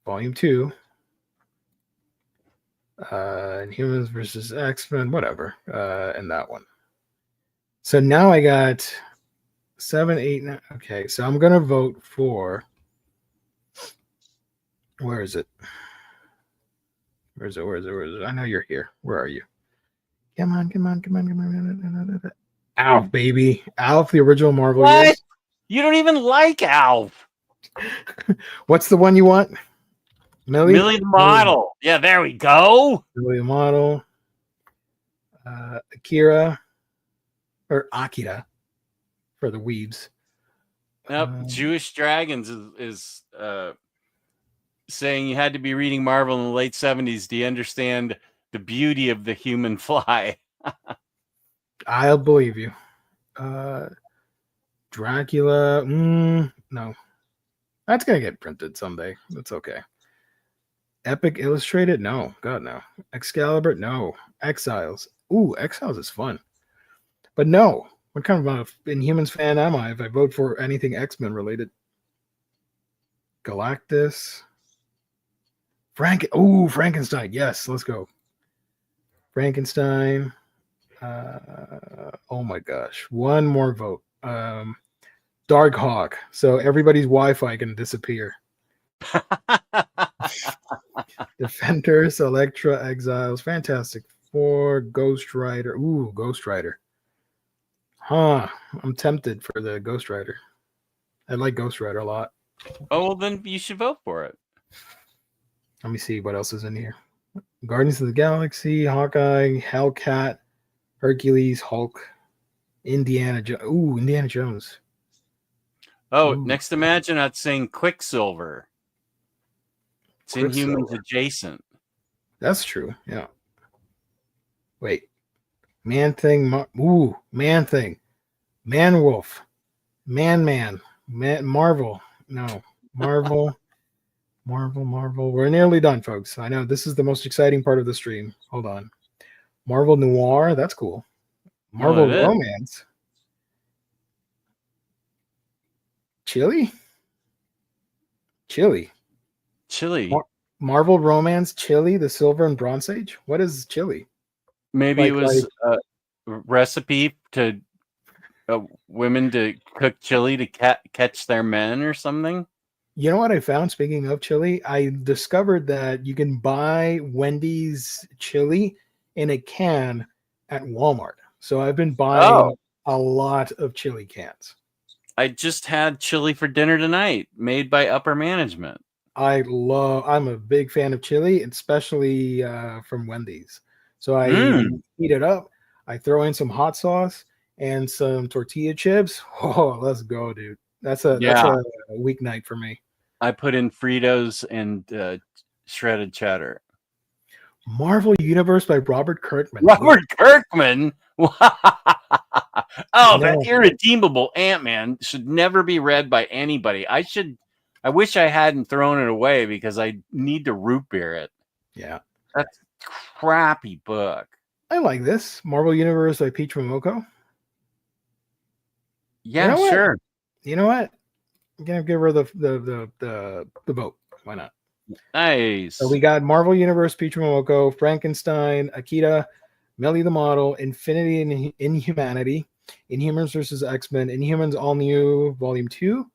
Volume 2. Humans versus X-Men, whatever, and that one. So now I got 7, 8, 9. Okay, so I'm gonna vote for. Where is it? Where is it? I know you're here. Where are you? Come on. Alf, baby. Alf, the original Marvel What? years. You don't even like Alf. What's the one you want? Millie the model. Yeah, there we go. Millie the model. Akira. Or Akira. For the weebs. Yep. Jewish Dragons is saying you had to be reading Marvel in the late 70s. Do you understand the beauty of the human fly? I'll believe you. Dracula. No. That's going to get printed someday. That's okay. Epic Illustrated? No. God, no. Excalibur? No. Exiles. Ooh, Exiles is fun. But no. What kind of Inhumans fan am I if I vote for anything X-Men related? Galactus. Frankenstein. Yes, let's go. Frankenstein. Oh my gosh. One more vote. Darkhawk. So everybody's Wi-Fi can disappear. Defenders, Elektra, Exiles, Fantastic Four, Ghost Rider. Ooh, Ghost Rider. Huh. I'm tempted for the Ghost Rider. I like Ghost Rider a lot. Oh, well, then you should vote for it. Let me see what else is in here. Guardians of the Galaxy, Hawkeye, Hellcat, Hercules, Hulk, Indiana Jones. Ooh, Indiana Jones. Oh, Ooh. next Imagine I'd saying Quicksilver. It's Quicksilver. Inhumans adjacent. That's true. Yeah. Wait. Man-Thing. Man-Thing. Man-Wolf. Man-Man. Marvel. No. Marvel. Marvel. We're nearly done, folks. I know this is the most exciting part of the stream. Hold on. Marvel Noir. That's cool. Marvel it is. Romance. Chili. Marvel Romance, Chili, the Silver and Bronze Age. What is Chili? Maybe it was a recipe to women to cook chili to catch their men or something. You know what I found? Speaking of chili, I discovered that you can buy Wendy's chili in a can at Walmart. So I've been buying a lot of chili cans. I just had chili for dinner tonight, made by upper management. I'm a big fan of chili, especially from Wendy's. So I heat it up. I throw in some hot sauce and some tortilla chips. Oh, let's go, dude. That's a weeknight for me. I put in Fritos and shredded cheddar. Marvel Universe by Robert Kirkman. Robert Kirkman? That irredeemable Ant-Man should never be read by anybody. I wish I hadn't thrown it away because I need to root beer it. Yeah. That's a crappy book. I like this. Marvel Universe by Peach Momoko. Yeah, sure. You know what? I'm gonna give her the vote. Why not? Nice. So we got Marvel Universe, Peach Momoko, Frankenstein, Akira, Millie the Model, Infinity and Inhumanity, Inhumans versus X-Men, Inhumans All New Volume 2,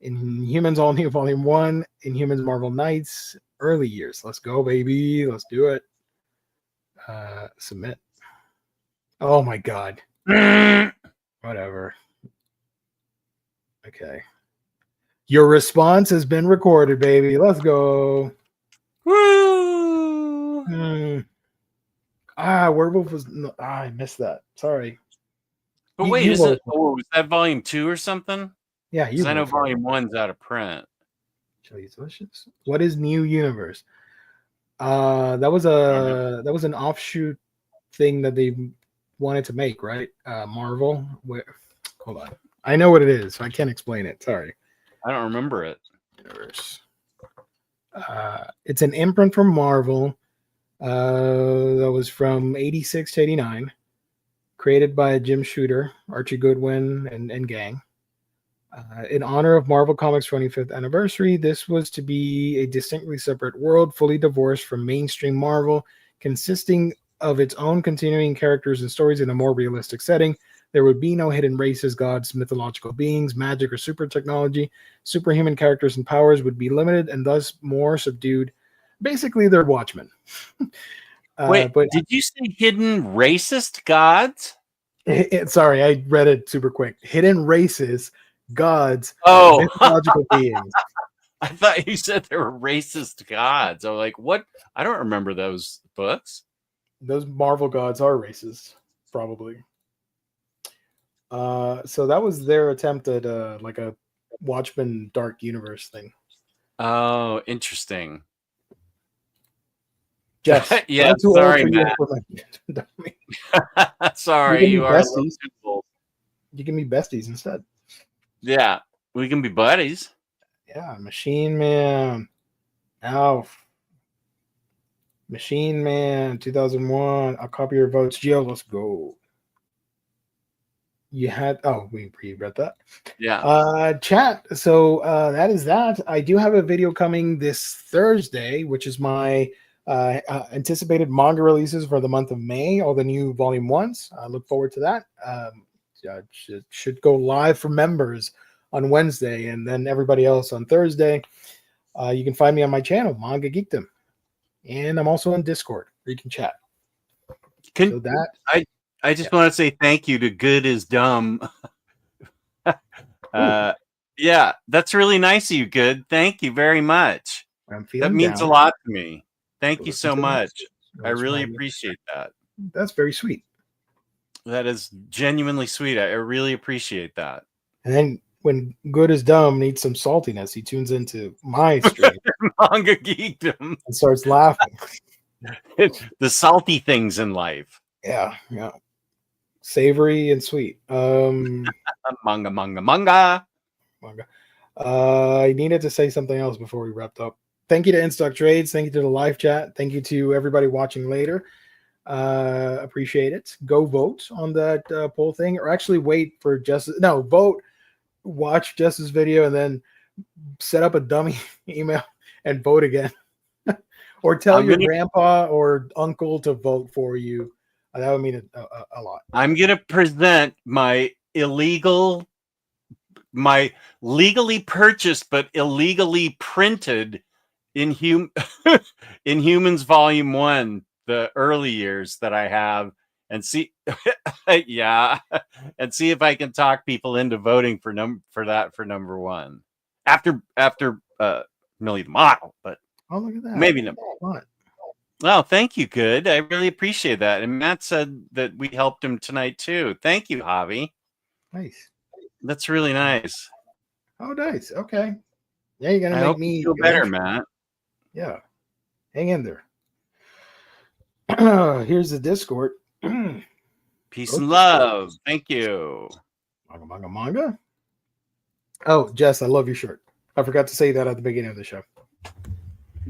Inhumans All New Volume 1, Inhumans Marvel Knights, early years. Let's go, baby. Let's do it. Submit. Oh my god. Whatever. Okay. Your response has been recorded, baby. Let's go. Woo! Werewolf was. I missed that. Sorry. But wait, is that Volume 2 or something? Yeah, because I know Volume 1's out of print. Chili Delicious. What is New Universe? That was an offshoot thing that they wanted to make, right? Marvel. Hold on. I know what it is. I can't explain it. Sorry. I don't remember it. It's an imprint from Marvel that was from 86 to 89, created by Jim Shooter, Archie Goodwin, and gang. In honor of Marvel Comics' 25th anniversary, this was to be a distinctly separate world, fully divorced from mainstream Marvel, consisting of its own continuing characters and stories in a more realistic setting. There would be no hidden races, gods, mythological beings, magic, or super technology. Superhuman characters and powers would be limited and thus more subdued. Basically, they're Watchmen. Wait, but did you say hidden racist gods? Sorry, I read it super quick. Hidden races, gods, Oh, mythological beings. I thought you said there were racist gods. I was like, what? I don't remember those books. Those Marvel gods are racist, probably. So that was their attempt at like a Watchmen Dark Universe thing. Oh, interesting. Yes. Yeah, sorry, Matt. Sorry, you are. You can be besties instead. Yeah, we can be buddies. Yeah, Machine Man, Alf, Machine Man, 2001. I'll copy your votes. Gio, let's go. You had we read that. Yeah. Chat. So that is that. I do have a video coming this Thursday, which is my anticipated manga releases for the month of May, all the new volume ones. I look forward to that. Should go live for members on Wednesday, and then everybody else on Thursday. You can find me on my channel, Manga Geekdom, and I'm also on Discord where you can chat. I just want to say thank you to Good is Dumb. Yeah, that's really nice of you, Good. Thank you very much. That means a lot to me. Thank you so much. I really appreciate that. That's very sweet. That is genuinely sweet. I really appreciate that. And then when Good is Dumb needs some saltiness, he tunes into my stream, Manga Geekdom, and starts laughing. The salty things in life. Yeah. Savory and sweet. Manga. I needed to say something else before we wrapped up. Thank you to InStock Trades. Thank you to the live chat. Thank you to everybody watching later. Appreciate it. Go vote on that poll thing, or actually wait for vote. Watch Jess's video and then set up a dummy email and vote again, or tell your grandpa or uncle to vote for you. That would mean a lot. I'm gonna present my legally purchased but illegally printed in Humans Volume 1, the early years that I have, and see and see if I can talk people into voting for number one after Millie the Model. But look at that. Maybe number one. Well, thank you, Good. I really appreciate that. And Matt said that we helped him tonight too. Thank you, Javi. Nice. That's really nice. Oh, nice. Okay. Yeah, you're gonna make me feel better, Matt. Yeah. Hang in there. Here's the Discord. Peace and love. Thank you. Manga. Oh, Jess, I love your shirt. I forgot to say that at the beginning of the show.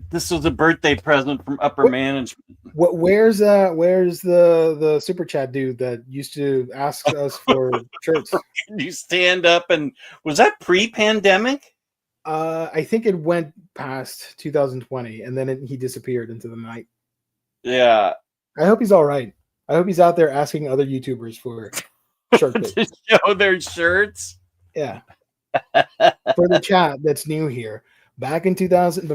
This was a birthday present from upper management. Where's the super chat dude that used to ask us for shirts? You stand up, and was that pre-pandemic? I think it went past 2020, and then he disappeared into the night. Yeah. I hope he's all right. I hope he's out there asking other YouTubers for shirts to show their shirts. Yeah. For the chat that's new here. Back in 2000,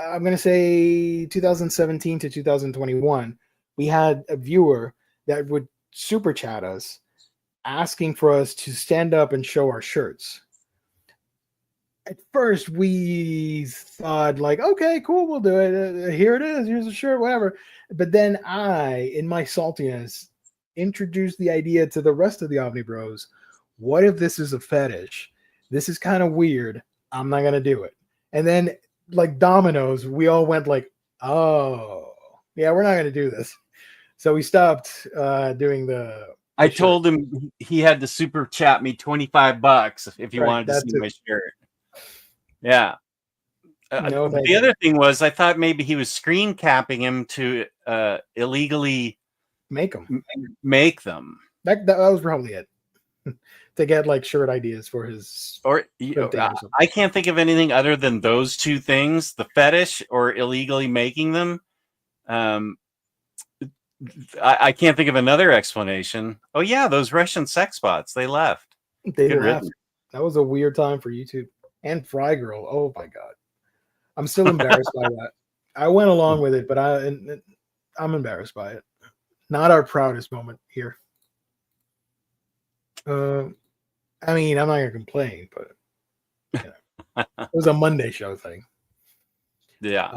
I'm going to say 2017 to 2021, we had a viewer that would super chat us asking for us to stand up and show our shirts. At first, we thought like, okay, cool, we'll do it. Here it is. Here's a shirt, whatever. But then I, in my saltiness, introduced the idea to the rest of the Omnibros. What if this is a fetish? This is kind of weird. I'm not going to do it. And then, like dominoes, we all went like, oh, yeah, we're not going to do this. So we stopped doing the I told him he had to super chat me $25 if he wanted to see my shirt. Yeah. No, the other thing was I thought maybe he was screen capping him to illegally make them. That was probably it. To get like shirt ideas for his I can't think of anything other than those two things, the fetish or illegally making them. I can't think of another explanation. Oh yeah, those Russian sex bots, they left. They Good left. riddance. That was a weird time for YouTube and Fry Girl. Oh my god, I'm still embarrassed by that. I went along with it, but I'm embarrassed by it. Not our proudest moment here. I mean, I'm not gonna complain, but you know, it was a Monday show thing. Yeah.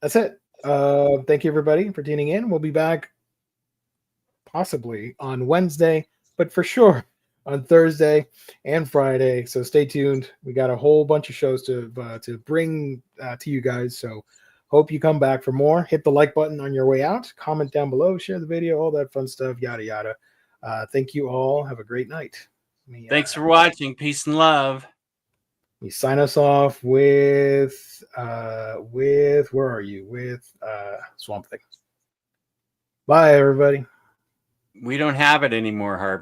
That's it. Thank you everybody for tuning in. We'll be back possibly on Wednesday, but for sure on Thursday and Friday. So stay tuned. We got a whole bunch of shows to bring to you guys. So hope you come back for more. Hit the like button on your way out. Comment down below. Share the video. All that fun stuff. Yada yada. Thank you all. Have a great night. Thanks for watching. Peace and love. We sign us off with where are you? With Swamp Thing. Bye everybody. We don't have it anymore, Harvey.